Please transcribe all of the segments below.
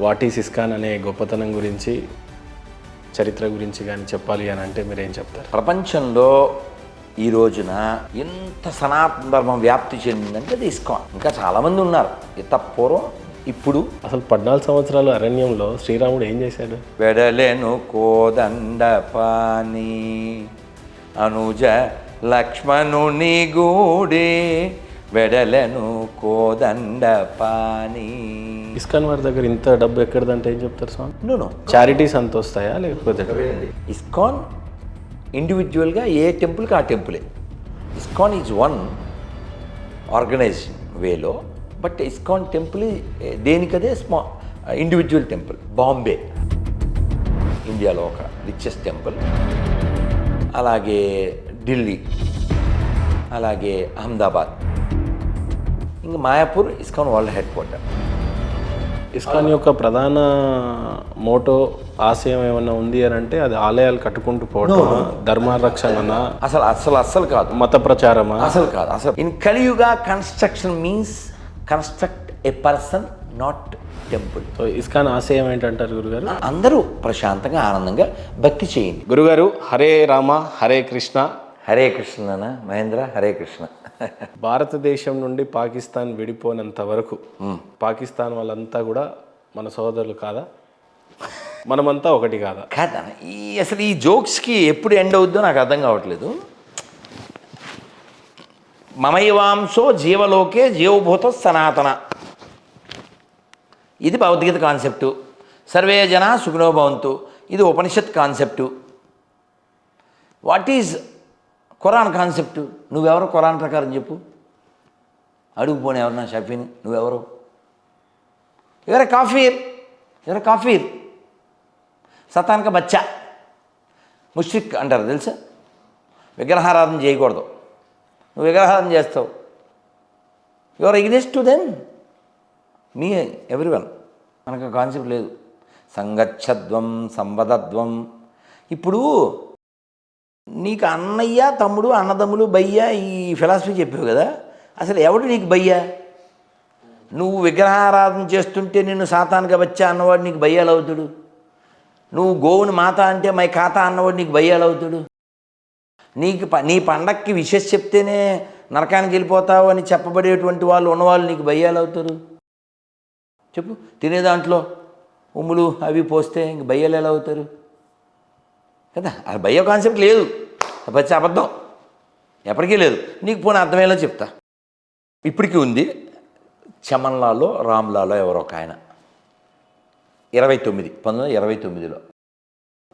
What is ISKCON అనే గొప్పతనం గురించి చరిత్ర గురించి కానీ చెప్పాలి అని అంటే మీరేం చెప్తారు? ప్రపంచంలో ఈ రోజున ఎంత సనాతన ధర్మం వ్యాప్తి చెందిందంటే అది ఇస్కాన్. ఇంకా చాలామంది ఉన్నారు. ఇంత పూర్వం ఇప్పుడు అసలు 14 సంవత్సరాలు అరణ్యంలో శ్రీరాముడు ఏం చేశాడు? వెడలెను కోదండ పాని అనుజ లక్ష్మణుని గూడే వెడలెను కోదండ పాని. ఇస్కాన్ వారి దగ్గర ఇంత డబ్బు ఎక్కడిదంటే ఏం చెప్తారు స్వామి? నో చారిటీస్ అంత వస్తాయా లేకపోతే? ఇస్కాన్ ఇండివిజువల్గా ఏ టెంపుల్కి ఆ టెంపులే. ఇస్కాన్ ఈజ్ వన్ ఆర్గనైజ్డ్ వేలో, బట్ ఇస్కాన్ టెంపుల్ దేనికదే ఇండివిజువల్ టెంపుల్. బాంబే ఇండియాలో ఒక రిచెస్ట్ టెంపుల్, అలాగే ఢిల్లీ, అలాగే అహ్మదాబాద్, ఇంకా Mayapur ISKCON world headquarter. ఇస్కాన్ యొక్క ప్రధాన మోటో ఆశయం ఏమన్నా ఉంది అని అంటే అది ఆలయాలు కట్టుకుంటూ పోవడం, ధర్మరక్షణ, అసలు కాదు, మత ప్రచారమా? అసలు కాదు. అసలు in Kaliyuga construction means construct a person, not temple. So ISKCON ఆశయం ఏంటంటారు గురుగారు? అందరూ ప్రశాంతంగా ఆనందంగా భక్తి చేయండి. గురుగారు, హరే రామ హరే కృష్ణ. హరే కృష్ణ మహేంద్ర, హరే కృష్ణ. భారతదేశం నుండి పాకిస్తాన్ విడిపోయినంత వరకు పాకిస్తాన్ వాళ్ళంతా కూడా మన సోదరులు కాదా? మనమంతా ఒకటి కాదా? కాదా? అసలు ఈ జోక్స్కి ఎప్పుడు ఎండ్ అవుద్దో నాకు అర్థం కావట్లేదు. మమైవాంశో జీవలోకే జీవభూత సనాతన, ఇది భగవద్గీత కాన్సెప్టు. సర్వే జనా సుఖినో భవంతు, ఇది Upanishad concept. What is Quran concept? నువ్వెవరో ఖురాన్ ప్రకారం చెప్పు. అడుగుపోని ఎవరన్నా షఫీని, నువ్వెవరు? ఎవరే కాఫీర్, ఎవరే కాఫీర్, సతానిక బచ్చా, ముష్రిక్ అంటారు తెలుసా? విగ్రహారాధన చేయకూడదు. నువ్వు విగ్రహారాధన చేస్తావు. యువర్ ఎగ్నెస్ట్ టు దెన్, మీ ఎవ్రీవన్. మనకు కాన్సెప్ట్ లేదు. సంగచ్చద్వం సంవదద్వం. ఇప్పుడు నీకు అన్నయ్య, తమ్ముడు, అన్నదమ్ములు, బయ్య, ఈ ఫిలాసఫీ చెప్పావు కదా. అసలు ఎవడు నీకు బయ్య? నువ్వు విగ్రహారాధన చేస్తుంటే నిన్ను సాతానుగా బచ్చా అన్నవాడు నీకు బయ్యాలు అవుతాడు. నువ్వు గోవుని మాత అంటే మై ఖాతా అన్నవాడు నీకు బయ్యాలు అవుతాడు. నీ పండక్కి విషెస్ చెప్తేనే నరకానికి వెళ్ళిపోతావు అని చెప్పబడేటువంటి వాళ్ళు ఉన్నవాళ్ళు నీకు బయ్యాలు అవుతారు. చెప్పు. తినే దాంట్లో ఉమ్ములు అవి పోస్తే ఇంక బయ్యాలు ఎలా అవుతారు కదా? అది భయ్య కాన్సెప్ట్ లేదు. పచ్చి అబద్ధం, ఎప్పటికీ లేదు. నీకు పోనీ అర్థమయ్యేలా చెప్తా. ఇప్పటికీ ఉంది. చమన్లాలో రామ్లాలో ఎవరో ఒక ఆయన 1929లో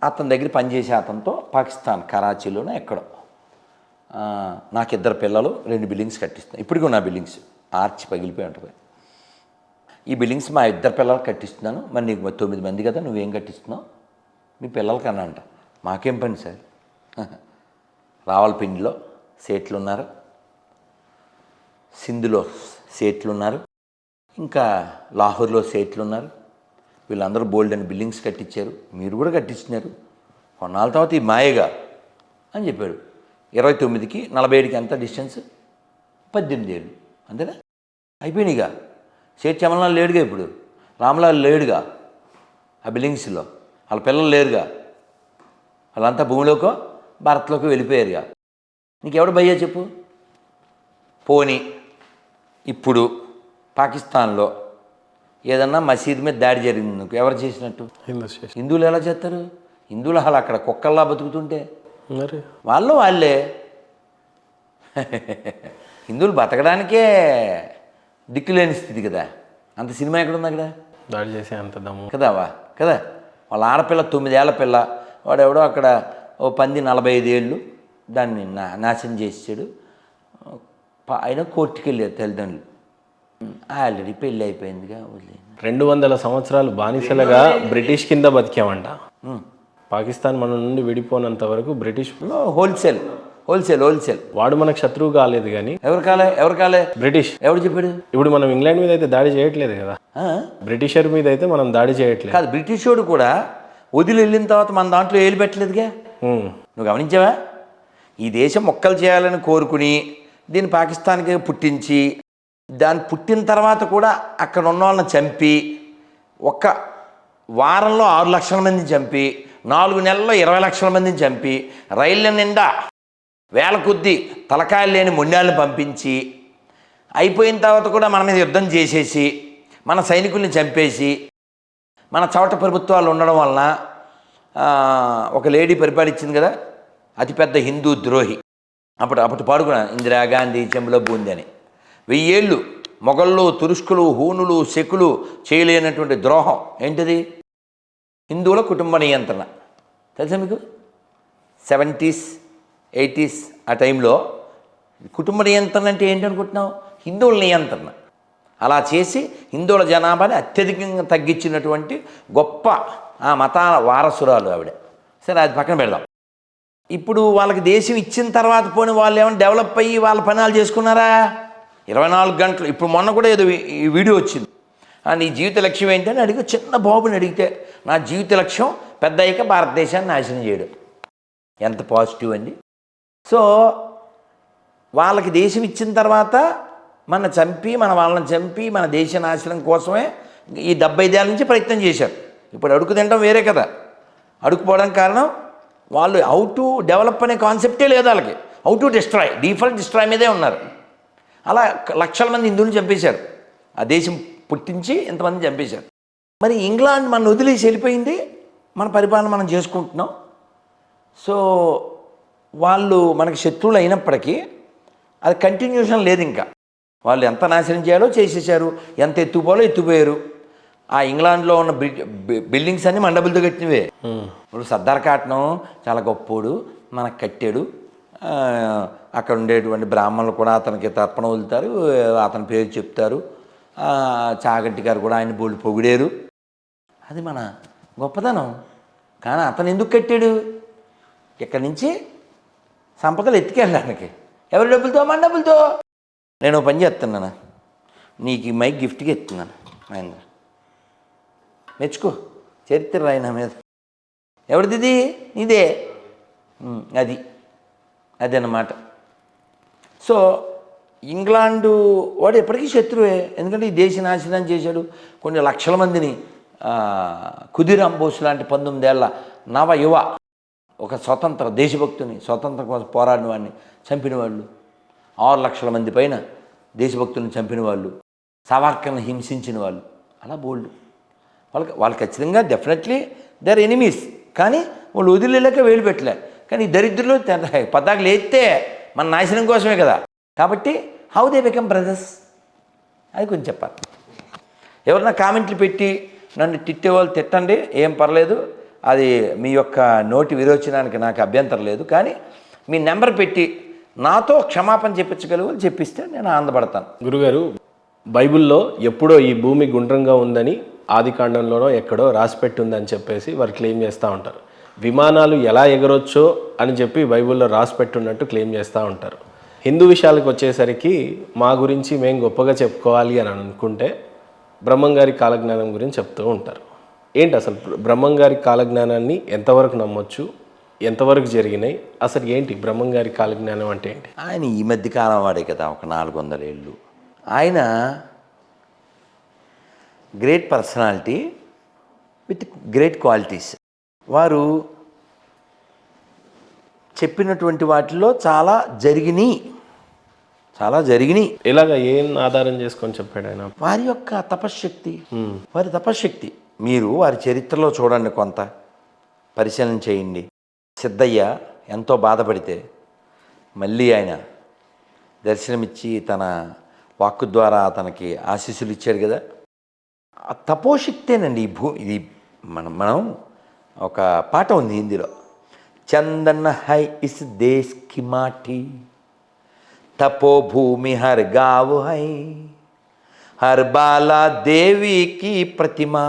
అతని దగ్గర పనిచేసే అతనితో పాకిస్తాన్ కరాచీలోనే ఎక్కడో నాకు 2 పిల్లలు 2 బిల్డింగ్స్ కట్టిస్తున్నాను. ఇప్పటికీ నా బిల్డింగ్స్ ఆర్చి పగిలిపోయి ఉంటుంది. ఈ బిల్డింగ్స్ మా 2 పిల్లలు కట్టిస్తున్నాను. మరి నీకు 9 మంది కదా, నువ్వేం కట్టిస్తున్నావు? మీ పిల్లలకన్నా అంట. మాకేం పని సార్? రావల్పిండిలో సేట్లు ఉన్నారు, సింధులో సేట్లు ఉన్నారు, ఇంకా లాహోర్లో సేట్లు ఉన్నారు. వీళ్ళందరూ బోల్డ్ అని బిల్డింగ్స్ కట్టించారు, మీరు కూడా కట్టించినారు. కొన్నాళ్ళ తర్వాత ఈ మాయగా అని చెప్పాడు. 29కి 47కి ఎంత డిస్టెన్స్? 18 ఏళ్ళు అంతేనా? అయిపోయినాయిగా. సేట్ చమన్లాల్ లేడుగా, ఇప్పుడు రామ్లాల్ లేడుగా ఆ బిల్డింగ్స్లో. వాళ్ళ పిల్లలు లేరుగా, వాళ్ళంతా భూమిలోకో భారత్లోకి వెళ్ళిపోయారుగా. నీకెవడు భయ్యా చెప్పు? పోనీ ఇప్పుడు పాకిస్తాన్లో ఏదన్నా మసీద్ మీద దాడి జరిగింది, నువ్వు ఎవరు చేసినట్టు? హిందువులు ఎలా చేస్తారు? హిందువులు అలా అక్కడ కుక్కల్లా బతుకుతుంటే వాళ్ళే హిందువులు బతకడానికే దిక్కులేని స్థితి కదా. అంత సినిమా ఎక్కడుంది అక్కడ? దాడి చేసే అంత దమ్ము కదా. వాళ్ళ ఆడపిల్ల 9 ఏళ్ల పిల్ల, వాడెవడో అక్కడ ఓ పంది 45 ఏళ్ళు దాన్ని నాశనం చేసాడు. ఆయన కోర్టుకి వెళ్ళారు తల్లిదండ్రులు. ఆల్రెడీ పెళ్ళి అయిపోయిందిగా, వదిలేదు. 200 సంవత్సరాలు బానిసలుగా బ్రిటిష్ కింద బతికామంట. పాకిస్తాన్ మన నుండి విడిపోయినంత వరకు బ్రిటిష్ హోల్సేల్. వాడు మనకు శత్రువు కాలేదు. కానీ ఎవరు కాలే? బ్రిటిష్. ఎవడు చెప్పాడు? ఇప్పుడు మనం ఇంగ్లాండ్ మీద అయితే దాడి చేయట్లేదు కదా, బ్రిటిషర్ మీద అయితే మనం దాడి చేయట్లేదు. కాదు, బ్రిటిష్ వాడు కూడా వదిలి వెళ్ళిన తర్వాత మన దాంట్లో ఏలు పెట్టలేదుగా. నువ్వు గమనించావా? ఈ దేశం మొక్కలు చేయాలని కోరుకుని దీన్ని పాకిస్తాన్కి పుట్టించి, దాన్ని పుట్టిన తర్వాత కూడా అక్కడ ఉన్న వాళ్ళని చంపి ఒక వారంలో 6 లక్షల మందిని చంపి 4 నెలల్లో 20 లక్షల మందిని చంపి రైళ్ళ నిండా వేల కొద్దీ తలకాయలు లేని మొండాలను పంపించి అయిపోయిన తర్వాత కూడా మన మీద యుద్ధం చేసేసి మన సైనికుల్ని చంపేసి మన చవట ప్రభుత్వాలు ఉండడం వలన ఒక లేడీ పరిపాలించింది కదా, అతిపెద్ద హిందూ ద్రోహి. అప్పుడు పాడుకున్నా ఇందిరాగాంధీ చెంబులో బూంది అని. 1000 ఏళ్ళు మొఘళ్ళు, తురుష్కులు, హూనులు, శకులు చేయలేనటువంటి ద్రోహం ఏంటిది? హిందువుల కుటుంబ నియంత్రణ. తెలుసా మీకు? 70s 80s ఆ టైంలో కుటుంబ నియంత్రణ అంటే ఏంటనుకుంటున్నావు? హిందువుల నియంత్రణ. అలా చేసి హిందువుల జనాభాని అత్యధికంగా తగ్గించినటువంటి గొప్ప ఆ మతాల వారసురాలు ఆవిడ. సరే, అది పక్కన పెడదాం. ఇప్పుడు వాళ్ళకి దేశం ఇచ్చిన తర్వాత పోని వాళ్ళు ఏమైనా డెవలప్ అయ్యి వాళ్ళ పనాలు చేసుకున్నారా? 24 గంటలు. ఇప్పుడు మొన్న కూడా ఏదో ఈ వీడియో వచ్చింది, నీ జీవిత లక్ష్యం ఏంటి అని అడిగి చిన్న బాబుని అడిగితే, నా జీవిత లక్ష్యం పెద్ద అయ్యాక భారతదేశాన్ని నాశనం చేయడం. ఎంత పాజిటివ్ అండి. సో వాళ్ళకి దేశం ఇచ్చిన తర్వాత మన వాళ్ళని చంపి మన దేశ నాశనం కోసమే ఈ 75 ఏళ్ళ నుంచి ప్రయత్నం చేశారు. ఇప్పుడు అడుగు తినడం వేరే కదా. అడుగుపోవడానికి కారణం వాళ్ళు హౌ టు డెవలప్ అనే కాన్సెప్టే లేదు వాళ్ళకి. How to destroy, default destroy మీదే ఉన్నారు. అలా లక్షల మంది హిందువులు చంపేశారు. ఆ దేశం పుట్టించి ఎంతమంది చంపేశారు. మరి ఇంగ్లాండ్ మన వదిలేసి వెళ్ళిపోయింది, మన పరిపాలన మనం చేసుకుంటున్నాం. సో వాళ్ళు మనకి శత్రువులు అయినప్పటికీ అది కంటిన్యూషన్ లేదు. ఇంకా వాళ్ళు ఎంత నాశనం చేయాలో చేసేసారు, ఎంత ఎత్తుపోవాలో ఎత్తుపోయారు. ఆ ఇంగ్లాండ్లో ఉన్న బిల్డింగ్స్ అన్నీ మండబులతో కట్టినవే. ఇప్పుడు సర్దార్ కాటనం చాలా గొప్పోడు, మనకు కట్టాడు. అక్కడ ఉండేటువంటి బ్రాహ్మణులు కూడా అతనికి తర్పణ వదులుతారు, అతని పేరు చెప్తారు. చాగంటి గారు కూడా ఆయన బోళ్ళు పొగిడారు. అది మన గొప్పతనం. కానీ అతను ఎందుకు కట్టాడు? ఇక్కడి నుంచి సంపదలు ఎత్తుకెళ్ళడానికి. ఎవరి డబ్బులతో? మన డబ్బులతో. నేను పని చేస్తున్నాను, నీకు ఈ మైక్ గిఫ్ట్గా ఇస్తున్నాను. ఆయన మెచ్చుకో, చరిత్ర రాయి నా మీద. ఎవరిది? నీదే. అది అన్నమాట. సో ఇంగ్లాండు వాడు ఎప్పటికీ శత్రువే. ఎందుకంటే ఈ దేశ నాశనం చేశాడు. కొన్ని లక్షల మందిని ఖుదీరామ్ బోస్ లాంటి 19 ఏళ్ల నవ యువ ఒక స్వతంత్ర దేశభక్తుని, స్వతంత్రం కోసం పోరాడిన వాడిని చంపిన వాళ్ళు, 6 లక్షల మంది పైన దేశభక్తులను చంపిన వాళ్ళు, సావర్కర్ని హింసించిన వాళ్ళు, అలా బోల్డ్. వాళ్ళు ఖచ్చితంగా డెఫినెట్లీ దే ఆర్ ఎనిమీస్. కానీ వాళ్ళు వదిలేక వేలు పెట్టలే. కానీ ఈ దరిద్రులు పతాకులు ఎత్తే మన నాశనం కోసమే కదా. కాబట్టి హౌ దే బికమ్ బ్రదర్స్ అది కొంచెం చెప్పాలి. ఎవరన్నా కామెంట్లు పెట్టి నన్ను తిట్టేవాళ్ళు తిట్టండి, ఏం పర్లేదు. అది మీ యొక్క నోటి విరోచనానికి నాకు అభ్యంతరం లేదు. కానీ మీ నెంబర్ పెట్టి నాతో క్షమాపణ చెప్పించగలవు చెప్పిస్తే నేను ఆనందపడతాను. గురుగారు, బైబిల్లో ఎప్పుడో ఈ భూమి గుండ్రంగా ఉందని ఆదికాండంలోనో ఎక్కడో రాసిపెట్టి ఉందని చెప్పేసి వారు క్లెయిమ్ చేస్తూ ఉంటారు. విమానాలు ఎలా ఎగరొచ్చో అని చెప్పి బైబిల్లో రాసిపెట్టున్నట్టు క్లెయిమ్ చేస్తూ ఉంటారు. హిందూ విషయాలకు వచ్చేసరికి మా గురించి మేము గొప్పగా చెప్పుకోవాలి అని అనుకుంటే బ్రహ్మంగారి కాలజ్ఞానం గురించి చెప్తూ ఉంటారు. ఏంటి అసలు బ్రహ్మంగారి కాలజ్ఞానాన్ని ఎంతవరకు నమ్మొచ్చు, ఎంతవరకు జరిగినాయి, అసలు ఏంటి బ్రహ్మంగారి కాలజ్ఞానం అంటే ఏంటి? ఆయన ఈ మధ్యకాలం వాడే కదా, ఒక 400 ఏళ్ళు. ఆయన great personality with great qualities. వారు చెప్పినటువంటి వాటిలో చాలా జరిగినాయి. ఇలాగ ఏం ఆధారం చేసుకొని చెప్పాడు ఆయన? వారి యొక్క తపశ్శక్తి. మీరు వారి చరిత్రలో చూడండి, కొంత పరిశీలన చేయండి. సిద్ధయ్య ఎంతో బాధపడితే మళ్ళీ ఆయన దర్శనమిచ్చి తన వాక్కు ద్వారా అతనికి ఆశీస్సులు ఇచ్చాడు కదా. ఆ తపోశక్తేనండి ఇది. మనం ఒక పాట ఉంది హిందీలో, చందన్ హై ఇస్ దేశ్ కి మాటి, తపో భూమి హర్ గావ్ హై, హర్ బాలా దేవి की प्रतिमा,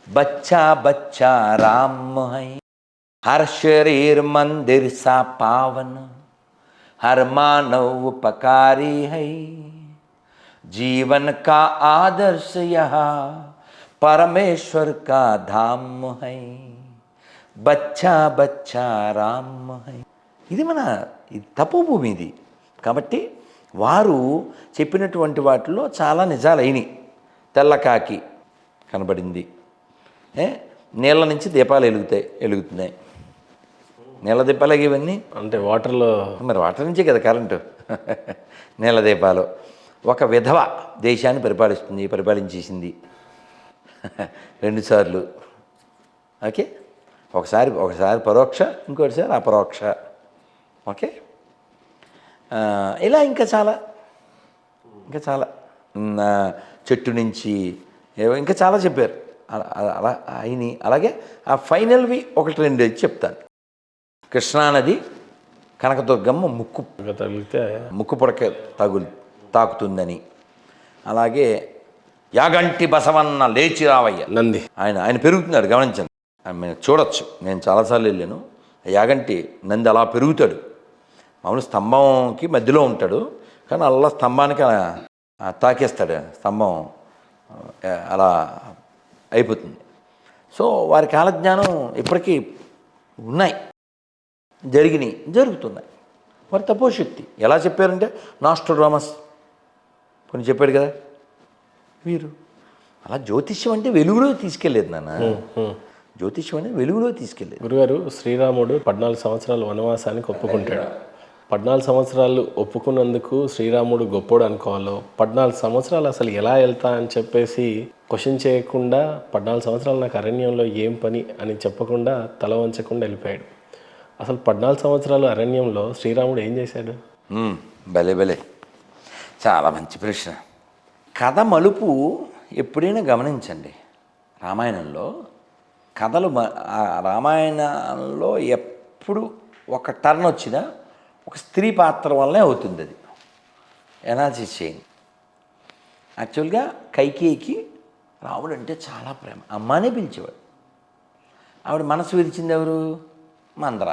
बच्चा बच्चा राम है, हर शरीर मंदिर सा पावन, हर मानव उपकारी है, जीवन का आदर्श यहाँ परमेश्वर का धाम है, बच्चा बच्चा राम है. ఇది మన తపోభూమి ఇది. కాబట్టి వారు చెప్పినటువంటి వాటిలో చాలా నిజాలైనవి. తెల్లకాకి కనబడింది. నీళ్ళ నుంచి దీపాలు వెలుగుతున్నాయి. నీళ్ళ దీపాలు ఇవన్నీ అంటే వాటర్లో మరి వాటర్ నుంచే కదా కరెంటు. నీళ్ళ దీపాలు. ఒక విధవ దేశాన్ని పరిపాలించేసింది 2 సార్లు. ఓకే, ఒకసారి పరోక్ష, ఇంకోటిసారి అపరోక్ష. ఓకే, ఇలా ఇంకా చాలా చెట్టు నుంచి ఇంకా చాలా చెప్పారు. అలా అయినాయి. అలాగే ఆ ఫైనల్వి 1-2 చెప్తాను. కృష్ణానది కనకదుర్గమ్మ తగిలితే ముక్కు పుడక తాకుతుందని. అలాగే యాగంటి బసవన్న లేచి రావయ్య నంది ఆయన పెరుగుతున్నాడు, గమనించండి. మీరు చూడొచ్చు, నేను చాలాసార్లు వెళ్ళాను. యాగంటి నంది అలా పెరుగుతాడు. మామూలు స్తంభంకి మధ్యలో ఉంటాడు, కానీ అలా స్తంభానికి తాకేస్తాడు. స్తంభం అలా అయిపోతుంది. సో వారి కాలజ్ఞానం ఇప్పటికీ ఉన్నాయి, జరుగుతున్నాయి. వారి తపోశక్తి ఎలా చెప్పారంటే నాస్ట్రోడామస్ కొన్ని చెప్పాడు కదా వీరు. అలా జ్యోతిష్యం అంటే వెలుగులో తీసుకెళ్ళేది నాన్న. జ్యోతిష్యం అనేది వెలుగులో తీసుకెళ్ళేది. గురుగారు, శ్రీరాముడు 14 సంవత్సరాలు వనవాసానికి ఒప్పుకుంటాడు. 14 సంవత్సరాలు ఒప్పుకున్నందుకు శ్రీరాముడు గొప్పోడు అనుకోవాలో, 14 సంవత్సరాలు అసలు ఎలా వెళ్తా అని చెప్పేసి క్వశ్చన్ చేయకుండా 14 సంవత్సరాలు నాకు అరణ్యంలో ఏం పని అని చెప్పకుండా తల వంచకుండా వెళ్ళిపోయాడు. అసలు 14 సంవత్సరాలు అరణ్యంలో శ్రీరాముడు ఏం చేశాడు? భలే చాలా మంచి ప్రశ్న. కథ మలుపు ఎప్పుడైనా గమనించండి. రామాయణంలో కథలు రామాయణంలో ఎప్పుడు ఒక టర్న్ వచ్చినా ఒక స్త్రీ పాత్ర వల్లనే అవుతుంది. అది ఎనాలిసిస్ చేయండి. యాక్చువల్గా కైకేయికి రాముడు అంటే చాలా ప్రేమ, అమ్మానే పిలిచేవాడు. ఆవిడ మనసు విరిచింది ఎవరు? మందర,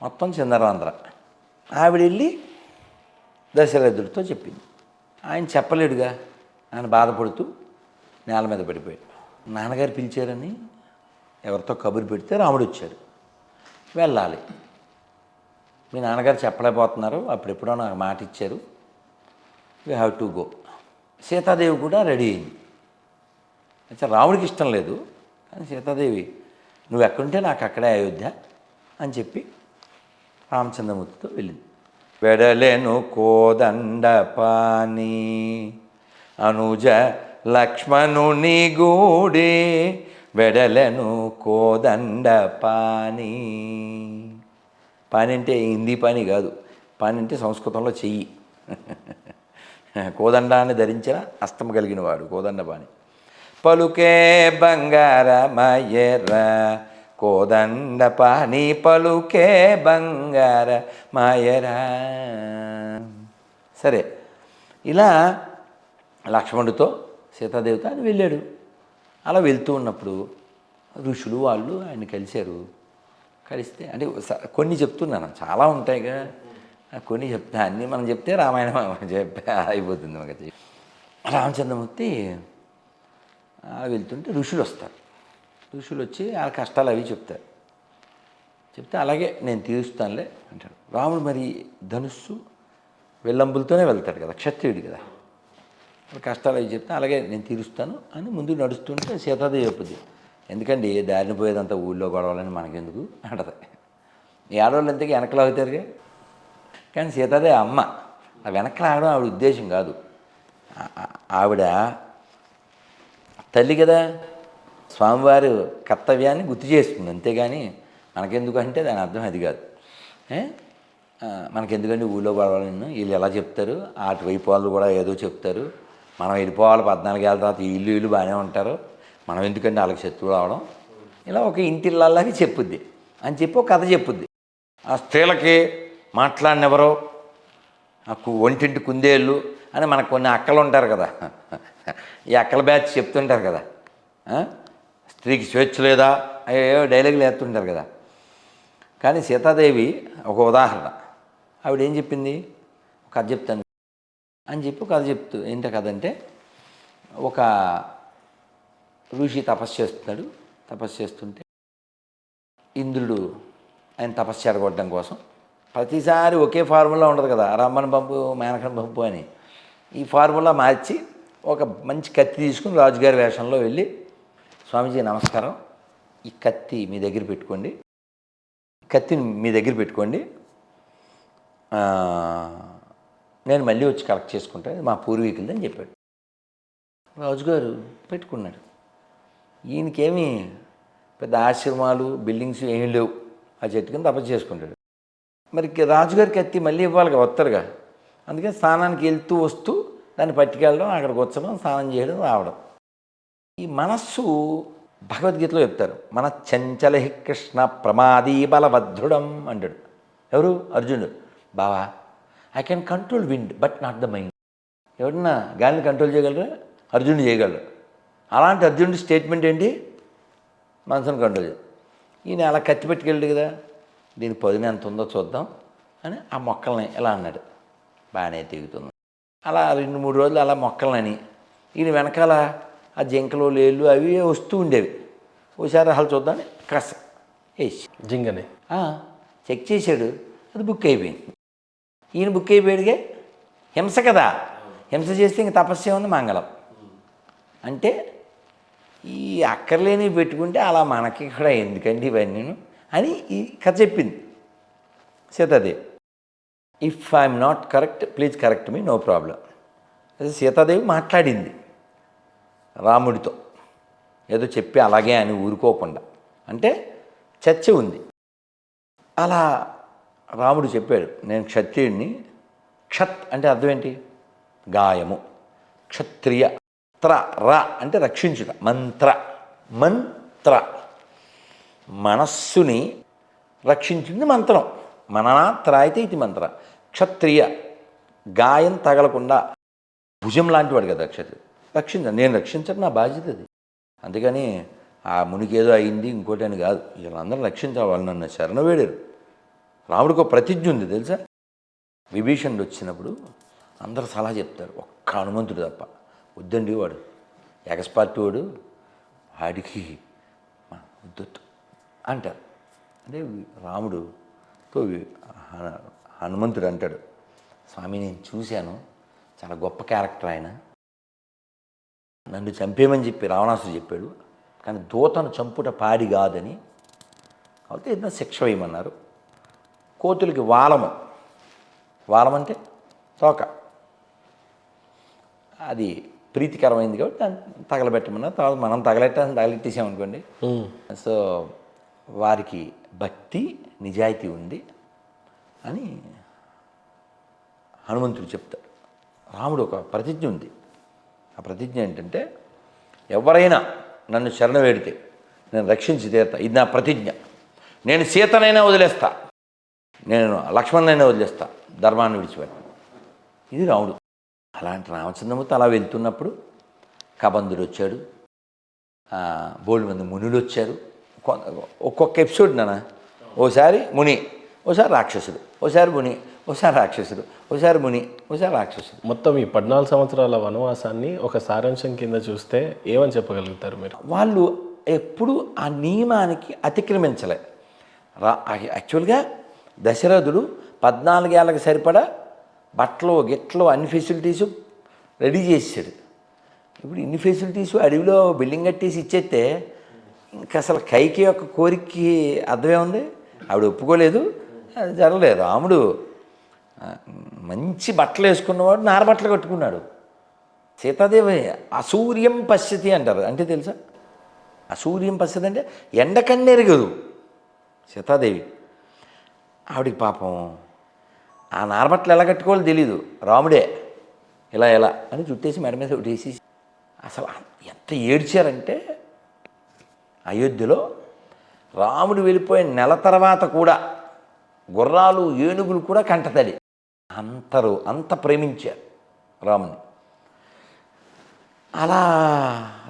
మొత్తం చిందరాంధ్ర. ఆవిడ వెళ్ళి దశరథుడితో చెప్పింది. ఆయన చెప్పలేడుగా, ఆయన బాధపడుతూ నేల మీద పడిపోయాడు. నాన్నగారు పిలిచారని ఎవరితో కబురు పెడితే రాముడు వచ్చాడు. వెళ్ళాలి, మీ నాన్నగారు చెప్పలేకపోతున్నారు, అప్పుడెప్పుడో నాకు మాట ఇచ్చారు, we have to go. Sitadevi కూడా రెడీ అయింది. అయితే రాముడికి ఇష్టం లేదు, కానీ సీతాదేవి నువ్వు ఎక్కడుంటే నాకు అక్కడే అయోధ్య అని చెప్పి రామచంద్రమూర్తితో వెళ్ళింది. వెడలెను కోదండ పాని అనుజ లక్ష్మణుని గూడే, వెడలెను కోదండ పాని. పాని అంటే హిందీ పాని కాదు, పాని అంటే సంస్కృతంలో చెయ్యి. కోదండాన్ని ధరించిన అస్తం కలిగిన వాడు కోదండ పాని. పలుకే బంగారమయ్యర కోదండ పాని, పలుకే బంగార మాయరా. సరే, ఇలా లక్ష్మణుడితో సీతాదేవితో ఆయన వెళ్ళాడు. అలా వెళ్తూ ఉన్నప్పుడు ఋషులు వాళ్ళు ఆయన కలిస్తే అంటే కొన్ని చెప్తున్నాను, చాలా ఉంటాయిగా, కొన్ని చెప్తా, అన్నీ మనం చెప్తే రామాయణం చెప్పే అయిపోతుంది మనకి. రామచంద్రమూర్తి వెళ్తుంటే ఋషులు వస్తారు. ఋషులు వచ్చి ఆ కష్టాలు అవి చెప్తే అలాగే నేను తీరుస్తానులే అంటాడు. రాముడు మరి ధనుస్సు వెల్లంబులతోనే వెళ్తాడు కదా, క్షత్రియుడు కదా. కష్టాలు అవి చెప్తే అలాగే నేను తీరుస్తాను అని ముందు నడుస్తుంటే సీతాదేవి చెప్పుద్ది, ఎందుకండి దారిని పోయేదంతా ఊళ్ళో గొడవలని మనకెందుకు అంటది. ఈ ఆడవాళ్ళు ఎంతకీ వెనకలు అవుతారుగా. కానీ సీతాదేవి అమ్మ, ఆ వెనకలు ఆడడం ఆవిడ ఉద్దేశం కాదు. ఆవిడ తల్లి కదా, స్వామివారి కర్తవ్యాన్ని గుర్తు చేస్తుంది, అంతేగాని మనకెందుకు అంటే దాని అర్థం అది కాదు. మనకెందుకంటే ఊళ్ళో గొడవలను వీళ్ళు ఎలా చెప్తారు, అటువైపు వాళ్ళు కూడా ఏదో చెప్తారు, మనం వెళ్ళిపోవాలి 14 ఏళ్ళ తర్వాత, ఇల్లు బాగానే ఉంటారు, మనం ఎందుకంటే వాళ్ళకి శత్రువులు అవడం, ఇలా ఒక ఇంటిళ్ళలాగా చెప్పుద్ది అని చెప్పి ఒక కథ చెప్పుద్ది. ఆ స్త్రీలకి మాట్లాడినెవరో ఒంటింటి కుందేళ్ళు అని మనకు కొన్ని అక్కలు ఉంటారు కదా, ఈ అక్కల బ్యాచ్ చెప్తుంటారు కదా, స్త్రీకి స్వేచ్ఛ లేదా అయ్యో డైలాగులు వేస్తుంటారు కదా. కానీ సీతాదేవి ఒక ఉదాహరణ. ఆవిడ ఏం చెప్పింది, ఒక కథ చెప్తాను అని చెప్పి కథ చెప్తూ, ఏంటో కథ అంటే, ఒక ఋషి తపస్సు చేస్తుంటే ఇంద్రుడు ఆయన తపస్సు చెడగొట్టడం కోసం ప్రతిసారి ఒకే ఫార్ములా ఉండదు కదా, రమ్మని పంపు మేనకని పంపు అని. ఈ ఫార్ములా మార్చి ఒక మంచి కత్తి తీసుకుని రాజుగారి వేషంలో వెళ్ళి స్వామీజీ నమస్కారం, ఈ కత్తి మీ దగ్గర పెట్టుకోండి, కత్తిని మీ దగ్గర పెట్టుకోండి, ఆ, నేను మళ్ళీ వచ్చి కలెక్ట్ చేసుకుంటాను, ఇది మా పూర్వీకులది అని చెప్పాడు. రాజుగారు పెట్టుకున్నాడు. ఈయనకేమీ పెద్ద ఆశ్రమాలు బిల్డింగ్స్ ఏమీ లేవు, ఆ చెట్టు కింద తపస్సు చేసుకుంటాడు. మరి రాజుగారి కత్తి మళ్ళీ ఇవ్వాలిగా, వస్తారుగా. అందుకని స్నానానికి వెళ్తూ వస్తూ దాన్ని పట్టుకెళ్ళడం, అక్కడికి వచ్చడం, స్నానం చేయడం, రావడం. ఈ మనస్సు భగవద్గీతలో చెప్తారు, మన చంచల కృష్ణ ప్రమాదీ బలవద్ధుడం అంటాడు. ఎవరు? అర్జునుడు. బావా, I can control wind but not the mind. ఎవరన్నా గాలిని కంట్రోల్ చేయగలరా? అర్జునుడు చేయగలరు. అలాంటి అర్జునుడి స్టేట్మెంట్ ఏంటి? మనసును కంట్రోల్ చేయాలి. ఈయన అలా కత్తి పెట్టుకెళ్ళాడు కదా, దీని పదును ఎంత ఉందో చూద్దాం అని ఆ మొక్కల్ని ఎలా అన్నాడు. బాగానే తెగుతుంది. అలా 2-3 రోజులు అలా మొక్కలని ఈయన వెనకాల ఆ జింకలు లేళ్ళు అవి వస్తూ ఉండేవి. ఓసారి అసలు చూద్దామని కస వేసి జింగని చెక్ చేశాడు, అది బుక్ అయిపోయింది. ఈయన బుక్ అయిపోయాడుగా. హింస కదా, హింస చేస్తే ఇంక తపస్సు ఉంది మంగళం. అంటే ఈ అక్కర్లేనివి పెట్టుకుంటే అలా మనకి కూడా ఎందుకండి ఇవన్నీ అని ఈ కథ చెప్పింది Sitadevi. If I'm not correct please correct me, no problem. అది సీతాదేవి మాట్లాడింది రాముడితో, ఏదో చెప్పి అలాగే అని ఊరుకోకుండా. అంటే చర్చ ఉంది. అలా రాముడు చెప్పాడు, నేను క్షత్రియుడిని. క్షత్ అంటే అర్థం ఏంటి? గాయము. క్షత్రియ. త్ర ర అంటే రక్షించుట. మంత్ర మనస్సుని రక్షించింది మంత్రం. మననాత్ర అయితే ఇది మంత్ర. క్షత్రియ గాయం తగలకుండా, భుజం లాంటి వాడు కదా క్షత్రియ. నేను రక్షించడం నా బాధ్యత అది. అందుకని ఆ మునికి ఏదో అయింది ఇంకోటి అని కాదు, వీళ్ళందరూ రక్షించాలి. వాళ్ళు నన్ను శరణ వేడారు. రాముడికి ఒక ప్రతిజ్ఞ ఉంది తెలుసా. విభీషణుడు వచ్చినప్పుడు అందరూ సలహా చెప్తారు, ఒక్క హనుమంతుడు తప్ప. వద్దండి, వాడు ఎగస్పార్టీ వాడు, వాడికి వద్దొద్దు అంటారు. అంటే రాముడుతో హనుమంతుడు అంటాడు, స్వామి నేను చూశాను, చాలా గొప్ప క్యారెక్టర్ ఆయన, నన్ను చంపేయమని చెప్పి రావణాసుడు చెప్పాడు, కానీ దూతను చంపుట పాడి కాదని, కాబట్టి ఏదైనా శిక్ష వేయమన్నారు. కోతులకి వాలం అంటే తోక, అది ప్రీతికరమైంది కాబట్టి దాన్ని తగలబెట్టమన్నారు. తర్వాత మనం తగలెట్టేసామనుకోండి. సో వారికి భక్తి నిజాయితీ ఉంది అని హనుమంతుడు చెప్తాడు. రాముడు ఒక ప్రతిజ్ఞ ఉంది. ఆ ప్రతిజ్ఞ ఏంటంటే, ఎవరైనా నన్ను శరణ వేడితే నేను రక్షించి తీరుతా, ఇది నా ప్రతిజ్ఞ. నేను సీతనైనా వదిలేస్తా, నేను లక్ష్మణునైనా వదిలేస్తా, ధర్మాన్ని విడిచిపెట్టాను. ఇది రాముడు. అలాంటి రామచంద్రమూర్తి అలా వెళ్తున్నప్పుడు కబంధుడు వచ్చాడు, బోల్డ్ మంది మునులు వచ్చారు. ఒక్కొక్క ఎపిసోడ్ నాన్న, ఓసారి ముని, ఓసారి రాక్షసుడు, ఓసారి ముని, ఓసారి రాక్షసుడు, ఓసారి ముని, ఓసారి రాక్షసుడు. మొత్తం ఈ 14 సంవత్సరాల వనవాసాన్ని ఒక సారాంశం కింద చూస్తే ఏమని చెప్పగలుగుతారు మీరు? వాళ్ళు ఎప్పుడు ఆ నియమానికి అతిక్రమించలే. యాక్చువల్గా దశరథుడు 14 ఏళ్ళకి సరిపడా బట్టలు గిట్లు అన్ని ఫెసిలిటీసు రెడీ చేసాడు. ఇప్పుడు ఇన్ని ఫెసిలిటీసు అడవిలో బిల్డింగ్ కట్టేసి ఇచ్చేస్తే ఇంకా అసలు కైకి యొక్క కోరికకి అర్థమే ఉంది. ఆవిడ ఒప్పుకోలేదు, అది జరగలేదు. రాముడు మంచి బట్టలు వేసుకున్నవాడు నార బట్టలు కట్టుకున్నాడు. సీతాదేవి అసూర్యం పశ్యతి అంటారు, అంటే తెలుసా? అసూర్యం పశ్యతి అంటే ఎండకన్నెరగదు సీతాదేవి. ఆవిడికి పాపం ఆ నారబట్టలు ఎలా కట్టుకోవాలో తెలీదు. రాముడే ఎలా అని చుట్టేసి మెడ మీద ఉట్టేసి అసలు ఎంత ఏడ్చారంటే, అయోధ్యలో రాముడు వెళ్ళిపోయిన నెల తర్వాత కూడా గుర్రాలు ఏనుగులు కూడా కంటతడి. అంత ప్రేమించారు రాముని. అలా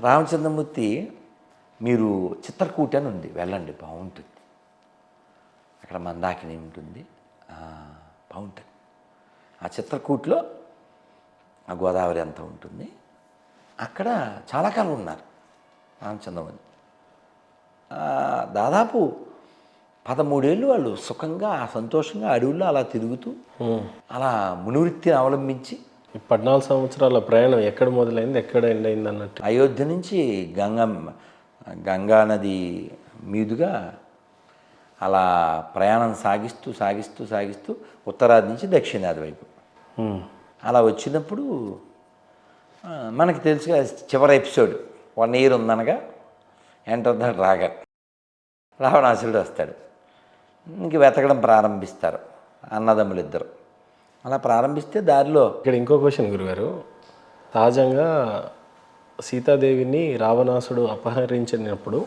రామచంద్రమూర్తి, మీరు చిత్రకూట అని ఉంది, వెళ్ళండి, బాగుంటుంది. అక్కడ మందాకిని ఉంటుంది, బాగుంటుంది. ఆ చిత్రకూట్లో ఆ గోదావరి అంతా ఉంటుంది. అక్కడ చాలా కాలం ఉన్నారు రామచంద్రమూర్తి. దాదాపు 13 ఏళ్ళు వాళ్ళు సుఖంగా సంతోషంగా అడవుల్లో అలా తిరుగుతూ అలా మునివృత్తిని అవలంబించి. 14 సంవత్సరాల ప్రయాణం ఎక్కడ మొదలైంది, ఎక్కడ ఎండ్ అయింది అన్నట్టు? అయోధ్య నుంచి గంగా నది మీదుగా అలా ప్రయాణం సాగిస్తూ సాగిస్తూ సాగిస్తూ ఉత్తరాది నుంచి దక్షిణాది వైపు అలా వచ్చినప్పుడు మనకి తెలుసుగా చివరి ఎపిసోడ్ 1 year ఉందనగా ఎంటర్ ద డ్రాగన్, రావణాసురుడు వస్తాడు. ఇంక వెతకడం ప్రారంభిస్తారు అన్నదమ్ములు ఇద్దరు. అలా ప్రారంభిస్తే దారిలో ఇక్కడ ఇంకో క్వశ్చన్ గురుగారు, సహజంగా సీతాదేవిని రావణాసుడు అపహరించినప్పుడు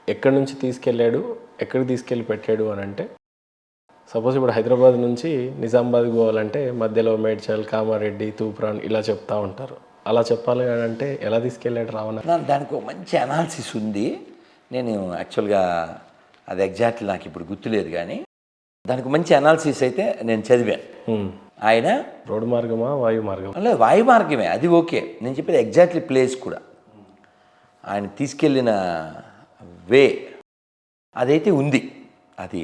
ఎక్కడి నుంచి తీసుకెళ్ళాడు, ఎక్కడికి తీసుకెళ్ళి పెట్టాడు అని అంటే, సపోజ్ ఇప్పుడు హైదరాబాద్ నుంచి నిజామాబాద్కి పోవాలంటే మధ్యలో మేడ్చల్, కామారెడ్డి, తూప్రాన్ ఇలా చెప్తా ఉంటారు. అలా చెప్పాలి అని అంటే ఎలా తీసుకెళ్ళాడు రావణ? దానికి ఒక మంచి అనాలిసిస్ ఉంది. నేను యాక్చువల్గా అది ఎగ్జాక్ట్లీ నాకు ఇప్పుడు గుర్తులేదు, కానీ దానికి మంచి అనాలిసిస్ అయితే నేను చదివాను. ఆయన రోడ్డు మార్గమా వాయు మార్గమా? అలా వాయు మార్గమే, అది ఓకే. నేను చెప్పేది ఎగ్జాక్ట్లీ ప్లేస్ కూడా, ఆయన తీసుకెళ్ళిన వే అదైతే ఉంది. అది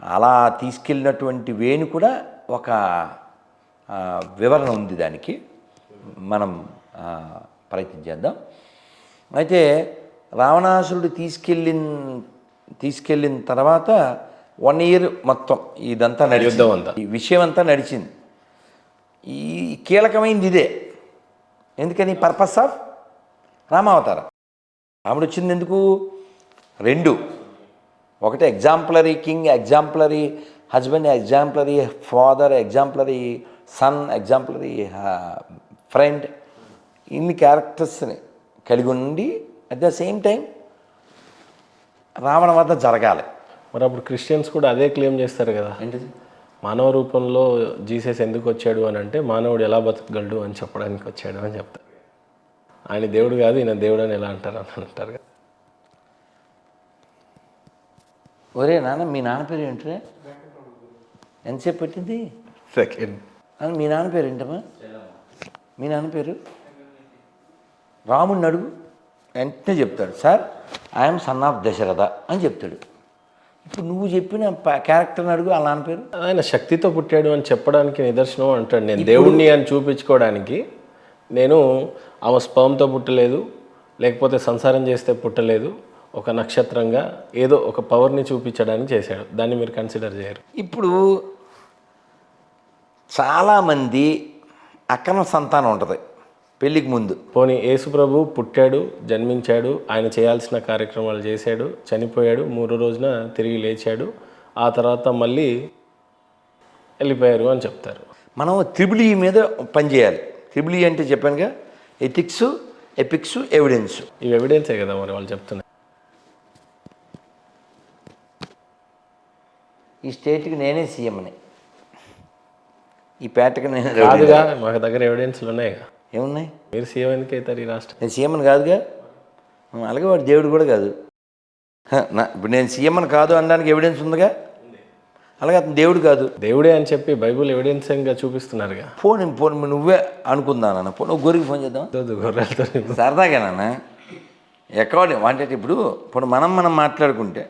అలా తీసుకెళ్ళినటువంటి వేని కూడా ఒక వివరణ ఉంది, దానికి మనం ప్రయత్నం చేద్దాం. అయితే రావణాసురుడు తీసుకెళ్ళిన తర్వాత 1 year మొత్తం ఇదంతా నడిచింది, ఈ విషయం అంతా నడిచింది. ఈ కీలకమైంది ఇదే. ఎందుకని? పర్పస్ ఆఫ్ రామావతారం. రాముడు వచ్చింది ఎందుకు? 2, ఒకటి exemplary king, exemplary husband, exemplary father, exemplary son, exemplary friend. ఇన్ని క్యారెక్టర్స్ని కలిగి ఉండి at the same time Ravana వద్ద జరగాలి. మరి అప్పుడు క్రిస్టియన్స్ కూడా అదే క్లెయిమ్ చేస్తారు కదా, ఏంటిది? మానవ రూపంలో జీసస్ ఎందుకు వచ్చాడు అని అంటే మానవుడు ఎలా బతకగలడు అని చెప్పడానికి వచ్చాడు అని చెప్తారు. ఆయన దేవుడు కాదు, ఈయన దేవుడు అని ఎలా అంటారు అని అంటారు కదా. ఒరే నాన్న, మీ నాన్న పేరు ఏంటరే? ఎంతసేపు పెట్టింది? సెకండ్. మీ నాన్న పేరు ఏంటమ్మా? మీ నాన్న పేరు? రాముడిని అడుగు, వెంటనే చెప్తాడు. Sir, I'm son of Dasharatha అని చెప్తాడు. ఇప్పుడు నువ్వు చెప్పిన క్యారెక్టర్ని అడుగు, వాళ్ళ నాన్న పేరు. ఆయన శక్తితో పుట్టాడు అని చెప్పడానికి నిదర్శనం అంటాడు. నేను దేవుణ్ణి అని చూపించుకోవడానికి, నేను ఆమె స్పర్మ్తో పుట్టలేదు, లేకపోతే సంసారం చేస్తే పుట్టలేదు, ఒక నక్షత్రంగా ఏదో ఒక పవర్ని చూపించడానికి చేశాడు. దాన్ని మీరు కన్సిడర్ చేయరు. ఇప్పుడు చాలామంది అక్రమ సంతానం ఉంటుంది పెళ్ళికి ముందు. పోనీ యేసుప్రభు పుట్టాడు, జన్మించాడు, ఆయన చేయాల్సిన కార్యక్రమాలు చేశాడు, చనిపోయాడు, 3 రోజున తిరిగి లేచాడు, ఆ తర్వాత మళ్ళీ వెళ్ళిపోయారు అని చెప్తారు. మనం త్రిబుల్ ఈ మీద పనిచేయాలి. త్రిబుల్ ఈ అంటే చెప్పానుగా, ఎథిక్స్, ఎపిక్స్, ఎవిడెన్స్. ఇవి ఎవిడెన్సే కదా మరి వాళ్ళు చెప్తున్నారు. ఈ స్టేట్కి నేనే సీఎంని, ఈ పేటకి నేను కాదుగా, మాకు దగ్గర ఎవిడెన్స్లు ఉన్నాయిగా. ఏమున్నాయి? మీరు సీఎం ఎందుకు అవుతారు ఈ రాష్ట్రం? నేను సీఎంని కాదుగా, అలాగే వాడు దేవుడు కూడా కాదు. ఇప్పుడు నేను సీఎంని కాదు అనడానికి ఎవిడెన్స్ ఉందిగా, అలాగే అతను దేవుడు కాదు. దేవుడే అని చెప్పి బైబుల్ ఎవిడెన్స్గా చూపిస్తున్నారుగా. ఫోన్ నువ్వే అనుకుందానన్న, నువ్వు గొర్రెకి ఫోన్ చేద్దాం. గొర్రెలతో సరదాగానన్నా ఎక్కడ అంటే ఇప్పుడు మనం మాట్లాడుకుంటే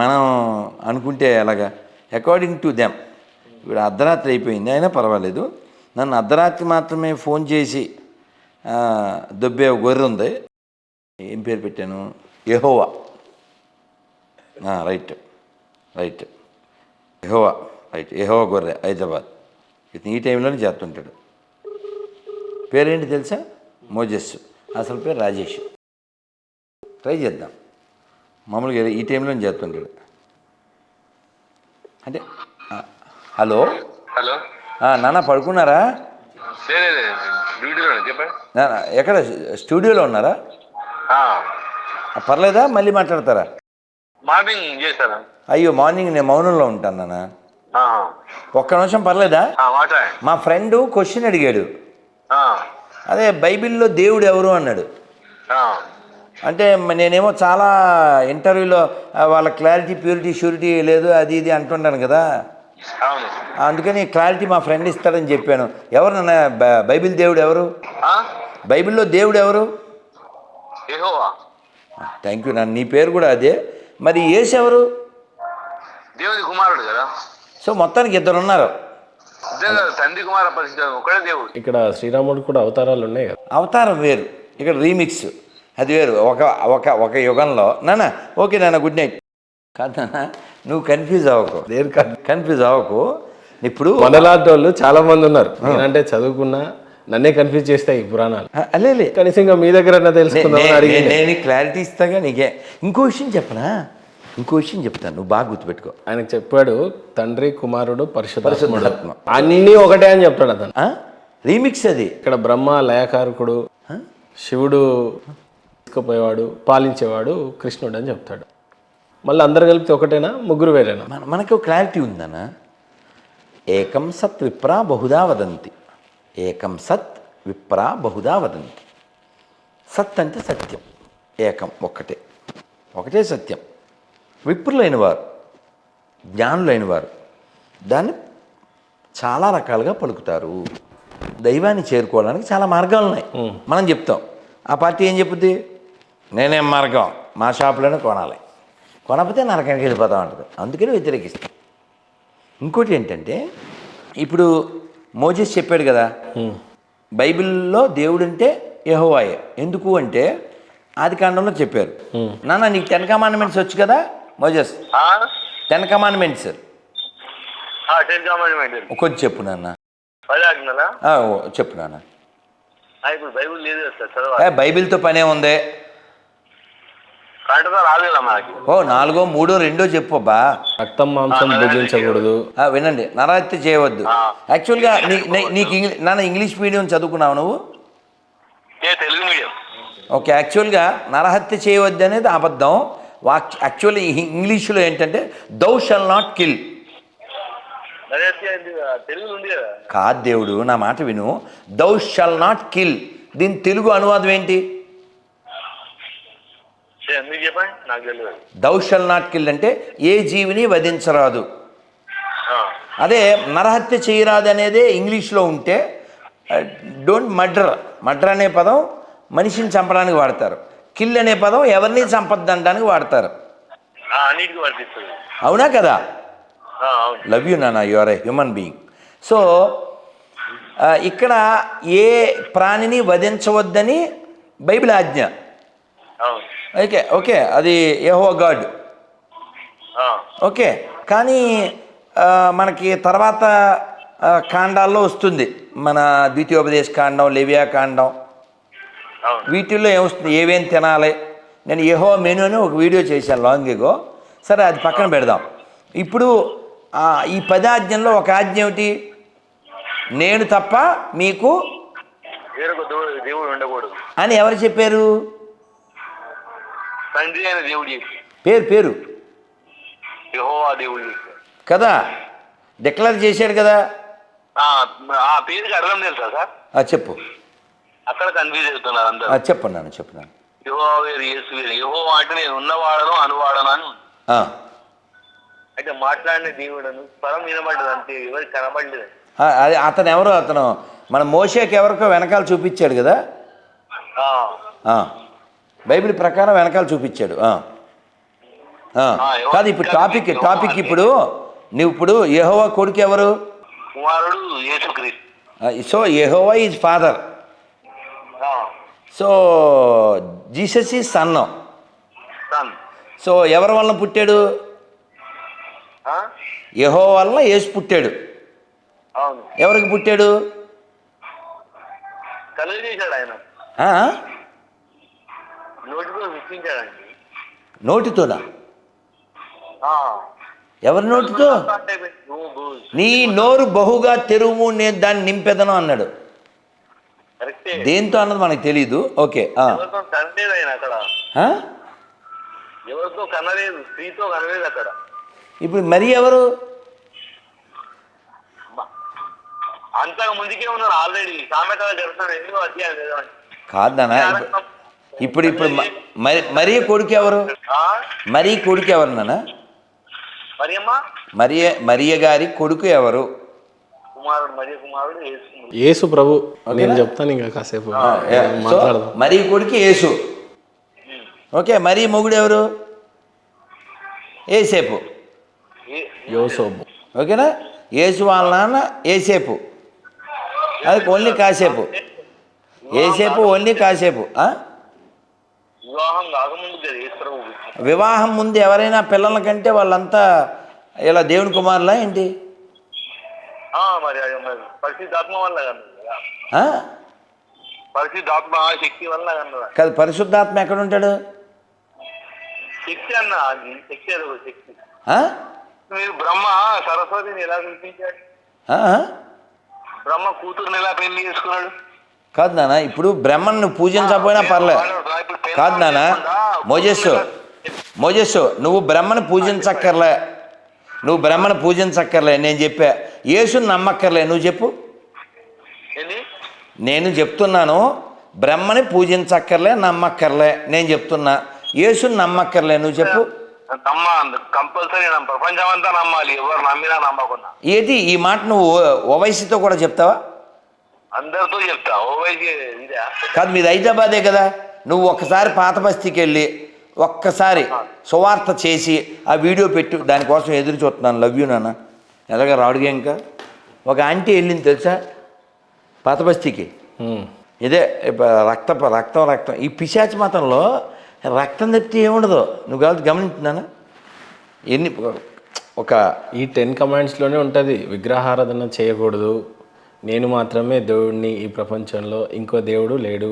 మనం అనుకుంటే ఎలాగా, అకార్డింగ్ టు దెమ్. ఇప్పుడు అర్ధరాత్రి అయిపోయింది, అయినా పర్వాలేదు, నన్ను అర్ధరాత్రి మాత్రమే ఫోన్ చేసి దొబ్బే గొర్రె ఉంది, ఏం పేరు పెట్టాను? యెహోవా. రైట్, యెహోవా, యెహోవా గొర్రె, హైదరాబాద్. ఇతను ఈ టైంలోనే చేస్తుంటాడు. పేరేంటి తెలుసా? మోజెస్. అసలు పేరు రాజేష్. ట్రై చేద్దాం. మామూలుగా ఈ టైంలో చేస్తుంటాడు. అంటే హలో నాన్న, పడుకున్నారా? ఎక్కడ? స్టూడియోలో ఉన్నారా? పర్లేదా, మళ్ళీ మాట్లాడతారా? మార్నింగ్ చేశారా? అయ్యో, మార్నింగ్ నేను మౌనంలో ఉంటాను నాన్న. ఒక్క నిమిషం పర్లేదా? మా ఫ్రెండ్ క్వశ్చన్ అడిగాడు. అదే బైబిల్లో దేవుడు ఎవరు అన్నాడు. అంటే నేనేమో చాలా ఇంటర్వ్యూలో వాళ్ళ క్లారిటీ, ప్యూరిటీ, ష్యూరిటీ లేదు, అది ఇది అంటుంటాను కదా, అందుకని క్లారిటీ మా ఫ్రెండ్ ఇస్తాడని చెప్పాను. ఎవరు నాన్న బైబిల్ దేవుడు ఎవరు? బైబిల్లో దేవుడు ఎవరు? థ్యాంక్ యూ నాన్న, నీ పేరు కూడా అదే. మరి యేసు ఎవరు? దేవుని కుమారుడు కదా. సో మొత్తానికి 2 ఉన్నారు. తండ్రి కుమార పరిశుద్ధ ఒకడే దేవుడు. ఇక్కడ శ్రీరాముడు కూడా అవతారాలు ఉన్నాయి కదా. అవతారం వేరు, ఇక్కడ రీమిక్స్. అది వేరు. ఒక ఒక ఒక యుగంలో నాన్న ఓకే నాన్న గుడ్ నైట్ కాదు నాన్న, నువ్వు కన్ఫ్యూజ్ అవ్వకు, కన్ఫ్యూజ్ అవ్వకు. ఇప్పుడు మనలాంటి వాళ్ళు చాలా మంది ఉన్నారు. నేనంటే చదువుకున్నా నన్నే కన్ఫ్యూజ్ చేస్తాయి ఈ పురాణాలు. అల్లే కనీసం ఇంకా మీ దగ్గర తెలుసుకుందామని అడిగి నేను క్లారిటీ ఇస్తాగా నీకే. ఇంకో విషయం చెప్పనా, ఇంకో విషయం చెప్తాను, నువ్వు బాగా గుర్తుపెట్టుకో. ఆయనకు చెప్పాడు తండ్రి కుమారుడు పరిశుద్ధాత్మ పరిశుద్ధాత్మ అన్నీ ఒకటే అని చెప్తాడు అతను. రీమిక్స్ అది. ఇక్కడ బ్రహ్మ లయకారకుడు, శివుడు తీసుకుపోయేవాడు, పాలించేవాడు కృష్ణుడు అని చెప్తాడు. మళ్ళీ అందరు కలిపితే ఒకటేనా, ముగ్గురు వేరేనా? మనకు క్లారిటీ ఉందనా. ఏకం సత్ విప్రా బహుదా వదంతి, ఏకం సత్ విప్రా బహుదా వదంతి. సత్ అంటే సత్యం, ఏకం ఒక్కటే, ఒకటే సత్యం. విప్రులైన వారు, జ్ఞానులైన వారు దాన్ని చాలా రకాలుగా పలుకుతారు. దైవాన్ని చేరుకోవడానికి చాలా మార్గాలు ఉన్నాయి. మనం చెప్తాం, ఆ పార్టీ ఏం చెప్పుద్ది, నేనేం మార్గం, మా షాపులోనే కొనాలి, కొనకపోతే నరకానికి వెళ్ళిపోతా ఉంటుంది, అందుకని వ్యతిరేకిస్తాం. ఇంకోటి ఏంటంటే, ఇప్పుడు మోజెస్ చెప్పాడు కదా, బైబిల్లో దేవుడు అంటే యెహోవాయే. ఎందుకు అంటే ఆది కాండంలో చెప్పారు. నాన్న నీకు 10 కమాండ్మెంట్స్ వచ్చు కదా మోజెస్, 10 కమాండ్మెంట్స్ కొంచెం చెప్పు నాన్న. చెప్పు నాన్న. ఇప్పుడు బైబుల్ లేదు కదా సార్, చదవాలి. బైబిల్తో పనే ఉంది. రాలేదు మనకి. ఓ 4, 3, 2 చెప్పు అబ్బా. రక్తం మాంసం భుజించకూడదు. వినండి, నరహత్య చేయవద్దు. యాక్చువల్గా నీకు నాన్న ఇంగ్లీష్ మీడియం చదువుకున్నావు నువ్వు? తెలుగు మీడియం. ఓకే, యాక్చువల్గా నరహత్య చేయవద్దు అనేది అబద్ధం. యాక్చువల్లీ ఇంగ్లీష్లో ఏంటంటే దౌ షల్ నాట్ కిల్. తెలుగు ఉంది కదా. కాదు దేవుడు, నా మాట విను. దౌ షల్ నాట్ కిల్, దీని తెలుగు అనువాదం ఏంటి? చెప్పండి, నాకు తెలియదు. దౌ షల్ నాట్ కిల్ అంటే ఏ జీవిని వధించరాదు. అదే నరహత్య చేయరాదు అనేదే ఇంగ్లీష్లో ఉంటే డోంట్ మర్డర్. మర్డర్ అనే పదం మనిషిని చంపడానికి వాడతారు. కిల్ అనే పదం ఎవరిని చంపద్దంటానికి వాడతారు. అవునా కదా? లవ్ యూ నాన్న, you are a human being. So ఇక్కడ ఏ ప్రాణిని వధించవద్దని బైబిల్ ఆజ్ఞ. ఓకే ఓకే, అది యెహోవా గాడ్. ఓకే, కానీ మనకి తర్వాత కాండాల్లో వస్తుంది, మన ద్వితీయోపదేశ కాండం, లేవియా కాండం, వీటిల్లో ఏమొస్తుంది, ఏమేమి తినాలి. నేను యెహోవా మెనూ అని ఒక వీడియో చేశాను లాంగ్ ఎగో. సరే, అది పక్కన పెడదాం. ఇప్పుడు ఈ 10 ఆజ్ఞల్లో ఒక ఆజ్ఞ ఏమిటి? నేను తప్ప మీకు దేవుడు ఉండకూడదు అని ఎవరు చెప్పారు? తండ్రి అయిన దేవుడు పేరు యెహోవా దేవుడు కదా, డిక్లేర్ చేశాడు కదా. ఆ పేరుకి అర్థం తెలుసా సార్? చెప్పు. అక్కడ కన్ఫ్యూజ్ అవుతున్నారు అందరూ. చెప్పన్నాను. యెహోవా వేరు, యేసు వేరు. యెహోవా అంటే నేను ఉన్నవాడను, అనువాడను అని. అయితే మాట్లాడిన దేవుడను పరం వినబడ్డది, అంతే, ఎవరికి కనబడలేదు. అది అతను ఎవరో, అతను మన మోషేకి ఎవరికో వెనకాల చూపించాడు కదా, బైబిల్ ప్రకారం వెనకాల చూపించాడు. కాదు, ఇప్పుడు టాపిక్ ఇప్పుడు నువ్వు ఇప్పుడు యెహోవా కొడుకు ఎవరు? కుమారుడు యేసుక్రీస్తు. So Jehovah is father. So Jesus is son. So ఎవరి వలన పుట్టాడు? యెహోవా వలన యేసు పుట్టాడు. ఎవరికి పుట్టాడు? కలుగజేశాడు ఆయన. నోటితో సృష్టించాడండి. నోటితోనా? ఎవరి నోటితో? నీ నోరు బహుగా తెరువు, నేను దాన్ని నింపెదను అన్నాడు. దేంతో అన్నది మనకు తెలీదు. ఓకే, ఎవరితో కనలేదు, స్త్రీతో కనలేదు అక్కడ. ఇప్పుడు మరి ఎవరు? అంతకు ముందుకే ఉన్నారు ఆల్రెడీ. సామెతలు జరుగుతున్నాడు, ఎందుకు అధ్యాయం కాదనా? ఇప్పుడు మరి కొడుకు ఎవరు? మరి కొడుకు ఎవరు నాన్న? మరియ గారి కొడుకు ఎవరు? యేసు ప్రభు. నేను చెప్తాను ఇంకా కాసేపు మాట్లాడదాం. మరి కొడుకు యేసు. ఓకే, మరి మొగుడు ఎవరు? ఏసేపు. యోసేపు. ఓకేనా? యేసు వాళ్ళ నాన్న ఏసేపు. అది ఓన్లీ కాసేపు. ఏసేపు ఓన్లీ కాసేపు. వివాహం కాకముందు కదా యేసు ప్రభు. వివాహం ముందు ఎవరైనా పిల్లల కంటే వాళ్ళంతా ఇలా దేవుని కుమారులా ఏంటి? మరి అది మరి పరిశుద్ధాత్మ వల్ల కన్నది కదా. ఆ? పరిశుద్ధాత్మ శక్తి వల్ల కన్నదా. కాదు, పరిశుద్ధాత్మ ఎక్కడ ఉంటాడు? శక్తి అన్న, అది శక్తి, అది ఒక శక్తి. ఆ? మీరు బ్రహ్మ సరస్వతిని ఎలా చూపించాడు? ఆ? బ్రహ్మ కూతురుని ఎలా పెళ్లి చేసుకున్నాడు? కాదు నాన్న, ఇప్పుడు బ్రహ్మను నువ్వు పూజించకపోయినా పర్లే. కాదు నాన్న, మోజస్సు నువ్వు బ్రహ్మను పూజించక్కర్లే, నువ్వు బ్రహ్మను పూజించక్కర్లే. నేను చెప్పా యేసుని నమ్మక్కర్లే. నువ్వు చెప్పు. నేను చెప్తున్నాను బ్రహ్మని పూజించక్కర్లే, నమ్మక్కర్లే. నేను చెప్తున్నా యేసుని నమ్మక్కర్లే. నువ్వు చెప్పు. కంపల్సరీ ప్రపంచం అంతా నమ్మాలి, ఎవరు నమ్మినా నమ్మకుండా. ఏది ఈ మాట నువ్వు ఓవైసీతో కూడా చెప్తావా? అందరితో చెప్తా. ఓవైసీ కాదు, మీది హైదరాబాదే కదా. నువ్వు ఒక్కసారి పాత బస్తీకి వెళ్ళి ఒక్కసారి సువార్త చేసి ఆ వీడియో పెట్టు. దానికోసం ఎదురు చూస్తున్నాను. లవ్ యూ నాన్న. ఎలాగ రాడుగా ఇంకా ఒక ఆంటీ వెళ్ళింది తెలుసా పాత బస్తీకి. ఇదే రక్తం ఈ పిశాచి మతంలో రక్తం తప్పితే ఏముండదు. నువ్వు కాదు గమనించున్నానా? ఎన్ని ఒక ఈ 10 కమాండ్స్లోనే ఉంటుంది, విగ్రహారాధన చేయకూడదు, నేను మాత్రమే దేవుడిని ఈ ప్రపంచంలో, ఇంకో దేవుడు లేడు,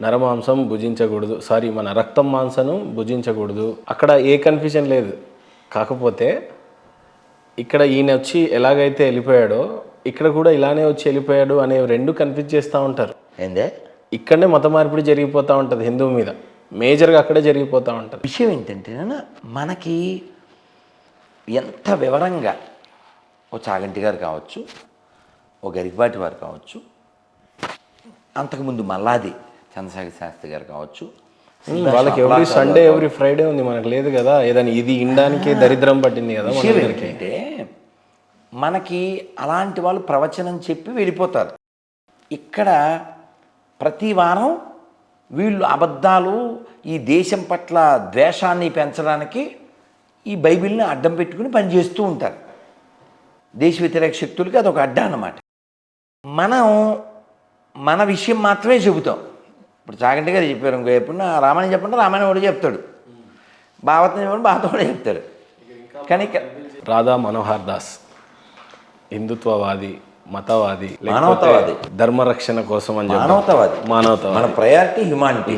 నరమాంసం భుజించకూడదు, మన రక్తం మాంసను భుజించకూడదు. అక్కడ ఏ కన్ఫ్యూజన్ లేదు. కాకపోతే ఇక్కడ ఈయన వచ్చి ఎలాగైతే వెళ్ళిపోయాడో ఇక్కడ కూడా ఇలానే వచ్చి వెళ్ళిపోయాడు అనే 2 కన్ఫ్యూజ్ చేస్తూ ఉంటారు. ఏందే ఇక్కడనే మత మార్పిడి జరిగిపోతూ ఉంటుంది హిందువు మీద. మేజర్గా అక్కడే జరిగిపోతూ ఉంటుంది. విషయం ఏంటంటే మనకి ఎంత వివరంగా ఓ చాగంటి గారు కావచ్చు, ఓ గరికపాటి వారు కావచ్చు, అంతకుముందు మల్లాది చంద్రశేఖర శాస్త్రి గారు కావచ్చు, వాళ్ళకి ఎవ్రీ సండే ఎవ్రీ ఫ్రైడే ఉంది, మనకు లేదు కదా. ఏదైనా ఇది ఇండానికి దరిద్రం పట్టింది కదా. ఏంటంటే మనకి అలాంటి వాళ్ళు ప్రవచనం చెప్పి వెళ్ళిపోతారు. ఇక్కడ ప్రతి వారం వీళ్ళు అబద్ధాలు, ఈ దేశం పట్ల ద్వేషాన్ని పెంచడానికి ఈ బైబిల్ని అడ్డం పెట్టుకుని పనిచేస్తూ ఉంటారు. దేశ వ్యతిరేక శక్తులకి అదొక అడ్డా అన్నమాట. మనం మన విషయం మాత్రమే చెబుతాం. ఇప్పుడు చాగంటి గారు చెప్పారు, ఇంకో ఎప్పుడు రామాయణం చెప్పండి, రామాయణం కూడా చెప్తాడు, భాగవతం చెప్పండి, భాగవతం కూడా చెప్తాడు. కానీ రాధా మనోహర్ దాస్ హిందుత్వవాది, మతవాది, మానవతావాది, ధర్మరక్షణ కోసం అని మానవతావాది. మన ప్రయారిటీ హ్యుమానిటీ.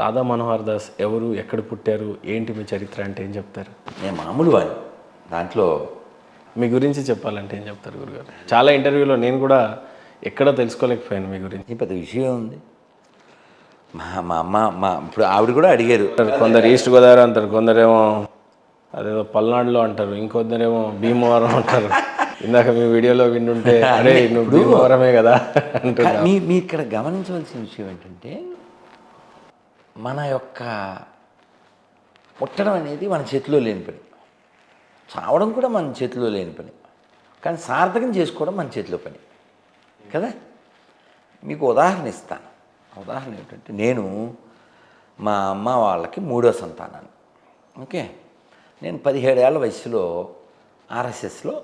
రాధా మనోహర్ దాస్ ఎవరు, ఎక్కడ పుట్టారు, ఏంటి మీ చరిత్ర అంటే ఏం చెప్తారు? నేను మామూలు వాడిని. దాంట్లో మీ గురించి చెప్పాలంటే ఏం చెప్తారు గురుగారు? చాలా ఇంటర్వ్యూలో నేను కూడా ఎక్కడో తెలుసుకోలేకపోయాను మీ గురించి. పెద్ద విషయం ఉంది. మా అమ్మ ఇప్పుడు ఆవిడ కూడా అడిగారు. కొందరు ఈస్ట్ గోదావరి అంటారు, కొందరేమో అదేదో పల్నాడులో అంటారు, ఇంకొందరేమో భీమవరం అంటారు. ఇందాక మీ వీడియోలో వింటుంటే అరే నువ్వు భీమవరమే కదా అంటున్నా. మీ ఇక్కడ గమనించవలసిన విషయం ఏంటంటే మన యొక్క పుట్టడం అనేది మన చేతిలో లేని పని, చావడం కూడా మన చేతిలో లేని పని, కానీ సార్థకం చేసుకోవడం మన చేతిలో పని కదా. మీకు ఉదాహరణ ఇస్తాను. ఉదాహరణ ఏంటంటే నేను మా అమ్మ వాళ్ళకి 3వ సంతానాన్ని. ఓకే, నేను 17 ఏళ్ల వయసులో ఆర్ఎస్ఎస్లో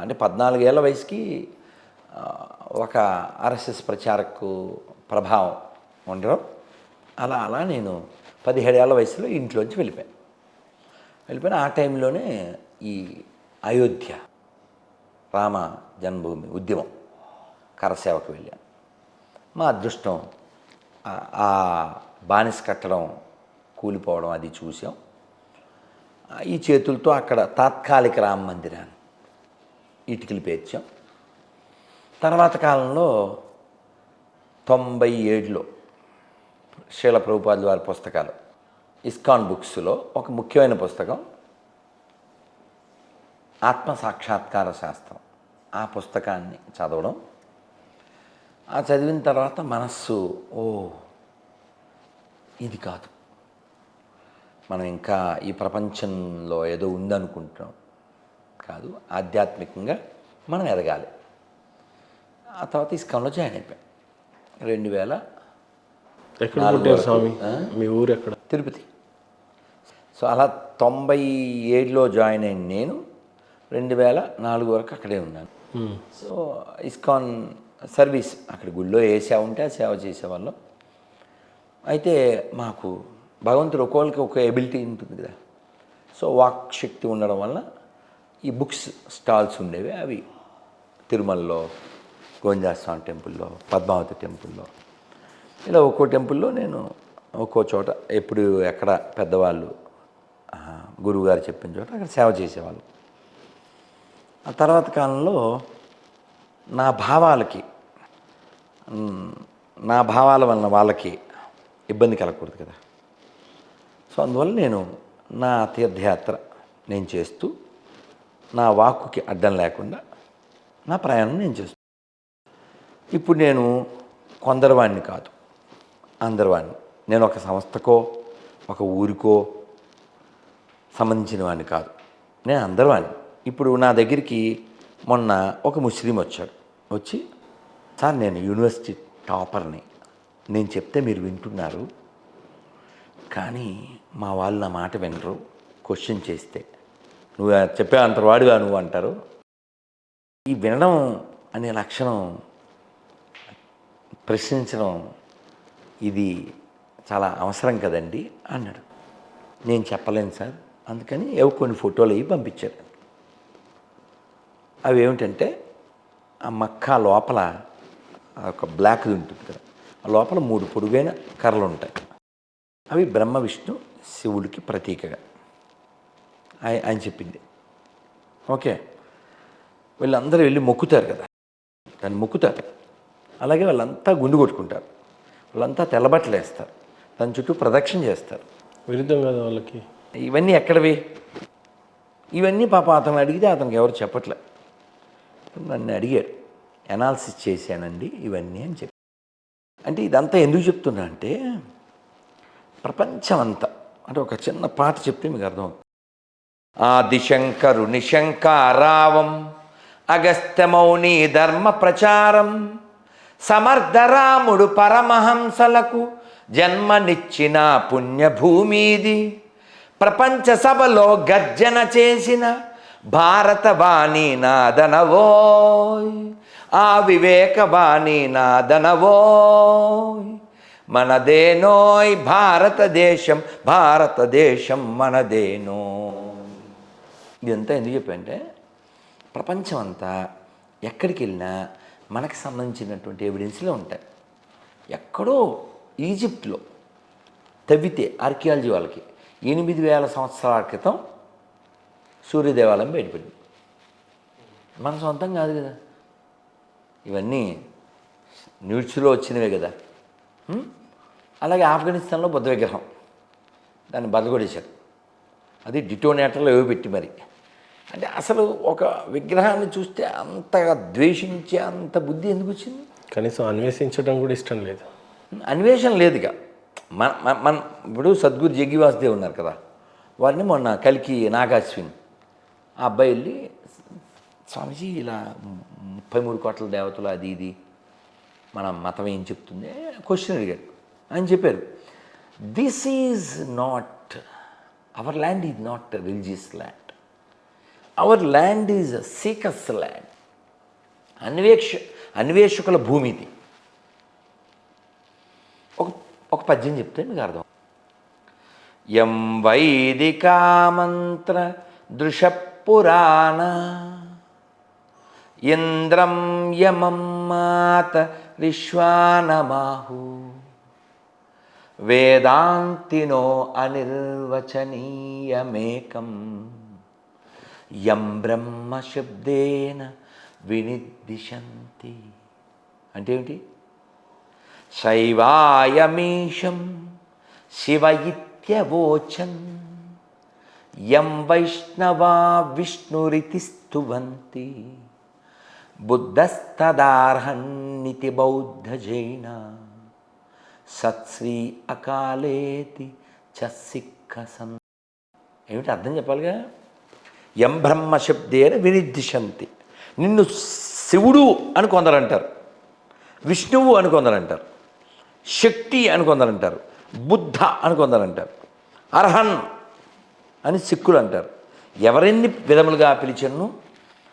అంటే 14 ఏళ్ల వయసుకి ఒక ఆర్ఎస్ఎస్ ప్రచారకు ప్రభావం ఉండడం. అలా నేను 17 ఏళ్ల వయసులో ఇంట్లోంచి వెళ్ళిపోయాను. ఆ టైంలోనే ఈ అయోధ్య రామ జన్మభూమి ఉద్యమం కరసేవకు వెళ్ళాను. మా అదృష్టం ఆ బానిస కట్టడం కూలిపోవడం అది చూసాం. ఈ చేతులతో అక్కడ తాత్కాలిక రామ మందిరాన్ని ఇటుకలు పేర్చాం. తర్వాత కాలంలో 97లో శ్రీల ప్రభుపాదుల వారి పుస్తకాలు ఇస్కాన్ బుక్స్లో ఒక ముఖ్యమైన పుస్తకం ఆత్మ సాక్షాత్కార శాస్త్రం. ఆ పుస్తకాన్ని చదవడం, ఆ చదివిన తర్వాత మనస్సు ఇది కాదు, మనం ఇంకా ఈ ప్రపంచంలో ఏదో ఉందనుకుంటున్నాం కాదు, ఆధ్యాత్మికంగా మనం ఎదగాలి. ఆ తర్వాత ఇస్కాన్లో జాయిన్ అయిపోయాం 2000. ఎక్కడ పుట్టారు స్వామి? మీ ఊరు ఎక్కడ? తిరుపతి. సో అలా 97లో జాయిన్ అయిన నేను 2004 వరకు అక్కడే ఉన్నాను. సో ఇస్కాన్ సర్వీస్ అక్కడ గుళ్ళో ఏ సేవ ఉంటే ఆ సేవ చేసేవాళ్ళం. అయితే మాకు భగవంతుడు ఒక్కొక్కరికి ఒక ఎబిలిటీ ఉంటుంది కదా. సో వాక్ శక్తి ఉండడం వల్ల ఈ బుక్స్ స్టాల్స్ ఉండేవి. అవి తిరుమలలో, గోవిందస్వామి టెంపుల్లో, పద్మావతి టెంపుల్లో, ఇలా ఒక్కో టెంపుల్లో నేను ఒక్కో చోట ఎప్పుడు ఎక్కడ పెద్దవాళ్ళు గురువుగారు చెప్పిన చోట అక్కడ సేవ చేసేవాళ్ళు. ఆ తర్వాత కాలంలో నా భావాల వలన వాళ్ళకి ఇబ్బంది కలగకూడదు కదా. సో అందువల్ల నేను నా తీర్థయాత్ర నేను చేస్తూ నా వాక్కుకి అడ్డం లేకుండా నా ప్రయాణం నేను చేస్తాను. ఇప్పుడు నేను కొందరివాణ్ణి కాదు, అందరివాణ్ణి. నేను ఒక సంస్థకో ఒక ఊరికో సంబంధించిన వాడిని కాదు, నేను అందరివాణ్ణి. ఇప్పుడు నా దగ్గరికి మొన్న ఒక ముస్లిం వచ్చాడు. వచ్చి, సార్ నేను యూనివర్సిటీ టాపర్ని, నేను చెప్తే మీరు వింటున్నారు, కానీ మా వాళ్ళు నా మాట వినరు, క్వశ్చన్ చేస్తే నువ్వు చెప్పే అంతవాడుగా నువ్వు అంటారు. ఈ వినడం అనే లక్షణం, ప్రశ్నించడం ఇది చాలా అవసరం కదండి అన్నాడు. నేను చెప్పలేను సార్, అందుకని ఏవో కొన్ని ఫోటోలు అవి పంపించారు. అవి ఏమిటంటే ఆ మక్కా లోపల ఒక బ్లాక్ది ఉంటుంది కదా, ఆ లోపల 3 పొడుగైన కర్రలు ఉంటాయి. అవి బ్రహ్మ విష్ణు శివుడికి ప్రతీకగా ఆయన చెప్పింది. ఓకే, వీళ్ళందరూ వెళ్ళి మొక్కుతారు కదా, దాన్ని మొక్కుతారు. అలాగే వాళ్ళంతా గుండు కొట్టుకుంటారు, వాళ్ళంతా తెల్లబట్టలు వేస్తారు, దాని చుట్టూ ప్రదక్షిణ చేస్తారు. విరుద్ధం కదా వాళ్ళకి. ఇవన్నీ ఎక్కడవి? ఇవన్నీ పాప అతను అడిగితే అతనికి ఎవరు చెప్పట్లే. నన్ను అడిగాడు, ఎనాలిసిస్ చేశానండి ఇవన్నీ అని చెప్పి. అంటే ఇదంతా ఎందుకు చెప్తున్నా అంటే, ప్రపంచం అంతా అంటే ఒక చిన్న పాట చెప్తే మీకు అర్థమవుతుంది. ఆదిశంకరు నిశంకారావం అగస్త్యమౌని ధర్మ ప్రచారం సమర్థరాముడు పరమహంసలకు జన్మనిచ్చిన పుణ్యభూమిది. ప్రపంచ సభలో గర్జన చేసిన భారతవాణి నాదనవోయ్, ఆ వివేకవాణి నాదనవోయ్. మనదేనోయ్ భారతదేశం, భారతదేశం మనదేనోయ్. ఇదంతా ఎందుకు చెప్పంటే, ప్రపంచం అంతా ఎక్కడికి వెళ్ళినా మనకు సంబంధించినటువంటి ఎవిడెన్స్లే ఉంటాయి. ఎక్కడో ఈజిప్ట్లో తవ్వితే ఆర్కియాలజీ వాళ్ళకి 8000 సంవత్సరాల క్రితం సూర్యదేవాలయం బయటపడింది. మన సొంతం కాదు కదా, ఇవన్నీ న్యూస్లో వచ్చినవే కదా. అలాగే ఆఫ్ఘనిస్తాన్లో బుద్ధ విగ్రహం, దాన్ని బదలగొడేశారు. అది డిటోనేటర్లో ఏవో పెట్టి మరి. అంటే అసలు ఒక విగ్రహాన్ని చూస్తే అంతగా ద్వేషించే అంత బుద్ధి ఎందుకు వచ్చింది? కనీసం అన్వేషించడం కూడా ఇష్టం లేదు. అన్వేషణ లేదుగా. మన ఇప్పుడు సద్గురు జగ్గివాసుదేవ్ ఉన్నారు కదా, వారిని మొన్న కలికి నాగాశ్విన్ ఆ అబ్బాయి వెళ్ళి, స్వామీజీ ఇలా 33 కోట్ల దేవతలు అది ఇది మన మతం ఏం చెప్తుంది క్వశ్చన్ అడిగాడు. అని చెప్పారు, this is not our land, is not religious land, our land is seekers land. అన్వేషకుల భూమి ఇది. ఒక పద్యం చెప్తే మీకు అర్థం. యం వైదికా మంత్ర దృశపురాణ ఇంద్రం యమం మాత రిష్వానమాహు వేదాంతినో అనిర్వచనీయమేకం యం బ్రహ్మ శబ్దేన వినిర్దిశంతి. అంటే ఏమిటి? శైవాయమీశం శివ ఇత్యవోచన్ యం వైష్ణవా విష్ణురితి స్తువంతి బుద్ధస్తదార్హన్నితి బౌద్ధ జైన సత్శ్రీ అకాలేతి చ సిక్క సన్. ఏమిటి అర్థం చెప్పాలిగా? యం బ్రహ్మ శబ్దేన వినిర్దిశంతి. నిన్ను శివుడు అని కొందరంటారు, విష్ణువు అని కొందరంటారు, శక్తి అని కొందరంటారు, బుద్ధ అని కొందరంటారు, అర్హన్ అని సిక్కులు అంటారు. ఎవరెన్ని విధములుగా పిలిచను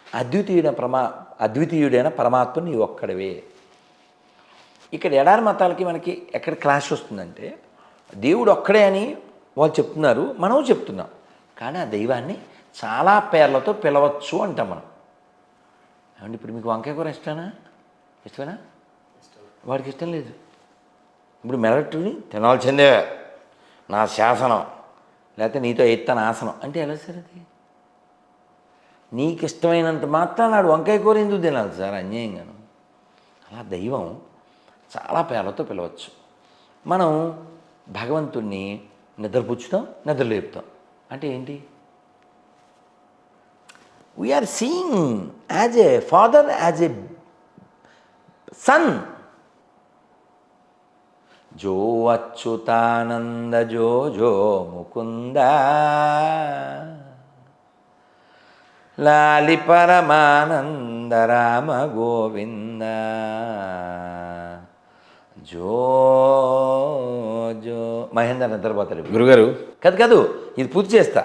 అద్వితీయుడైన పరమాత్మ నీ ఒక్కడవే. ఇక్కడ ఎడారి మతాలకి మనకి ఎక్కడ క్లాష్ వస్తుందంటే దేవుడు ఒక్కడే అని వాళ్ళు చెప్తున్నారు, మనం చెప్తున్నాం. కానీ ఆ దైవాన్ని చాలా పేర్లతో పిలవచ్చు అంటాం మనం. ఏమండి ఇప్పుడు మీకు వంకాయ కూర ఇష్టమేనా? వాడికి ఇష్టం లేదు. ఇప్పుడు మెరట్టుని తినాల్సిందే, నా శాసనం, లేకపోతే నీతో ఎత్తాను ఆసనం అంటే ఎలా సార్ అది? నీకు ఇష్టమైనంత మాత్రం నాడు వంకాయ కూర ఎందుకు తినాలి సార్ అన్యాయంగాను? అలా దైవం చాలా పేర్లతో పిలవచ్చు. మనం భగవంతుణ్ణి నిద్రపుచ్చుతాం, నిద్రలేపుతాం. అంటే ఏంటి? We are seeing as a father, as a son. జో అచ్యుతానంద జో జో ముకుంద లాలి పరమానంద రామ గోవింద జో జో. మహేంద్ర నిద్రపోతాడు గురుగారు. కాదు ఇది పూర్తి చేస్తా.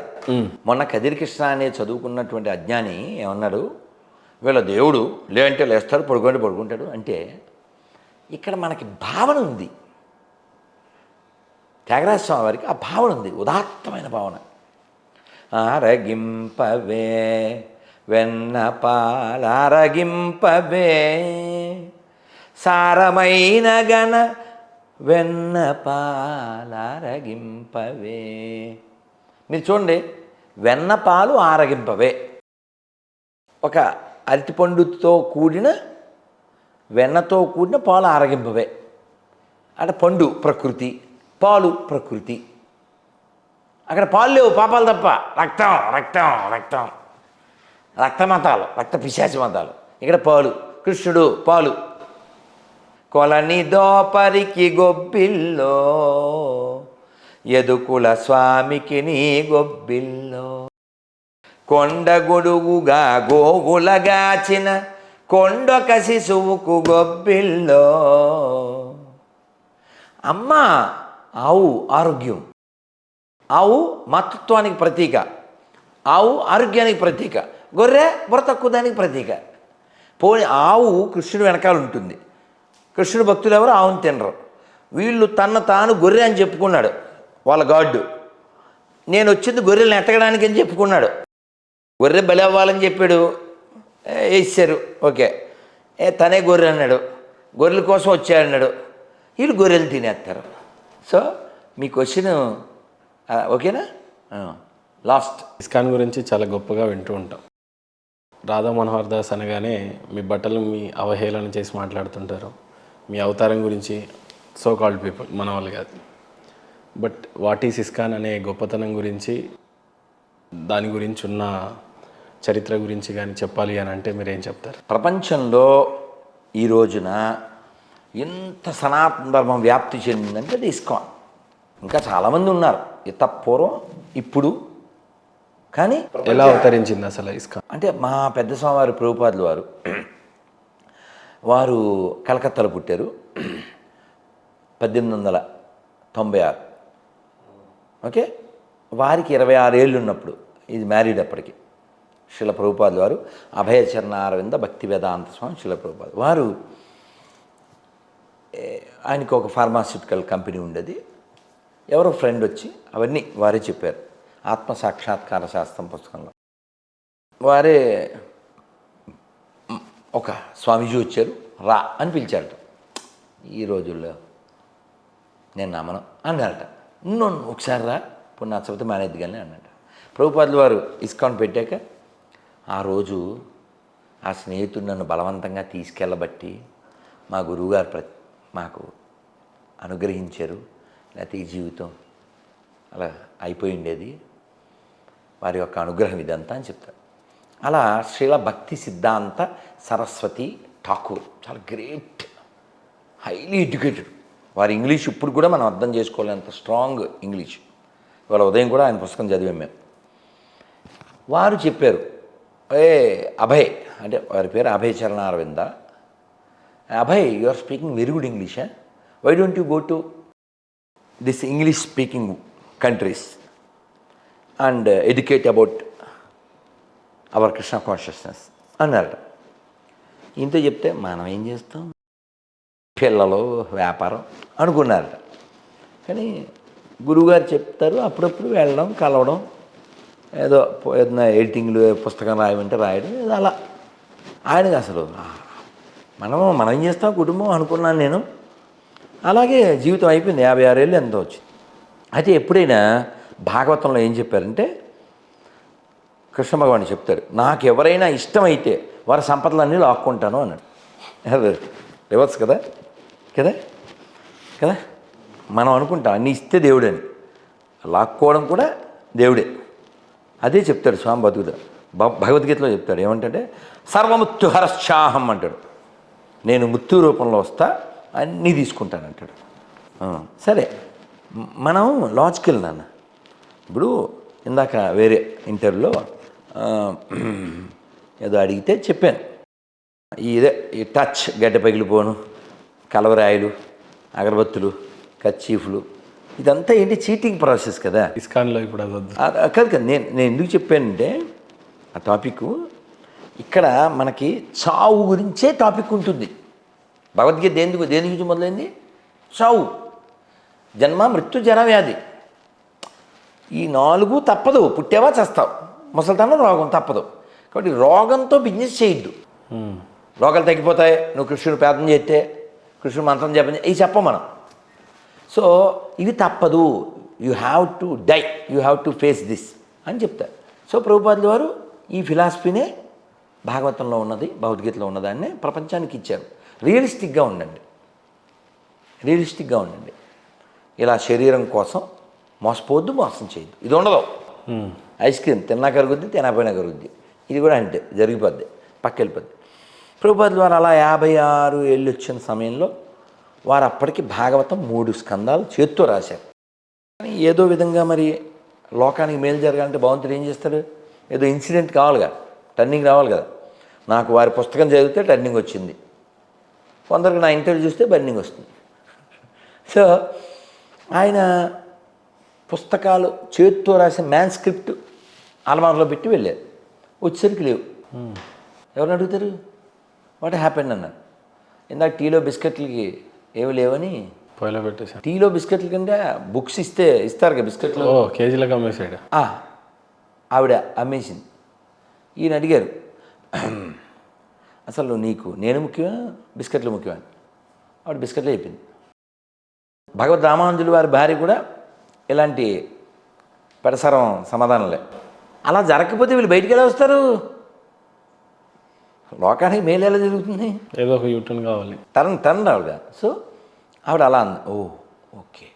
మొన్న కదిరి కృష్ణ అనే చదువుకున్నటువంటి అజ్ఞాని ఏమన్నాడు, వీళ్ళ దేవుడు లేదంటే లేస్తాడు, పడుకుంటాడు అంటే ఇక్కడ మనకి భావన ఉంది. త్యాగరాజ స్వామి వారికి ఆ భావన ఉంది, ఉదాత్తమైన భావన. ఆరగింపవే వెన్నపాలరగింపవే సారమైన గణ వెన్నపాలరగింపవే. మీరు చూడండి, వెన్నపాలు ఆరగింపవే. ఒక అరటిపండుతో కూడిన వెన్నతో కూడిన పాలు ఆరగింపవే. అంటే పండు ప్రకృతి, పాలు ప్రకృతి. అక్కడ పాలు లేవు, పాపాలు తప్ప. రక్తం రక్తం రక్తం రక్తమతాలు, రక్త పిశాచి మతాలు. ఇక్కడ పాలు, కృష్ణుడు పాలు. కొలని దోపరికి గొబ్బిల్లో ఎదుకుల స్వామికి నీ గొబ్బిల్లో కొండ గొడుగుగా గోగులగాచిన కొండొక శిశువుకు గొబ్బిల్లో. అమ్మ ఆవు ఆరోగ్యం, ఆవు మాతృత్వానికి ప్రతీక, ఆవు ఆరోగ్యానికి ప్రతీక, గొర్రె బుర్ర తక్కువ దానికి ప్రతీక. పోనీ ఆవు కృష్ణుడు వెనకాల ఉంటుంది. కృష్ణుడు భక్తులు ఎవరు ఆవును తినరు. వీళ్ళు తాను గొర్రె అని చెప్పుకున్నాడు వాళ్ళ గాడ్డు. నేను వచ్చింది గొర్రెలను ఎత్తగడానికి అని చెప్పుకున్నాడు. గొర్రె బలి అవ్వాలని చెప్పాడు, వేసారు. ఓకే, తనే గొర్రె అన్నాడు, గొర్రెల కోసం వచ్చాడన్నాడు. వీళ్ళు గొర్రెలు తినేస్తారు. సో మీ క్వశ్చన్ ఓకేనా? లాస్ట్. ఇస్కాన్ గురించి చాలా గొప్పగా వింటూ ఉంటాం. రాధా మనోహర్ దాస్ అనగానే మీ బట్టలు మీ అవహేళన చేసి మాట్లాడుతుంటారు. మీ అవతారం గురించి సో కాల్డ్ పీపుల్, మన వాళ్ళు కాదు. బట్ వాట్ ఈస్ ఇస్కాన్ అనే గొప్పతనం గురించి, దాని గురించి ఉన్న చరిత్ర గురించి కానీ చెప్పాలి అని అంటే మీరేం చెప్తారు? ప్రపంచంలో ఈ రోజున ఎంత సనాతన ధర్మం వ్యాప్తి చెందిందంటే అది ఇస్కాన్. ఇంకా చాలామంది ఉన్నారు ఇంత పూర్వం, ఇప్పుడు. కానీ ఎలా అవతరించింది అసలు ఇస్కాన్? అంటే మా పెద్ద స్వామివారి ప్రభుపాదులు వారు కలకత్తాలో పుట్టారు 1896. ఓకే, వారికి 26 ఏళ్ళు ఉన్నప్పుడు, ఇది మ్యారీడ్ అప్పటికి, శిల ప్రభుపాదులు వారు అభయచరణ అరవింద భక్తి వేదాంత స్వామి శిల ప్రభుపాదులు వారు, ఆయనకు ఒక ఫార్మాస్యూటికల్ కంపెనీ ఉండేది. ఎవరో ఫ్రెండ్ వచ్చి అవన్నీ వారే చెప్పారు, ఆత్మ సాక్షాత్కార శాస్త్రం పుస్తకంలో. వారే ఒక స్వామీజీ వచ్చారు, రా అని పిలిచారట. ఈ రోజుల్లో నేను నమ్మను అన్నారట. ఒకసారి రా, ఇప్పుడు నచ్చకపోతే మానేద్ది కానీ అన్నట్టు. ప్రభుపాదులు వారు ఇస్కాన్ పెట్టాక ఆ రోజు ఆ స్నేహితుడు నన్ను బలవంతంగా తీసుకెళ్ళబట్టి మా గురువుగారు మాకు అనుగ్రహించారు. లేకపోతే ఈ జీవితం అలా అయిపోయి ఉండేది, వారి యొక్క అనుగ్రహం ఇదంతా అని చెప్తారు. అలా శ్రీల భక్తి సిద్ధాంత సరస్వతి ఠాకూర్ చాలా గ్రేట్, హైలీ ఎడ్యుకేటెడ్. వారి ఇంగ్లీష్ ఇప్పుడు కూడా మనం అర్థం చేసుకోలేంత స్ట్రాంగ్ ఇంగ్లీష్. ఇవాళ ఉదయం కూడా ఆయన పుస్తకం చదివాం మేము. వారు చెప్పారు, అభయ్ అంటే వారి పేరు Abhay Charana Aravinda. Abhay, you are speaking very good English. Why don't you go to this English speaking countries and educate about our Krishna consciousness అన్నారట. ఇంత చెప్తే మనం ఏం చేస్తాం? పిల్లలు వ్యాపారం అనుకున్నారట. కానీ గురువుగారు చెప్తారు, అప్పుడప్పుడు వెళ్ళడం కలవడం, ఏదో ఏదైనా ఎడిటింగ్లు పుస్తకం రాయమంటే రాయడం, ఏదో అలా. ఆయనకి అసలు మనం ఏం చేస్తాం కుటుంబం అనుకున్నాను నేను. అలాగే జీవితం అయిపోయింది. 56 ఏళ్ళు ఎంతో వచ్చింది. అయితే ఎప్పుడైనా భాగవతంలో ఏం చెప్పారంటే, కృష్ణ భగవాన్ చెప్తాడు, నాకు ఎవరైనా ఇష్టమైతే వారి సంపదలన్నీ లాక్కుంటాను అన్నాడు. అది రివర్స్ కదా కదా కదా మనం అనుకుంటాం అన్నీ ఇస్తే దేవుడని, లాక్కోవడం కూడా దేవుడే. అదే చెప్తాడు స్వామి బతుకుడు. భగవద్గీతలో చెప్తాడు ఏమంటే, సర్వమృత్యుహరశ్చాహం అంటాడు. నేను మృత్యు రూపంలో వస్తా, అన్నీ తీసుకుంటానంటాడు. సరే, మనం లాజికల్ నాన్న. ఇప్పుడు ఇందాక వేరే ఇంటర్వ్యూలో ఏదో అడిగితే చెప్పాను, ఈ టచ్ గడ్డ పగిలిపోను, కలవరాయలు, అగరబత్తులు, కచ్చీఫ్లు, ఇదంతా ఏంటి చీటింగ్ ప్రాసెస్ కదా. ఇస్కాన్లో ఇప్పుడు అది వద్దు. కాదు కదా, నేను ఎందుకు చెప్పానంటే ఆ టాపిక్ ఇక్కడ మనకి చావు గురించే టాపిక్ ఉంటుంది. భగవద్గీత దేని గురించి మొదలైంది? చావు, జన్మ, మృత్యు, జర, వ్యాధి. ఈ 4 తప్పదు. పుట్టావా చస్తావు, ముసలితనం, రోగం తప్పదు. కాబట్టి రోగంతో బిజినెస్ చేయొద్దు. రోగాలు తగ్గిపోతాయి నువ్వు కృష్ణుని ప్రార్థన చేస్తే, కృష్ణుడు మంత్రం చెప్పని ఇవి చెప్పం మనం. సో ఇవి తప్పదు, you have to die, you have to face this అని చెప్తారు. సో ప్రభుపాదుల వారు ఈ ఫిలాసఫీనే భాగవతంలో ఉన్నది, భగవద్గీతలో ఉన్నదాన్నే ప్రపంచానికి ఇచ్చారు. రియలిస్టిక్గా ఉండండి, రియలిస్టిక్గా ఉండండి. ఇలా శరీరం కోసం మోసపోవద్దు, మోసం చేయొద్దు. ఇది ఉండదు. ఐస్ క్రీమ్ తిన్నా కరుగుద్ది, తినకపోయినా కరుగుద్ది. ఇది కూడా అంటే జరిగిపోద్ది, పక్క వెళ్ళిపోద్ది. ప్రభుపాదుల వారు అలా 56 ఏళ్ళు వచ్చిన సమయంలో వారు అప్పటికి భాగవతం 3 స్కందాలు చేత్తో రాశారు. కానీ ఏదో విధంగా మరి లోకానికి మేలు జరగాలంటే భగవంతుడు ఏం చేస్తాడు? ఏదో ఇన్సిడెంట్ కావాలిగా, టర్నింగ్ రావాలి కదా. నాకు వారి పుస్తకం చదివితే టర్నింగ్ వచ్చింది, కొందరికి నా ఇంటర్వ్యూ చూస్తే బర్నింగ్ వస్తుంది. సో ఆయన పుస్తకాలు చేత్తో రాసిన మ్యాన్స్క్రిప్ట్ అలమారలో పెట్టి వెళ్ళారు. వచ్చేసరికి లేవు. ఎవరిని అడుగుతారు? వాట్ హ్యాపెండ్ అన్నారు. ఇందాక టీలో బిస్కెట్లకి ఏమి లేవని పొయ్యిలో పెట్టేసాను. టీలో బిస్కెట్ల కంటే బుక్స్ ఇస్తారు కదా బిస్కెట్లు, కేజీలకు అమ్మేసాడు. ఆవిడ అమ్మేసింది. ఈయన అడిగారు, అసలు నీకు నేను ముఖ్యమా బిస్కెట్లు ముఖ్యమా? ఆవిడ బిస్కెట్లే చెప్పింది. భగవద్ రామానుజుల వారి భార్య కూడా ఇలాంటి పెడసరం సమాధానంలే. అలా జరగకపోతే వీళ్ళు బయటికి ఎలా వస్తారు? లోకానికి మేలు ఎలా జరుగుతుంది? ఏదో ఒక యూటర్న్ కావాలి, టర్న్ రావుగా. సో ఆవిడ అలా అంది, ఓకే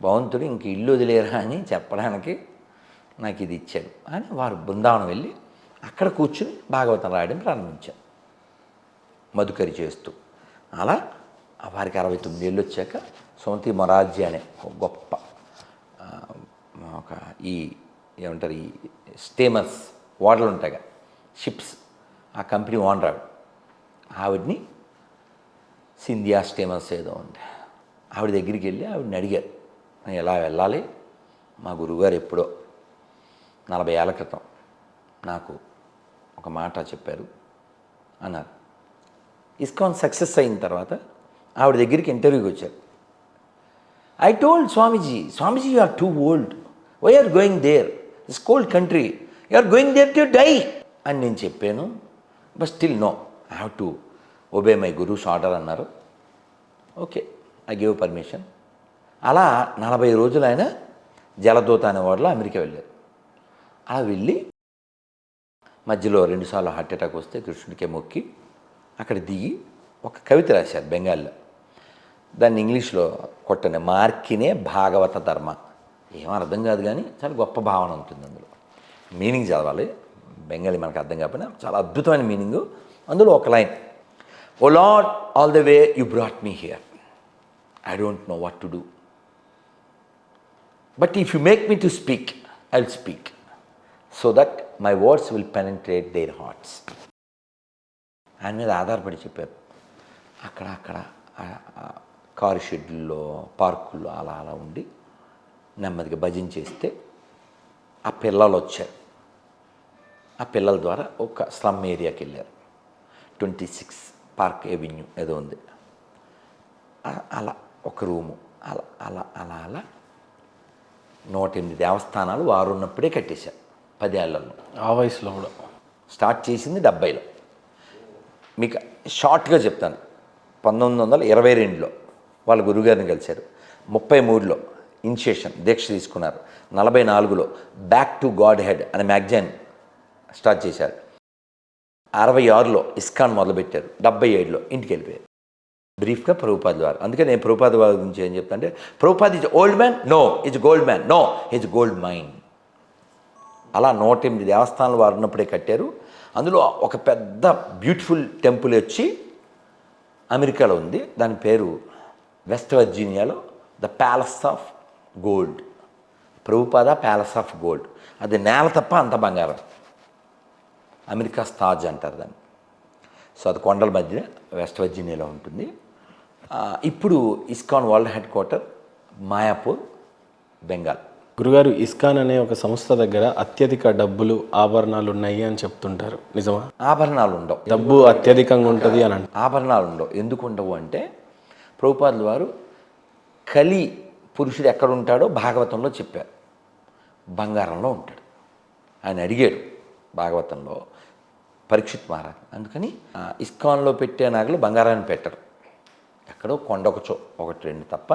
భగవంతుడు ఇంక ఇల్లు వదిలేరా అని చెప్పడానికి నాకు ఇది ఇచ్చాడు అని వారు బృందావనం వెళ్ళి అక్కడ కూర్చుని భాగవతం రాయడం ప్రారంభించారు, మధుకరి చేస్తూ. అలా వారికి 69 ఏళ్ళు వచ్చాక సుమతి మొరార్జీ అనే ఒక గొప్ప ఒక ఏమంటారు ఈ స్టీమర్స్, ఓడలు ఉంటాయిగా, షిప్స్, ఆ కంపెనీ ఓనర్ ఆవిడ్ని సింధియా స్టీమర్స్ ఏదో ఉంది, ఆవిడ దగ్గరికి వెళ్ళి ఆవిడని అడిగారు, నేను ఎలా వెళ్ళాలి? మా గురువుగారు ఎప్పుడో 40 ఏళ్ల క్రితం నాకు ఒక మాట చెప్పారు అన్నారు. ఇస్కాన్ సక్సెస్ అయిన తర్వాత ఆవిడ దగ్గరికి ఇంటర్వ్యూకి వచ్చారు. I told Swamiji, you are too old, why are going there, it's cold country, you are going there to die అని నేను చెప్పాను. But still no, I have to obey my guru's order అన్నారు. Okay, I give permission. అలా 40 రోజులు ఆయన జలదూత అనే వాడిలో America వెళ్ళారు. అలా వెళ్ళి మధ్యలో 2 సార్లు హార్ట్ అటాక్ వస్తే కృష్ణుడికే మొక్కి అక్కడ దిగి ఒక కవిత రాశారు బెంగాల్లో. దాన్ని ఇంగ్లీష్లో కొట్టండి, మార్కినే భాగవత ధర్మ. ఏం అర్థం కాదు కానీ చాలా గొప్ప భావన ఉంటుంది అందులో. మీనింగ్ చదవాలి, బెంగాలీ మనకు అర్థం కాకపోయినా చాలా అద్భుతమైన మీనింగు. అందులో ఒక line, O Lord, all the way you brought me here, I don't know what to do, but if you make me to speak, I will speak, so that my words will penetrate their hearts. ఆయన మీద ఆధారపడి చెప్పారు. అక్కడ car షెడ్యూల్లో, పార్కుల్లో అలా అలా ఉండి నెమ్మదిగా భజన చేస్తే ఆ పిల్లలు వచ్చారు. ఆ పిల్లల ద్వారా ఒక స్లమ్ ఏరియాకి వెళ్ళారు. 26 పార్క్ ఎవెన్యూ ఏదో ఉంది. అలా ఒక రూము అలా అలా అలా అలా 108 దేవస్థానాలు వారు ఉన్నప్పుడే కట్టేశారు 10 ఏళ్లలో. ఆ వయసులో కూడా స్టార్ట్ చేసింది 70లో. మీకు షార్ట్గా చెప్తాను. 1922లో వాళ్ళ గురుగారిని కలిశారు. 33లో ఇనిషియేషన్ దీక్ష తీసుకున్నారు. 44లో బ్యాక్ టు గాడ్ హెడ్ అనే మ్యాగజైన్ స్టార్ట్ చేశారు. 66లో ఇస్కాన్ మొదలుపెట్టారు. 77లో ఇంటికి వెళ్ళిపోయారు. బ్రీఫ్గా ప్రభుపాదుల వారు. అందుకే నేను ప్రభుపాదుల వారి గురించి ఏం చెప్తాను అంటే, Prabhupad is old man, no is gold man, no is gold mine. అలా 108 దేవస్థానాలు వారు ఉన్నప్పుడే కట్టారు. అందులో ఒక పెద్ద బ్యూటిఫుల్ టెంపుల్ వచ్చి అమెరికాలో ఉంది. దాని పేరు వెస్ట్ వర్జీనియాలో the palace of gold. Prabhupada palace of gold. అది నేల తప్ప అంత బంగారం. అమెరికా తాజ్ అంటారు దాన్ని. సో అది కొండల మధ్య వెస్ట్ వర్జీనియాలో ఉంటుంది. ఇప్పుడు ISKCON world head quarter Mayapur, Bengal. గురుగారు, ఇస్కాన్ అనే ఒక సంస్థ దగ్గర అత్యధిక డబ్బులు ఆభరణాలు ఉన్నాయి అని చెప్తుంటారు, నిజమా? ఆభరణాలు ఉండవు. డబ్బు అత్యధికంగా ఉంటుంది అని అంటారు. ఆభరణాలు ఉండవు. ఎందుకు ఉండవు అంటే, ప్రభుపాదుల వారు కలి పురుషుడు ఎక్కడ ఉంటాడో భాగవతంలో చెప్పారు. బంగారంలో ఉంటాడు. ఆయన అడిగాడు భాగవతంలో పరీక్షిత్ మహారాజ్. అందుకని ఇస్కాన్లో పెట్టే నగలు బంగారాన్ని పెట్టరు. ఎక్కడో కొండొకచో 1-2 తప్ప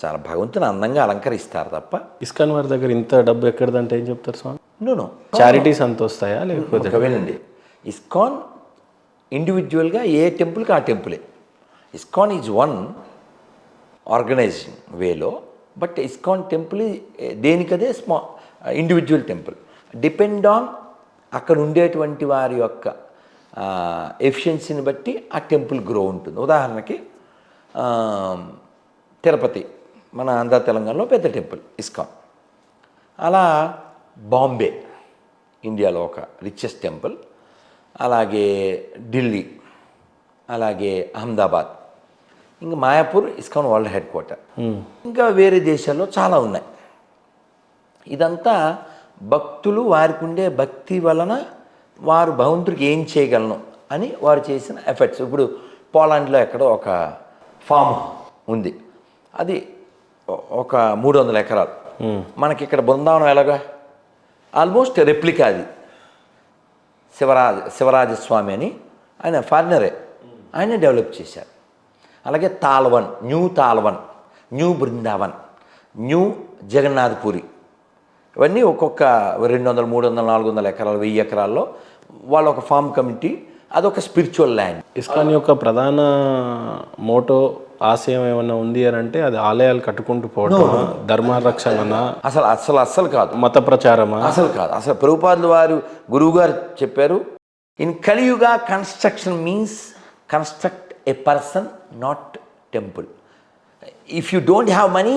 చాలా భగవంతుని అందంగా అలంకరిస్తారు తప్ప. ఇస్కాన్ వారి దగ్గర ఇంత డబ్బు ఎక్కడిదంటే ఏం చెప్తారు స్వామి? నో చారిటీస్ అంత వస్తాయా లేకపోతే? ఒకవేళండి ఇస్కాన్ ఇండివిజువల్గా ఏ టెంపుల్కి ఆ టెంపులే. ఇస్కాన్ ఈజ్ వన్ ఆర్గనైజింగ్ వేలో, బట్ ఇస్కాన్ టెంపుల్ దేనికదే ఇండివిజువల్ టెంపుల్. డిపెండ్ ఆన్ అక్కడ ఉండేటువంటి వారి యొక్క ఎఫిషియన్సీని బట్టి ఆ టెంపుల్ గ్రో ఉంటుంది. ఉదాహరణకి తిరుపతి మన ఆంధ్ర తెలంగాణలో పెద్ద టెంపుల్ ఇస్కాన్. అలా బాంబే ఇండియాలో ఒక రిచెస్ట్ టెంపుల్. అలాగే ఢిల్లీ, అలాగే అహ్మదాబాద్, ఇంకా Mayapur ISKCON world head quarter. ఇంకా వేరే దేశాల్లో చాలా ఉన్నాయి. ఇదంతా భక్తులు వారికి ఉండే భక్తి వలన వారు భగవంతుడికి ఏం చేయగలను అని వారు చేసిన ఎఫర్ట్స్. ఇప్పుడు పోలాండ్లో ఎక్కడో ఒక ఫామ్ ఉంది. అది ఒక 300 ఎకరాలు. మనకి ఇక్కడ బృందావనం ఎలాగా ఆల్మోస్ట్ రెప్లికా. అది శివరాజస్వామి అని ఆయన ఫారినరే, ఆయన డెవలప్ చేశారు. అలాగే తాల్వన్, న్యూ బృందావన్, న్యూ జగన్నాథ్పురి, ఇవన్నీ ఒక్కొక్క 200, 300, 400 ఎకరాలు, 1000 ఎకరాల్లో వాళ్ళ ఒక ఫార్మ్ కమిటీ. అదొక స్పిరిచువల్ ల్యాండ్. ఇస్కాన్ యొక్క ప్రధాన మోటో ఆశయం ఏమన్నా ఉంది అని అంటే అది ఆలయాలు కట్టుకుంటూ పోవడం, ధర్మరక్షణ, అసలు కాదు. మత ప్రచారమా? అసలు కాదు. అసలు ప్రభుపాదుల వారు గురువు గారు చెప్పారు, ఇన్ కలియుగ construction means construct a person, not temple. If you don't have money,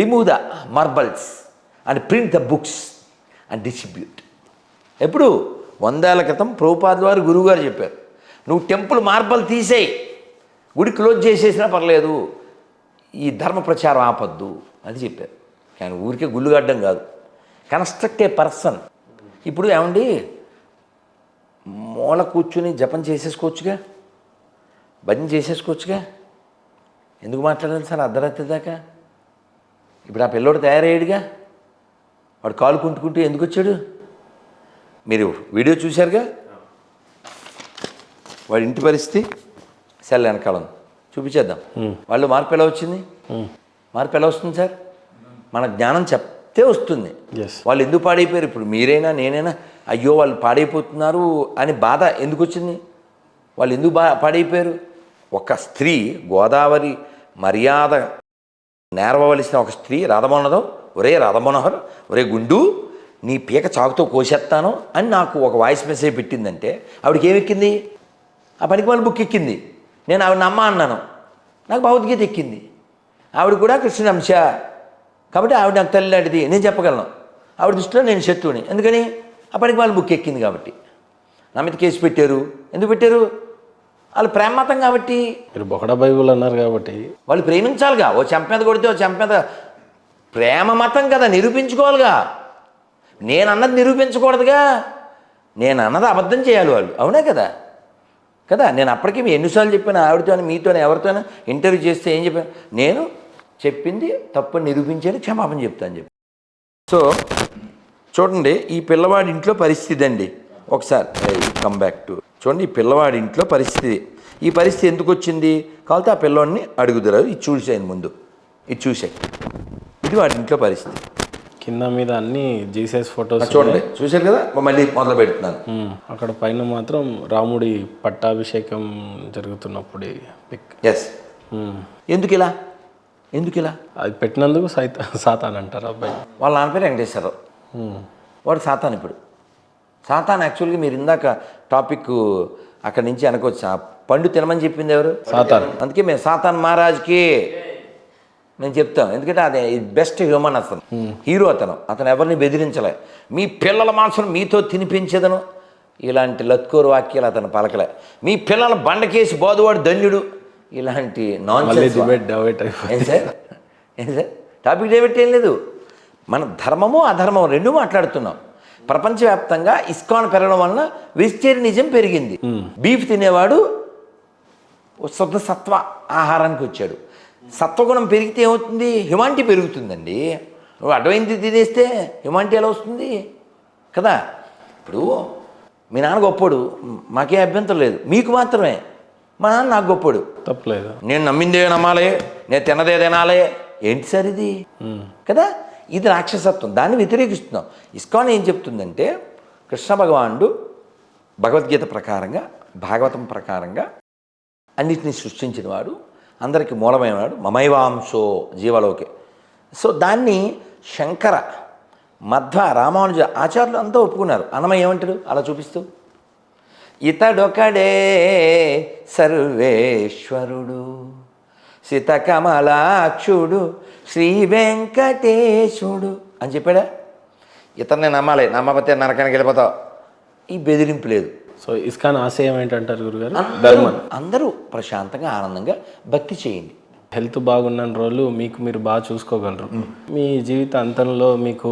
remove the marbles and print the books and distribute. ఎప్పుడు 100 ఏళ్ల క్రితం ప్రభుపాదుల వారు గురువుగారు చెప్పారు, నువ్వు టెంపుల్ మార్బల్ తీసేయి, గుడి క్లోజ్ చేసేసినా పర్లేదు, ఈ ధర్మ ప్రచారం ఆపద్దు అది చెప్పారు. కానీ ఊరికే గుళ్ళు కట్టడం కాదు, కన్స్ట్రక్ట్ ఏ పర్సన్. ఇప్పుడు ఏమండి, మూల కూర్చుని జపం చేసేసుకోవచ్చుగా, భజన చేసేసుకోవచ్చుగా, ఎందుకు మాట్లాడాలి సార్ అర్ధరాత్రి దాకా? ఇప్పుడు ఆ పిల్లోడు తయారయ్యాడుగా, వాడు కాలు కుంటుకుంటూ ఎందుకు వచ్చాడు? మీరు వీడియో చూశారుగా, వాడి ఇంటి పరిస్థితి. సెల్ వెనకాలం చూపించేద్దాం. వాళ్ళు మార్పు ఎలా వచ్చింది? మార్పు ఎలా వస్తుంది సార్? మన జ్ఞానం చెప్తే వస్తుంది. వాళ్ళు ఎందుకు పాడైపోయారు? ఇప్పుడు మీరైనా నేనైనా అయ్యో వాళ్ళు పాడైపోతున్నారు అని బాధ ఎందుకు వచ్చింది? వాళ్ళు ఎందుకు పాడైపోయారు? ఒక స్త్రీ గోదావరి మర్యాద నేర్వవలసిన ఒక స్త్రీ రాధమోహనదం, ఒరే రాధమోహనర్, ఒరే గుండు, నీ పీక చాకుతో కోసేస్తాను అని నాకు ఒక వాయిస్ మెసేజ్ పెట్టిందంటే ఆవిడకి ఏమెక్కింది? ఆ పనికి వాళ్ళ బుక్ ఎక్కింది. నేను ఆవిడని అమ్మ అన్నాను, నాకు భగవద్గీత ఎక్కింది. ఆవిడ కూడా కృష్ణుని అంశ కాబట్టి ఆవిడ నాకు తల్లి లాంటిది నేను చెప్పగలను. ఆవిడ దృష్టిలో నేను శత్రువుని. ఎందుకని? ఆ పనికి వాళ్ళ బుక్ ఎక్కింది కాబట్టి. నా మీద కేసు పెట్టారు. ఎందుకు పెట్టారు? వాళ్ళు ప్రేమమతం కాబట్టి. మీరు బొకడా బైబుల్ అన్నారు కాబట్టి వాళ్ళు ప్రేమించాలిగా. ఓ చెంప మీద కొడితే ఓ చెంప మీద, ప్రేమ మతం కదా, నిరూపించుకోవాలిగా. నేను అన్నది నిరూపించకూడదుగా, నేను అన్నది అబద్ధం చేయాలి వాళ్ళు, అవునా కదా? కదా. నేను అప్పటికీ ఎన్నిసార్లు చెప్పాను ఆవిడతో మీతోనే ఎవరితోనే ఇంటర్వ్యూ చేస్తే ఏం చెప్పాను, నేను చెప్పింది తప్పు నిరూపించేది క్షమాపణ చెప్తాను చెప్పి. సో చూడండి, ఈ పిల్లవాడి ఇంట్లో పరిస్థితి అండి. ఒకసారి కమ్ బ్యాక్ టు చూడండి, ఈ పిల్లవాడి ఇంట్లో పరిస్థితి. ఈ పరిస్థితి ఎందుకు వచ్చింది కాబట్టి ఆ పిల్లవాడిని అడుగుదరు. ఇది చూసాను ముందు, ఇది చూసాయి, ఇది వాడి ఇంట్లో పరిస్థితి. కింద మీద అన్ని జీసస్ ఫొటోస్ చూడండి, చూశారు కదా. మళ్ళీ మొదలు పెడుతున్నాను. అక్కడ పైన మాత్రం రాముడి పట్టాభిషేకం జరుగుతున్నప్పుడు పిక్. ఎస్. ఎందుకు ఇలా అది పెట్టినందుకు సాతాన్ అంటారు అబ్బాయి. వాళ్ళ నాన్న పేరు వెంకటేశ్వరరావు, వాడు సాతాన్. ఇప్పుడు సాతాన్ యాక్చువల్గా మీరు ఇందాక టాపిక్ అక్కడి నుంచి వెనకొచ్చు. ఆ పండు తినమని చెప్పింది ఎవరు? సాతాన్. అందుకే మేము సాతాన్ మహారాజ్కి నేను చెప్తాం, ఎందుకంటే అది బెస్ట్ హ్యూమన్. అతను హీరో, అతను ఎవరిని బెదిరించలే. మీ పిల్లల మాంసం మీతో తినిపించేదను, ఇలాంటి లత్కోరు వాక్యాలు అతను పలకలే. మీ పిల్లల బండకేసి బోధవాడు ధన్యుడు, ఇలాంటి నాన్ సెన్స్. ఏం సార్ టాపిక్ డైవర్ట్ ఏం లేదు. మన ధర్మము అధర్మం రెండు మాట్లాడుతున్నాం. ప్రపంచవ్యాప్తంగా ఇస్కాన్ పెరగడం వలన వెజిటేరియనిజం పెరిగింది. బీఫ్ తినేవాడు శుద్ధ సత్వ ఆహారానికి వచ్చాడు. సత్వగుణం పెరిగితే ఏమవుతుంది? హ్యుమానిటీ పెరుగుతుందండి. నువ్వు అడ్వైంది తినేస్తే హ్యుమానిటీ ఎలా వస్తుంది కదా. ఇప్పుడు మీ నాన్న గొప్పోడు, మాకే అభ్యంతరం లేదు, మీకు మాత్రమే. మా నాన్న నాకు గొప్పోడు, తప్పలేదు. నేను నమ్మిందే నమ్మాలి, నేను తిన్నదే తినాలి, ఏంటి సార్ ఇది కదా. ఇది రాక్షసత్వం, దాన్ని వ్యతిరేకిస్తున్నాం. ఇస్కాన్ ఏం చెప్తుందంటే, కృష్ణ భగవానుడు భగవద్గీత ప్రకారంగా, భాగవతం ప్రకారంగా అన్నిటినీ సృష్టించిన వాడు, అందరికీ మూలమైనవాడు, మమైవాంశో జీవలోకే. సో దాన్ని శంకర, మధ్వ, రామానుజ ఆచార్యులు అంతా ఒప్పుకున్నారు. అన్నమయ్య ఏమంటాడు అలా చూపిస్తూ, ఇతడొకడే సర్వేశ్వరుడు, సితకమలాక్షుడు, శ్రీ వెంకటేశుడు అని చెప్పాడా. ఇతన్ని నమ్మాలి, నమ్మకపోతే నరకానికి వెళ్ళిపోతావు. ఈ బెదిరింపు లేదు. సో ఇస్కాన్ ఆశయం ఏంటంటారు గురుగారు? అందరూ ప్రశాంతంగా ఆనందంగా భక్తి చేయండి. హెల్త్ బాగున్న రోజులు మీకు మీరు బాగా చూసుకోగలరు. మీ జీవిత అంతంలో మీకు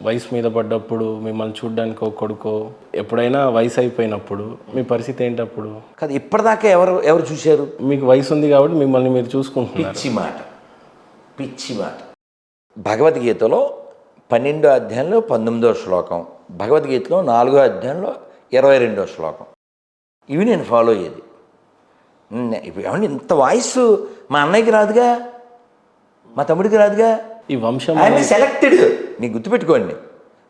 వయసు మీద పడ్డప్పుడు, మిమ్మల్ని చూడడానికి ఒక కొడుకో, ఎప్పుడైనా వయసు అయిపోయినప్పుడు మీ పరిస్థితి ఏంటప్పుడు? కదా ఇప్పటిదాకా ఎవరు చూశారు? మీకు వయసు ఉంది కాబట్టి మిమ్మల్ని మీరు చూసుకుంటున్నారు. పిచ్చి మాట. భగవద్గీతలో 12వ అధ్యాయంలో 19వ శ్లోకం, భగవద్గీతలో 4వ అధ్యాయంలో 22వ శ్లోకం, ఇవి నేను ఫాలో అయ్యేది. ఏమండి ఇంత వాయిస్ మా అన్నయ్యకి రాదుగా, మా తమ్ముడికి రాదుగా. ఈ వంశం ఆయన సెలెక్టెడ్. నీకు గుర్తుపెట్టుకోండి.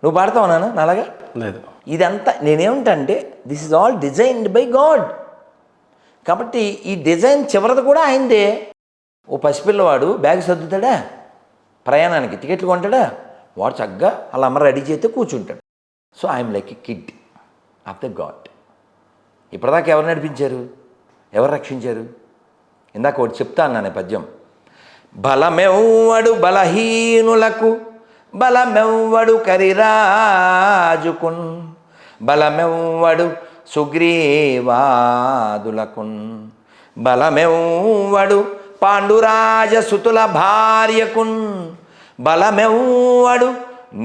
నువ్వు పాడతావు నాన్న నాలాగా? లేదు. ఇదంతా నేనేమంటా అంటే, this is all designed by God. కాబట్టి ఈ డిజైన్ చివరిది కూడా ఆయనదే. ఓ పసిపిల్లవాడు బ్యాగ్ సర్దుతాడా, ప్రయాణానికి టికెట్లు కొంటాడా, వాడు చక్కగా వాళ్ళ అమ్మ రెడీ చేస్తే కూర్చుంటాడు. So I'm like a kid of the God. ఇప్పటిదాకా ఎవరు నడిపించారు, ఎవరు రక్షించారు? ఇందాక ఒకటి చెప్తా అన్నాను పద్యం. బలమెవ్వడు బలహీనులకు, బలమెవ్వడు కరిరాజుకున్, బలమెవ్వడు సుగ్రీవాదులకున్, బలమెవ్వడు పాండురాజసుతుల భార్యకున్, బలమెవ్వడు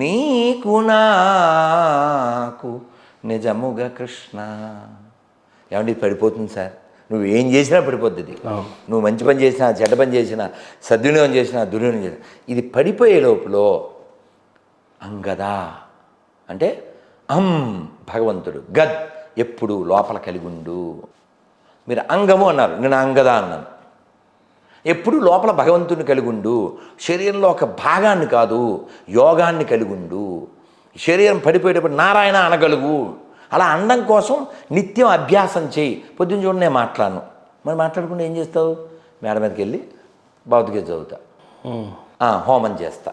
నీకు నాకు నిజముగా కృష్ణ. ఏమంటే పడిపోతుంది సార్, నువ్వు ఏం చేసినా పడిపోద్ది. నువ్వు మంచి పని చేసినా, చెడ్డ పని చేసినా, సద్వినియోగం చేసినా, దుర్వినియోగం చేసినా, ఇది పడిపోయే లోపల అంగదా అంటే భగవంతుడు, గద్ ఎప్పుడు లోపల కలిగి ఉండు. మీరు అంగము అన్నారు, నేను అంగదా అన్నాను. ఎప్పుడు లోపల భగవంతుడిని కలిగి ఉండు. శరీరంలో ఒక భాగాన్ని కాదు, యోగాన్ని కలిగి ఉండు. శరీరం పడిపోయేటప్పుడు నారాయణ అనగలుగు. అలా అనడం కోసం నిత్యం అభ్యాసం చేయి. పొద్దున్న చూడండి నేను మాట్లాడను, మరి మాట్లాడకుండా ఏం చేస్తావు? మేడ మీదకి వెళ్ళి భగవద్గీత చదువుతా, హోమం చేస్తా,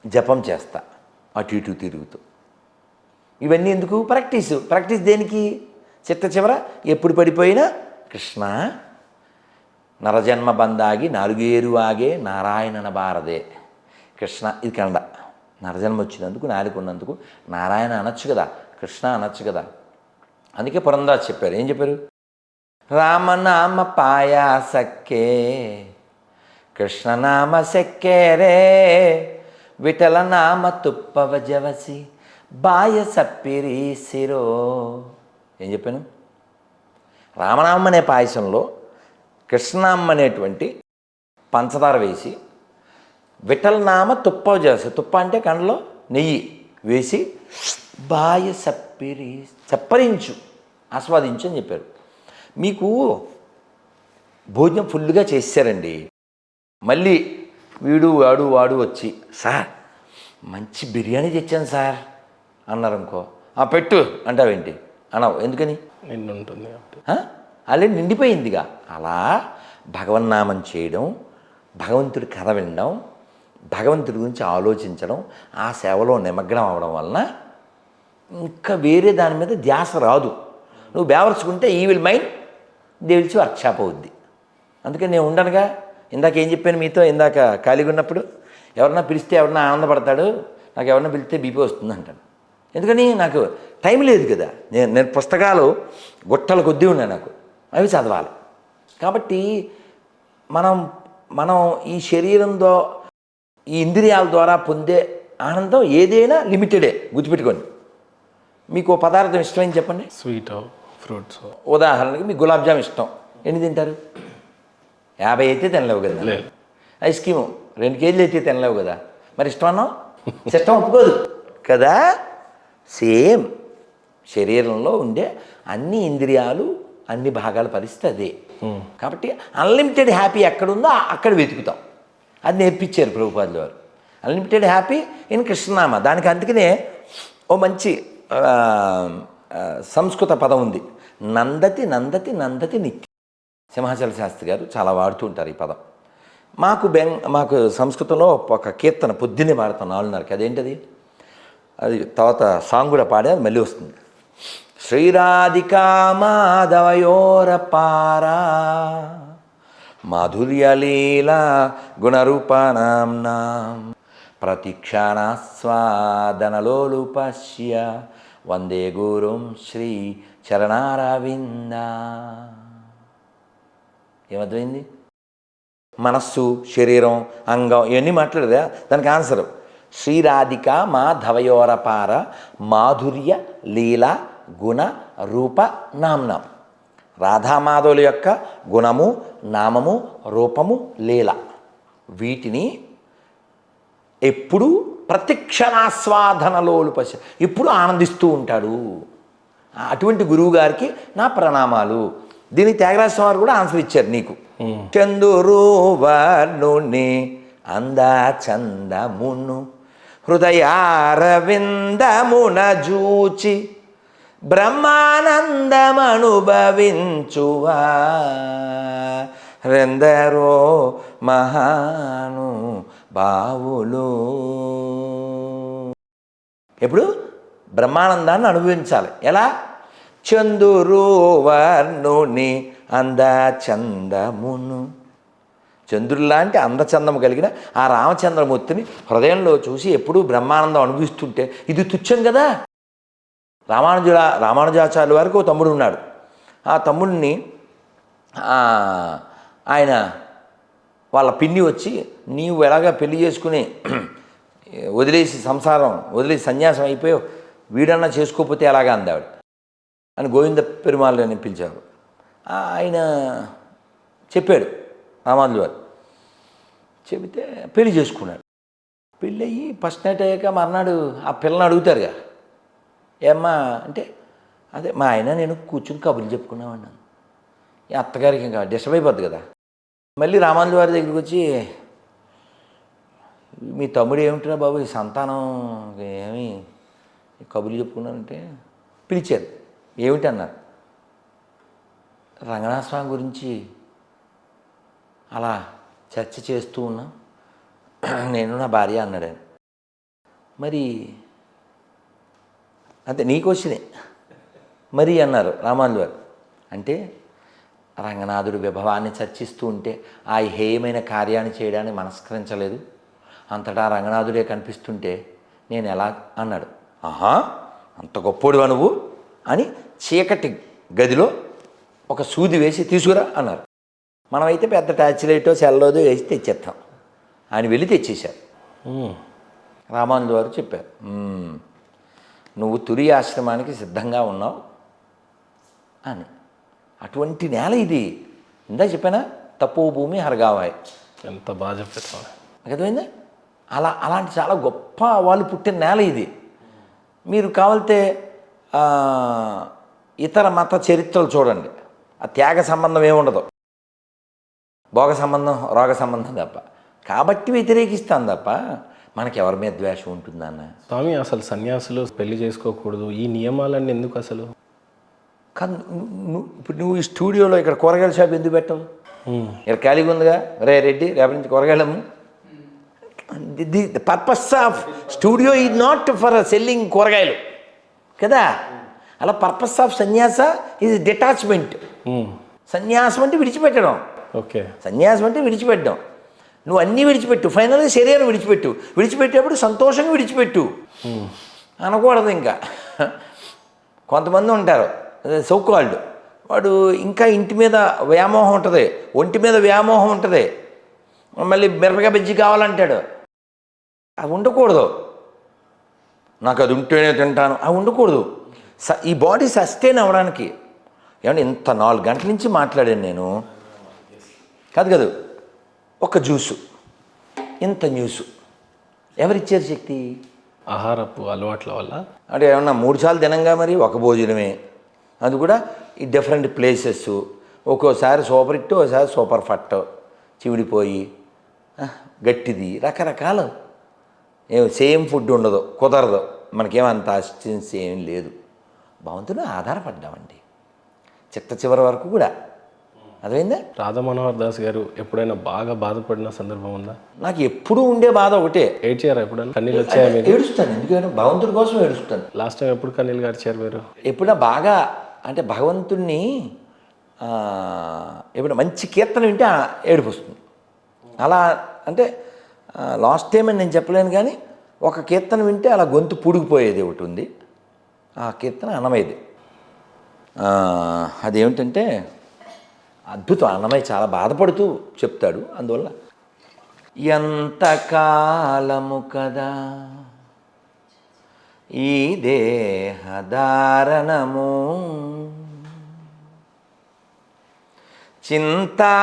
జపం చేస్తా, అటు ఇటు తిరుగుతూ. ఇవన్నీ ఎందుకు? ప్రాక్టీస్ దేనికి? చిట్ట చివర ఎప్పుడు పడిపోయినా కృష్ణ నరజన్మ బందాగి నాలుగేరు ఆగే నారాయణన భారదే. కృష్ణ, ఇది కన్నడ. నరజన్మ వచ్చినందుకు, నాలుగున్నందుకు నారాయణ అనొచ్చు కదా, కృష్ణ అనొచ్చు కదా. అందుకే పురందాస్ చెప్పారు, ఏం చెప్పారు? రామనామ పాయాసక్కే కృష్ణనామ సెక్కే రే, విఠల నామ తుప్పవ జవసి బాయ సప్పిరి సిరో. ఏం చెప్పాను? రామనామం అనే పాయసంలో కృష్ణనామం అనేటువంటి పంచదార వేసి విఠలనామ తుప్ప చేసి, తుప్ప అంటే కండలో నెయ్యి వేసి బాయ చప్పరించు, ఆస్వాదించు అని చెప్పారు. మీకు భోజనం ఫుల్గా చేశారండి, మళ్ళీ వీడు వాడు వచ్చి సార్ మంచి బిర్యానీ తెచ్చాను సార్ అన్నారనుకో, పెట్టు అంటావేంటి అనవు. ఎందుకని? నిన్ను ఉంటుంది. ఆల్రెడీ నిండిపోయిందిగా. అలా భగవన్నామం చేయడం, భగవంతుడి కథ వినడం, భగవంతుడి గురించి ఆలోచించడం, ఆ సేవలో నిమగ్నం అవడం వలన ఇంకా వేరే దాని మీద ధ్యాస రాదు. నువ్వు బేవర్చుకుంటే ఈ will mind they will workshop అవుద్ది. అందుకని నేను ఉండనుగా. ఇందాక ఏం చెప్పాను మీతో, ఇందాక ఖాళీగా ఉన్నప్పుడు ఎవరన్నా పిలిస్తే ఎవరన్నా ఆనందపడతాడు, నాకు ఎవరన్నా పిలిస్తే బీపీ వస్తుంది అంటాను. ఎందుకని? నాకు టైం లేదు కదా. నేను పుస్తకాలు గుట్టల కొద్దీ ఉన్నాయి, నాకు అవి చదవాలి. కాబట్టి మనం ఈ శరీరంతో, ఈ ఇంద్రియాల ద్వారా పొందే ఆనందం ఏదైనా లిమిటెడే, గుర్తుపెట్టుకోండి. మీకు పదార్థం ఇష్టమని చెప్పండి. Sweet, fruits. ఉదాహరణకి మీకు గులాబ్ జామ్ ఇష్టం, ఎన్ని తింటారు? 50 అయితే తినలేవు కదా. ఐస్ క్రీము 2 కేజీలు అయితే తినలేవు కదా. మరి ఇష్టం అన్నావు, ఇష్టం ఒప్పుకోదు కదా. సేమ్ శరీరంలో ఉండే అన్ని ఇంద్రియాలు, అన్ని భాగాల పరిస్థితి అదే. కాబట్టి అన్లిమిటెడ్ హ్యాపీ ఎక్కడుందో అక్కడ వెతుకుతాం. అది నేర్పించారు ప్రభుపాదుల వారు. అన్లిమిటెడ్ హ్యాపీ ఇన్ కృష్ణనామ. దానికి అందుకనే ఓ మంచి సంస్కృత పదం ఉంది, నందతి నందతి నందతి నిత్యం. సింహాచల శాస్త్రి గారు చాలా వాడుతూ ఉంటారు ఈ పదం. మాకు సంస్కృతంలో ఒక కీర్తన పొద్దున్నే పాడతాం 4:30కి. అదేంటది? అది తర్వాత సాంగ్ కూడా పాడే, అది మళ్ళీ వస్తుంది. శ్రీరాధికా మాధవయోరపారా మాధుర్యలీలా గుణరూపానాం ప్రతిక్షాణాస్వాదనలోలుపశ్య వందే గురుం శ్రీ చరణారవింద. ఏమర్థమైంది? మనస్సు, శరీరం, అంగం ఇవన్నీ మాట్లాడదా? దానికి ఆన్సరు శ్రీరాధిక మాధవయోరపార మాధుర్య లీల గుణ రూప నామ్నం. రాధామాధవుల యొక్క గుణము, నామము, రూపము, లీల, వీటిని ఎప్పుడు ప్రతిక్షణాస్వాదనలోలు ఎప్పుడు ఆనందిస్తూ ఉంటాడు. అటువంటి గురువు గారికి నా ప్రణామాలు. దీనికి త్యాగరాజ స్వామి కూడా ఆన్సర్ ఇచ్చారు నీకు. చందురు వర్ణుని అందా చందమును హృదయారవిందమున జూచి బ్రహ్మానందమనుభవించువా రెందరో మహాను బావులు. ఎప్పుడు బ్రహ్మానందాన్ని అనుభవించాలి. ఎలా? చందురు వర్ణుని అందచందమును. చంద్రుల్లాంటి అందచందము కలిగిన ఆ రామచంద్రమూర్తిని హృదయంలో చూసి ఎప్పుడూ బ్రహ్మానందం అనుభవిస్తుంటే ఇది తుచ్చం కదా. రామానుజాచార్యుల వారికి ఓ తమ్ముడు ఉన్నాడు. ఆ తమ్ముడిని ఆయన వాళ్ళ పిన్ని వచ్చి, నీవు ఎలాగా పెళ్లి చేసుకుని వదిలేసి సంసారం వదిలేసి సన్యాసం అయిపోయావు, వీడన్నా చేసుకోకపోతే ఎలాగా అందావిడ అని గోవింద పెరుమాళ్ళు అని పిలిచారు. ఆయన చెప్పాడు రామానుజుల వారు. చెబితే పెళ్లి చేసుకున్నాడు. పెళ్ళి అయ్యి ఫస్ట్ నైట్ అయ్యాక మర్నాడు ఆ పిల్లని అడుగుతారుగా, ఏమ్మా అంటే, అదే మా ఆయన నేను కూర్చుని కబుర్లు చెప్పుకున్నామన్నాను. ఈ అత్తగారికి ఇంకా డిస్టర్బ్ అయిపోద్ది కదా. మళ్ళీ రామానుజుల వారి దగ్గరికి వచ్చి, మీ తమ్ముడు ఏమిటిరా బాబు ఈ సంతానం ఏమి కబుర్లు చెప్పుకున్నానంటే పిలిచారు. ఏమిటి అన్నారు. రంగనాథ స్వామి గురించి అలా చర్చ చేస్తూ ఉన్నాం నేను నా భార్య అన్నాడు. మరి అంతే నీ క్వశ్చనే మరి అన్నారు రామానుజుల వారు. అంటే రంగనాథుడు విభవాన్ని చర్చిస్తూ ఉంటే ఆ హేయమైన కార్యాన్ని చేయడానికి మనస్కరించలేదు, అంతటా రంగనాథుడే కనిపిస్తుంటే నేను ఎలా అన్నాడు. ఆహా అంత గొప్పోడువా నువ్వు అని చీకటి గదిలో ఒక సూది వేసి తీసుకురా అన్నారు. మనమైతే పెద్ద టార్చ్ లైటో సెల్లోదో వేసి తెచ్చేస్తాం. ఆయన వెళ్ళి తెచ్చేశారు. రామానుజుల వారు చెప్పారు, నువ్వు తురి ఆశ్రమానికి సిద్ధంగా ఉన్నావు అని. అటువంటి నేల ఇది. ఇందా చెప్పానా, తప్పు భూమి హరగావాయ్. ఎంత బాగా చెప్పారు. అర్థమైందా? అలాంటి చాలా గొప్ప వాళ్ళు పుట్టిన నేల ఇది. మీరు కావాలితే ఇతర మత చరిత్రలు చూడండి, ఆ త్యాగ సంబంధం ఏముండదు, భోగ సంబంధం రోగ సంబంధం తప్ప. కాబట్టి వ్యతిరేకిస్తాను తప్ప మనకి ఎవరి మీద ద్వేషం ఉంటుందన్న. స్వామి, అసలు సన్యాసులు పెళ్లి చేసుకోకూడదు, ఈ నియమాలన్నీ ఎందుకు అసలు? కానీ ఇప్పుడు నువ్వు ఈ స్టూడియోలో ఇక్కడ కూరగాయల షాప్ ఎందుకు పెట్టవు? ఇక్కడ ఖాళీగా ఉందిగా, రెడ్డి రేపటి నుంచి కూరగాయలము. The purpose of studio is not for selling కూరగాయలు కదా. అలా purpose of sannyasa is detachment. సన్యాసం అంటే విడిచిపెట్టడం. ఓకే, సన్యాసం అంటే విడిచిపెట్టడం. నువ్వు అన్నీ విడిచిపెట్టు, ఫైనల్గా శరీరం విడిచిపెట్టు. విడిచిపెట్టేప్పుడు సంతోషంగా విడిచిపెట్టు అనకూడదు. ఇంకా కొంతమంది ఉంటారు సౌకాల్డ్, వాడు ఇంకా ఇంటి మీద వ్యామోహం ఉంటుంది, ఒంటి మీద వ్యామోహం ఉంటుంది, మళ్ళీ మిరపకాయ బజ్జి కావాలంటాడు. అవి ఉండకూడదు. నాకు అది ఉంటేనే తింటాను, అవి ఉండకూడదు. ఈ బాడీ సస్టైన్ అవ్వడానికి ఏమంటే ఇంత 4 గంటల నుంచి మాట్లాడాను నేను కాదు. ఒక జ్యూసు, ఇంత న్యూసు ఎవరిచ్చారు శక్తి? ఆహారపు అలవాట్ల వల్ల. అంటే ఏమన్నా 3 సార్లు తినంగా మరి ఒక భోజనమే, అది కూడా ఈ డిఫరెంట్ ప్లేసెస్. ఒక్కోసారి సూపర్ హిట్, ఒకసారి సూపర్ ఫట్, చివిడిపోయి గట్టిది, రకరకాలు. సేమ్ ఫుడ్ ఉండదు, కుదరదు. మనకేమంత అసిస్టెన్స్ ఏం లేదు. భగవంతుడు ఆధారపడ్డామండి చిట్ట చివరి వరకు కూడా. అర్థమైందా? రాధా మనోహర్ దాస్ గారు ఎప్పుడైనా బాగా బాధపడిన సందర్భం ఉందా? నాకు ఎప్పుడూ ఉండే బాధ ఒకటే. ఏడ్చారా ఎప్పుడైనా? కన్నీళ్ళు వచ్చాయా మీకు? ఏడుస్తాను, ఎందుకంటే భగవంతుడి కోసం ఏడుస్తాను. లాస్ట్ టైం ఎప్పుడు కన్నీళ్ళు గార్చారు మీరు? ఎప్పుడైనా బాగా అంటే భగవంతుణ్ణి ఎప్పుడైనా మంచి కీర్తన వింటే ఏడుపు వస్తుంది. అలా అంటే లాస్ట్ టైం అని నేను చెప్పలేను, కానీ ఒక కీర్తన వింటే అలా గొంతు పూడికిపోయేది ఒకటి ఉంది. ఆ కీర్తన అన్నమయ్యది. అదేమిటంటే అద్భుతం. అన్నమయ్య చాలా బాధపడుతూ చెప్తాడు. అందువల్ల ఎంతకాలము కదా ఈ దేహధారణము, చింతా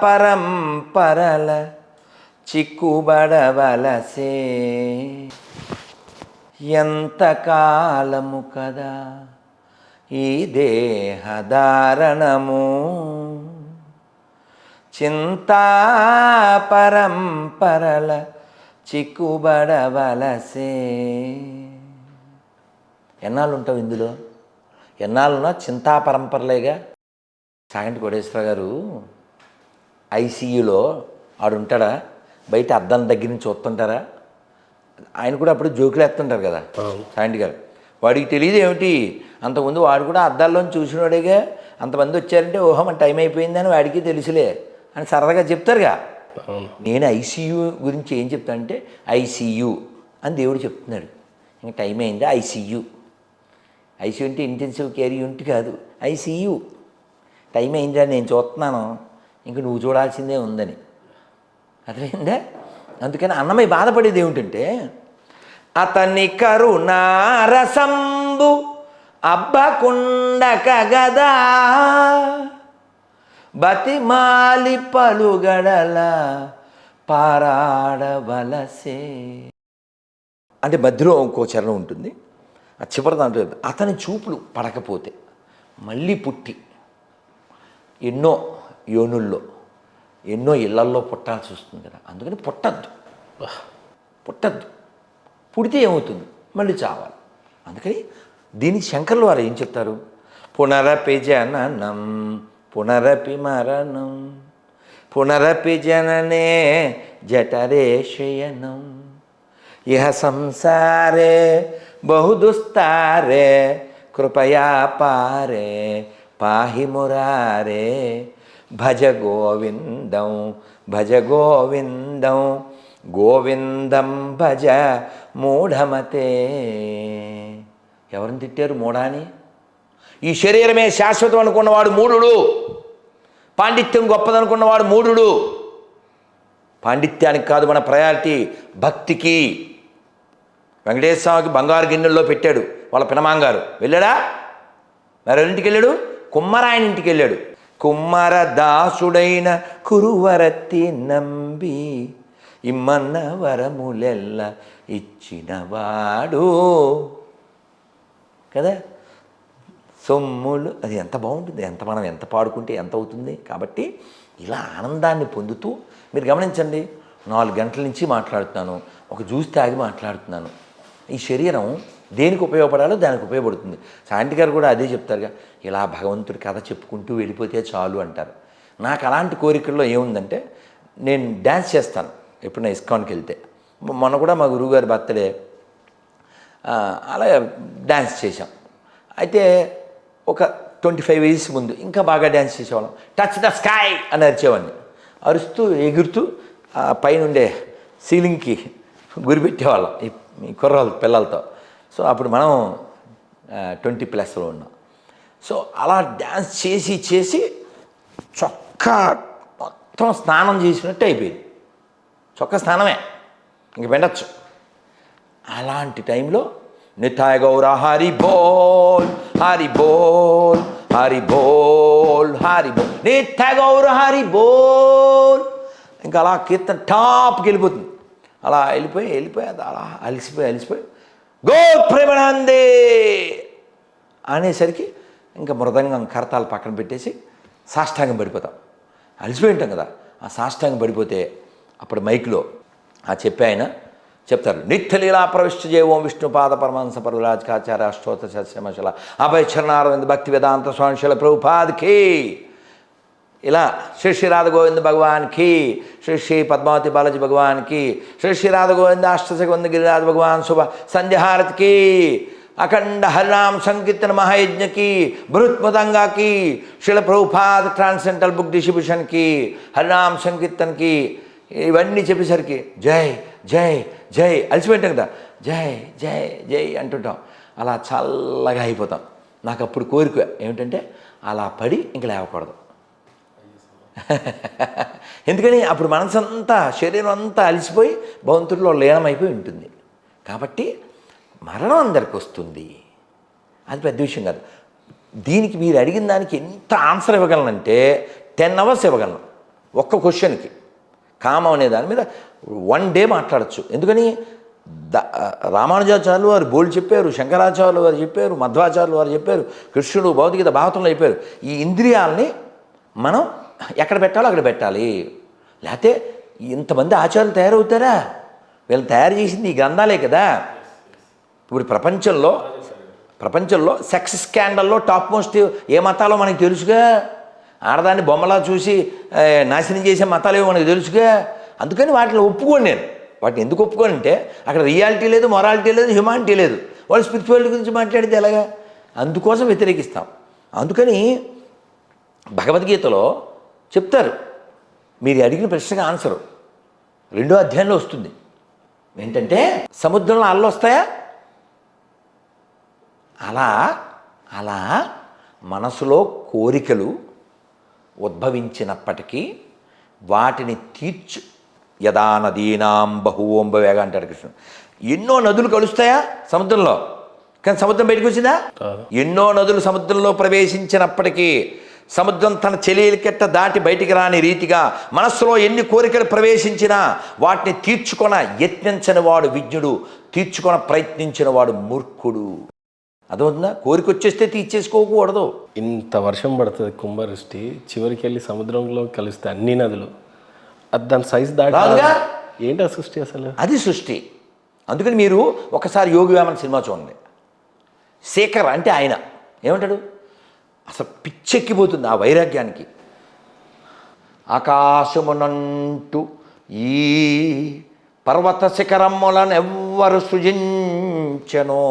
పరంపరల చిక్కుబడవలసే. ఎంతకాలము కదా ఈ దేహధారణము, చింతా పరంపరల చిక్కుబడవలసే. ఎన్నాళ్ళు ఉంటావు ఇందులో? ఎన్నాళ్ళున్నా చింతా పరంపరలేగా. సాగంటి కోటేశ్వర గారు ఐసీయూలో ఆడుంటాడా, బయట అద్దం దగ్గర నుంచి చూస్తుంటారా? ఆయన కూడా అప్పుడు జోకులు వేస్తుంటారు కదా సాగంటి గారు. వాడికి తెలియదు ఏమిటి, అంతకుముందు వాడు కూడా అద్దాల్లోని చూసినవాడేగా. అంతమంది వచ్చారంటే ఓహో మన టైం అయిపోయిందని వాడికి తెలుసులే అని సరదాగా చెప్తారుగా. నేను ఐసీయూ గురించి ఏం చెప్తానంటే ఐసీయూ అని దేవుడు చెప్తున్నాడు. ఇంకా టైం అయిందా? ఐసీయూ. ఐసీయూ అంటే ఇంటెన్సివ్ కేర్ యూనిట్ కాదు, ఐసీయూ. టైం అయిందా, నేను చూస్తున్నాను, ఇంక నువ్వు చూడాల్సిందే ఉందని. అర్థమైందా? అందుకని అన్నమయ్య బాధపడేది ఏమిటంటే అతని కరుణారసంబు అబ్బకుండక గదా బతిమాలి పలుగడల పారాడవలసే. అంటే మధ్యలో ఇంకో చరణం ఉంటుంది, ఆ చివరి దాంట్లో అతని చూపులు పడకపోతే మళ్ళీ పుట్టి ఎన్నో యోనుల్లో ఎన్నో ఇళ్లల్లో పుట్టాల్సి వస్తుంది కదా. అందుకని పుట్టద్దు. పుడితే ఏమవుతుంది? మళ్ళీ చావాలి. అందుకని దీనికి శంకర్లు వారు ఏం చెప్తారు? పునరపి జననం పునరపి మరణం పునరపి జననే జఠరే శయనం ఇహ సంసారే బహుదుస్తారే కృపయా పారే పాహి మురారే భజ గోవిందం భజ గోవిందం గోవిందం భజ మూఢమతే. ఎవరిని తిట్టారు? మూఢాని. ఈ శరీరమే శాశ్వతం అనుకున్నవాడు మూఢుడు. పాండిత్యం గొప్పదనుకున్నవాడు మూఢుడు. పాండిత్యానికి కాదు మన ప్రయారిటీ, భక్తికి. వెంకటేశ్వర స్వామికి బంగారు గిన్నెల్లో పెట్టాడు వాళ్ళ పినమాంగారు. వెళ్ళాడా? మరెవరింటికి వెళ్ళాడు? కుమ్మరాయన ఇంటికి వెళ్ళాడు. కుమ్మరదాసుడైన కురువరతి నంబి ఇమ్మన్న వరములెల్ల ఇచ్చినవాడు కదా. సొమ్ములు అది ఎంత బాగుంటుంది, మనం ఎంత పాడుకుంటే ఎంత అవుతుంది. కాబట్టి ఇలా ఆనందాన్ని పొందుతూ మీరు గమనించండి, 4 గంటల నుంచి మాట్లాడుతున్నాను, ఒక జ్యూస్ తాగి మాట్లాడుతున్నాను. ఈ శరీరం దేనికి ఉపయోగపడాలో దానికి ఉపయోగపడుతుంది. శాంతి గారు కూడా అదే చెప్తారుగా, ఇలా భగవంతుడి కథ చెప్పుకుంటూ వెళ్ళిపోతే చాలు అంటారు. నాకు అలాంటి కోరికల్లో ఏముందంటే, నేను డ్యాన్స్ చేస్తాను ఎప్పుడైనా ఇస్కాన్కి వెళ్తే. మొన్న కూడా మా గురువుగారి బర్త్డే, అలా డ్యాన్స్ చేశాం. అయితే ఒక 25 ఇయర్స్ ముందు ఇంకా బాగా డ్యాన్స్ చేసేవాళ్ళం. టచ్ ద స్కై అని అరిచేవాడిని. అరుస్తూ ఎగురుతూ పైనుండే సీలింగ్కి గురిపెట్టేవాళ్ళం ఈ కుర్రాళ్ళ పిల్లలతో. సో అప్పుడు మనం 20+ ఉన్నాం. సో అలా డ్యాన్స్ చేసి చొక్కా మొత్తం స్నానం చేసినట్టు అయిపోయింది. చొక్కా స్నానమే, ఇంక పెట్టచ్చు. అలాంటి టైంలో నితాయ గౌర హరి బోల్ హరి బోల్ హరి బోల్ హరి బోల్ నితాయ గౌర హరి బోల్. ఇంకా అలా కీర్తన టాప్కి వెళ్ళిపోతుంది. అలా వెళ్ళిపోయి అది అలా అలసిపోయి గో ప్రేమానందే అనేసరికి ఇంకా మృదంగం కరతాలు పక్కన పెట్టేసి సాష్టాంగం పడిపోతాం. అలసిపోయి ఉంటాం కదా. ఆ సాష్టాంగం పడిపోతే అప్పుడు మైక్లో ఆయన చెప్తారు, నిత్యలీలా ప్రవిష్ట జయ విష్ణుపాద పరమహంస పరురాజకాచార్య అష్టోత్తర సత్యమశల అభయ చరణారవింద భక్తి వేదాంత స్వామిశల ప్రభుపాద్కి, ఇలా శ్రీ శ్రీ రాధ గోవింద భగవాన్కి, శ్రీ శ్రీ పద్మావతి బాలాజీ భగవాన్కి, శ్రీ శ్రీ రాధ గోవింద అష్టసగోవింద గిరిరాజ భగవాన్ శుభ సంధ్యాహారతికి, అఖండ హరినామ సంకీర్తన మహాయజ్ఞకి, బృహత్మదంగాకి, శిల ప్రభుపాద్ ట్రాన్సెంటల్ బుక్ డిస్ట్రిబ్యూషన్కి, హరినామ సంకీర్తనకి, ఇవన్నీ చెప్పేసరికి జై జై జై అలసిపోయింటాం కదా, జై జై జై అంటుంటాం. అలా చల్లగా అయిపోతాం. నాకు అప్పుడు కోరిక ఏమిటంటే అలా పడి ఇంక లేవకూడదు. ఎందుకని అప్పుడు మనసంతా శరీరం అంతా అలసిపోయి భగవంతుడిలో లీనమైపోయి ఉంటుంది. కాబట్టి మరణం అందరికి వస్తుంది, అది పెద్ద విషయం కాదు. దీనికి మీరు అడిగిన దానికి ఎంత ఆన్సర్ ఇవ్వగలనంటే 10 hours ఇవ్వగలను ఒక్క క్వశ్చన్కి. కామం అనే దాని మీద 1 day మాట్లాడచ్చు. ఎందుకని రామానుజాచార్యులు వారు బోల్డ్ చెప్పారు, శంకరాచార్యులు వారు చెప్పారు, మధ్వాచార్యులు వారు చెప్పారు, కృష్ణుడు భౌతికత భాగవతంలో చెప్పారు. ఈ ఇంద్రియాలని మనం ఎక్కడ పెట్టాలో అక్కడ పెట్టాలి. లేకపోతే ఇంతమంది ఆచార్యులు తయారవుతారా? వీళ్ళు తయారు చేసింది ఈ గ్రంథాలే కదా. ఇప్పుడు ప్రపంచంలో సెక్స్ స్కాండల్లో టాప్ మోస్ట్ ఏ మతాలో మనకి తెలుసుగా. ఆడదాన్ని బొమ్మలా చూసి నాశనం చేసే మతాలేవో మనకు తెలుసుగా. అందుకని వాటిని ఒప్పుకోను నేను. వాటిని ఎందుకు ఒప్పుకోనంటే అక్కడ రియాలిటీ లేదు, మొరాలిటీ లేదు, హ్యుమానిటీ లేదు. వాళ్ళు స్పిరిచువాలిటీ గురించి మాట్లాడితే ఎలాగా? అందుకోసం వ్యతిరేకిస్తాం. అందుకని భగవద్గీతలో చెప్తారు, మీరు అడిగిన ప్రశ్నకు ఆన్సరు 2వ అధ్యాయంలో వస్తుంది. ఏంటంటే సముద్రంలో అలలు వస్తాయా? అలా మనసులో కోరికలు ఉద్భవించినప్పటికీ వాటిని తీర్చు యదా నదీనాం బహువంబవేగ అంటాడు కృష్ణుడు. ఎన్నో నదులు కలుస్తాయా సముద్రంలో? కానీ సముద్రం బయటకు వచ్చిందా? ఎన్నో నదులు సముద్రంలో ప్రవేశించినప్పటికీ సముద్రం తన చెలియలకెట్ట దాటి బయటికి రాని రీతిగా మనస్సులో ఎన్ని కోరికలు ప్రవేశించినా వాటిని తీర్చుకొన యత్నించని వాడు విజ్ఞుడు, తీర్చుకొన ప్రయత్నించిన వాడు మూర్ఖుడు. అదవుతుందా? కోరిక వచ్చేస్తే తీర్చేసుకోకూడదు. ఇంత వర్షం పడుతుంది, కుంభవృష్టి, చివరికి వెళ్ళి సముద్రంలో కలిస్తే అన్ని నదులు, అది దాని సైజు దాటిగా ఏంటి ఆ సృష్టి అసలు? అది సృష్టి. అందుకని మీరు ఒకసారి యోగి వేమన సినిమా చూడండి. శేఖర్ అంటే ఆయన ఏమంటాడు? అసలు పిచ్చెక్కిపోతుంది ఆ వైరాగ్యానికి. ఆకాశమునంటూ ఈ పర్వత శిఖరములను ఎవ్వరు సృజించెనో,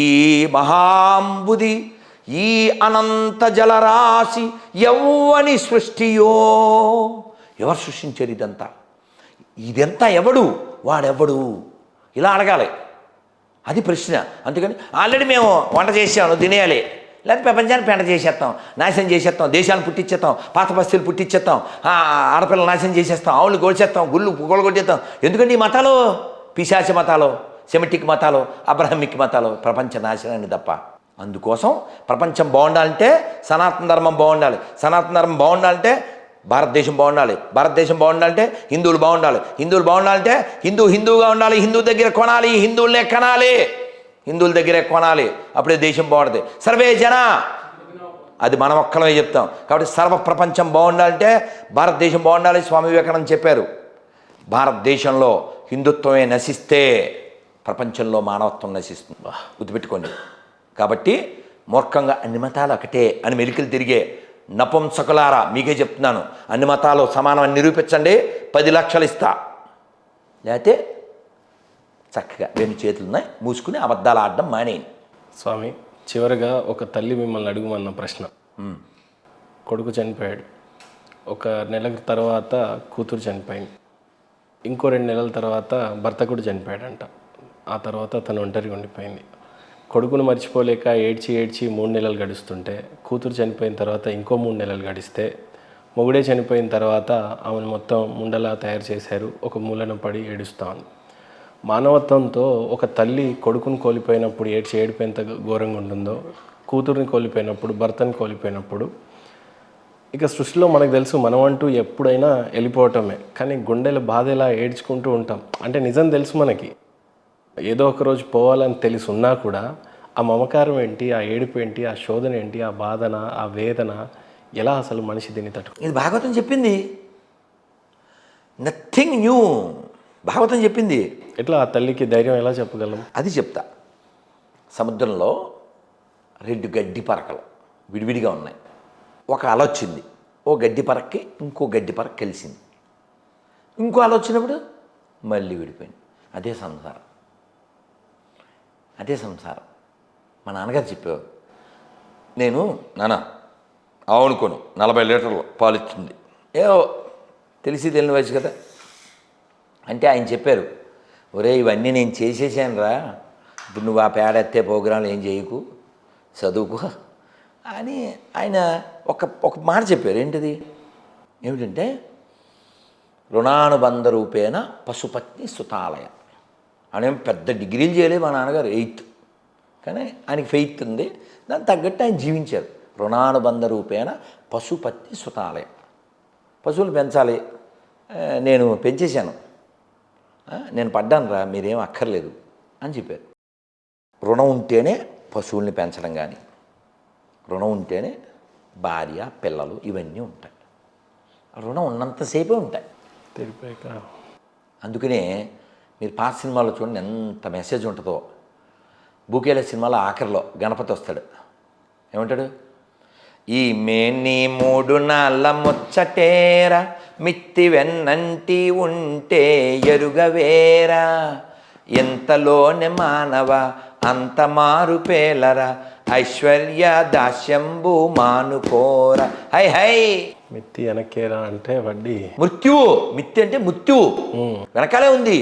ఈ మహాంబుది ఈ అనంత జలరాశి ఎవ్వని సృష్టియో. ఎవరు సృష్టించారు ఇదంతా? ఇదంతా ఎవడు? వాడెవడు? ఇలా అడగాలి. అది ప్రశ్న. అందుకని ఆల్రెడీ మేము వంట చేసాము, తినేయాలి, లేకపోతే ప్రపంచాన్ని పెంట చేసేస్తాం, నాశనం చేసేస్తాం, దేశాలను పుట్టించేస్తాం, పాత బస్తీలు పుట్టించేస్తాం, ఆడపిల్లలు నాశనం చేసేస్తాం, ఆవులు గోల్చేస్తాం, గుళ్ళు కొట్టేస్తాం. ఎందుకంటే ఈ మతాలు పిశాచ మతాలు, సెమిటిక్ మతాలు, అబ్రహమిక్ మతాలు ప్రపంచ నాశనాన్ని తప్ప. అందుకోసం ప్రపంచం బాగుండాలంటే సనాతన ధర్మం బాగుండాలి, సనాతన ధర్మం బాగుండాలంటే భారతదేశం బాగుండాలి, భారతదేశం బాగుండాలంటే హిందువులు బాగుండాలి, హిందువులు బాగుండాలంటే హిందూగా ఉండాలి, హిందూ దగ్గర కొనాలి, హిందువులనే కనాలి, హిందువుల దగ్గరే కొనాలి, అప్పుడే దేశం బాగుంటుంది. సర్వే జన, అది మనం ఒక్కలమే చెప్తాం. కాబట్టి సర్వ ప్రపంచం బాగుండాలంటే భారతదేశం బాగుండాలి. స్వామి వివేకానంద చెప్పారు, భారతదేశంలో హిందుత్వమే నశిస్తే ప్రపంచంలో మానవత్వం నశిస్తుంది. గుర్తుపెట్టుకోండి. కాబట్టి మూర్ఖంగా అన్ని మతాలు ఒకటే అని మెలికలు తిరిగే నపుంసకులారా, మీకే చెప్తున్నాను, అన్ని మతాలు సమానం అని నిరూపించండి, 10 లక్షలు ఇస్తా. లేకపోతే చక్కగా 2 చేతులు ఉన్నాయి, మూసుకుని అబద్ధాలు ఆడడం మానేయండి. స్వామి, చివరిగా ఒక తల్లి మిమ్మల్ని అడుగుమన్న ప్రశ్న. కొడుకు చనిపోయాడు, ఒక నెల తర్వాత కూతురు చనిపోయింది, ఇంకో 2 నెలల తర్వాత భర్త కూడా చనిపోయాడంట. ఆ తర్వాత తను ఒంటరిగా ఉండిపోయింది. కొడుకును మర్చిపోలేక ఏడ్చి 3 నెలలు గడుస్తుంటే, కూతురు చనిపోయిన తర్వాత ఇంకో 3 నెలలు గడిస్తే, మొగుడే చనిపోయిన తర్వాత ఆమెను మొత్తం ముండలా తయారు చేశారు, ఒక మూలన పడి ఏడుస్తా ఉంది. మానవత్వంతో ఒక తల్లి కొడుకును కోల్పోయినప్పుడు ఏడుపు ఎంత ఘోరంగా ఉంటుందో, కూతురుని కోల్పోయినప్పుడు, భర్తను కోల్పోయినప్పుడు, ఇక సృష్టిలో మనకు తెలుసు మనం అంటూ ఎప్పుడైనా వెళ్ళిపోవటమే. కానీ గుండెల బాధ ఎలా ఏడ్చుకుంటూ ఉంటాం అంటే నిజం తెలుసు మనకి, ఏదో ఒక రోజు పోవాలని తెలిసి ఉన్నా కూడా ఆ మమకారం ఏంటి, ఆ ఏడుపు ఏంటి, ఆ శోధన ఏంటి, ఆ బాధన, ఆ వేదన ఎలా అసలు మనిషి దీన్ని తట్టుకో. ఇది భాగవతం చెప్పింది, నథింగ్ న్యూ. భాగవతం చెప్పింది. ఎట్లా ఆ తల్లికి ధైర్యం ఎలా చెప్పగలం? అది చెప్తా. సముద్రంలో 2 గడ్డి పరకలు విడివిడిగా ఉన్నాయి. ఒక అల వచ్చింది, ఓ గడ్డి పరక్కి ఇంకో గడ్డి పరక కలిసింది, ఇంకో అల వచ్చినప్పుడు మళ్ళీ విడిపోయింది. అదే సంసారం, అదే సంసారం. మా నాన్నగారు చెప్పేవారు, నేను నాన్న అవునుకోను 40 లీటర్లు పాలు ఇస్తుంది, ఏవో తెలియని వయసు కదా అంటే ఆయన చెప్పారు, ఒరే ఇవన్నీ నేను చేసేసాను రా, ఇప్పుడు నువ్వు ఆ పేడ ఎత్తే ప్రోగ్రాంలు ఏం చేయకు, చదువుకో అని ఆయన ఒక మాట చెప్పారు. ఏంటిది? ఏమిటంటే రుణానుబంధ రూపేణ పశుపత్ని సుతాలయ. ఆయన పెద్ద డిగ్రీలు చేయలేదు మా నాన్నగారు, 8th, కానీ ఆయనకి ఫెయిత్ ఉంది, దానికి తగ్గట్టు ఆయన జీవించారు. రుణానుబంధ రూపేణ పశుపత్ని సుతాలయ. పశువులు పెంచాలి, నేను పెంచేశాను, నేను పడ్డాను రా, మీరేం అక్కర్లేదు అని చెప్పారు. రుణం ఉంటేనే పశువుల్ని పెంచడం, కానీ రుణం ఉంటేనే భార్య పిల్లలు ఇవన్నీ ఉంటాయి. రుణం ఉన్నంతసేపే ఉంటాయి. తెలిపాక అందుకనే మీరు పాత సినిమాలో చూడండి ఎంత మెసేజ్ ఉంటుందో. బూకేల సినిమాలో ఆఖరిలో గణపతి వస్తాడు, ఏమంటాడు? ఈ మేని 3 నాళ్ళ ముచ్చటేరా, మిత్తి వెన్నంటి ఉంటే ఎరుగవేరా, ఎంతలోనే మానవ అంత మారు పేలరా, ఐశ్వర్య దాస్యంబు మానుకోరా. హై హై మిత్తి వెనక్కేరా అంటే వడ్డీ. మృత్యువు, మిత్తి అంటే మృత్యువు వెనకాలే ఉంది.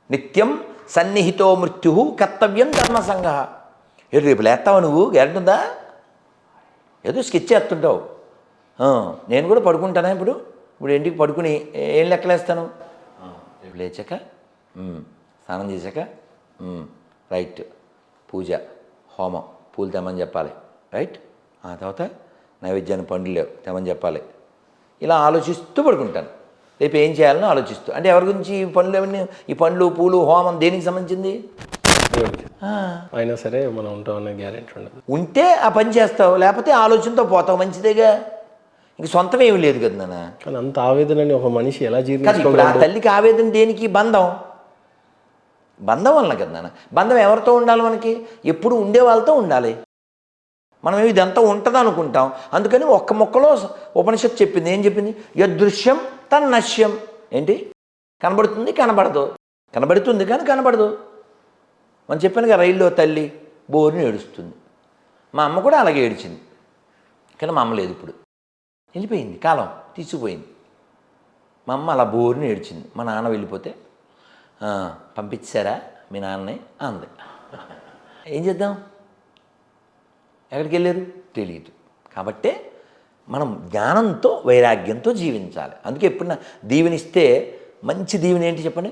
నిత్యం సన్నిహితో మృత్యు కర్తవ్యం ధర్మసంగ. రేపు లేస్తావా నువ్వు? గ్యారెంటీ ఉందా? ఏదో స్కెచ్ చేస్తుంటావు. నేను కూడా పడుకుంటానా ఇప్పుడు ఇంటికి పడుకుని ఏం లెక్కలేస్తాను? రేపు లేచాక స్నానం చేశాక రైట్, పూజ హోమం పూలు తెమ్మని చెప్పాలి, రైట్, ఆ తర్వాత నైవేద్యాన్ని పండ్లు లేవు తెమ్మని చెప్పాలి. ఇలా ఆలోచిస్తూ పడుకుంటాను, రేపు ఏం చేయాలని ఆలోచిస్తూ. అంటే ఎవరి గురించి ఈ పనులు ఏమన్నీ, ఈ పండ్లు పూలు హోమం దేనికి సంబంధించింది? అయినా సరే మనం ఉంటామనే గ్యారెంటీ ఉండదు. ఉంటే ఆ పని చేస్తావు, లేకపోతే ఆలోచనతో పోతావు, మంచిదేగా. ఇంక సొంతం ఏమి లేదు కదా నాన్న. కానీ అంత ఆవేదనని ఒక మనిషి ఎలా ఇప్పుడు ఆ జీర్ణించుకోగలడు? తల్లికి ఆవేదన దేనికి? బంధం వలన కదా నాన్న. బంధం ఎవరితో ఉండాలి? మనకి ఎప్పుడు ఉండే వాళ్ళతో ఉండాలి. మనం ఇదంతా ఉంటుంది అనుకుంటాం. అందుకని ఒక్క మొక్కలో ఉపనిషత్తు చెప్పింది, ఏం చెప్పింది? యదృశ్యం తన్నశ్యం. ఏంటి? కనబడుతుంది కనబడదు, కనబడుతుంది కానీ కనబడదు. మనం చెప్పాను కదా, రైల్లో తల్లి బోరుని ఏడుస్తుంది. మా అమ్మ కూడా అలాగే ఏడిచింది, కానీ మా అమ్మ లేదు, ఇప్పుడు వెళ్ళిపోయింది, కాలం తీసుకుపోయింది. మా అమ్మ అలా బోరుని ఏడ్చింది. మా నాన్న వెళ్ళిపోతే పంపించారా మీ నాన్నని అంది. ఏం చేద్దాం? ఎక్కడికి వెళ్ళారు తెలియదు. కాబట్టే మనం జ్ఞానంతో వైరాగ్యంతో జీవించాలి. అందుకే ఎప్పుడన్నా దీవెనిస్తే మంచి దీవెన ఏంటి చెప్పండి?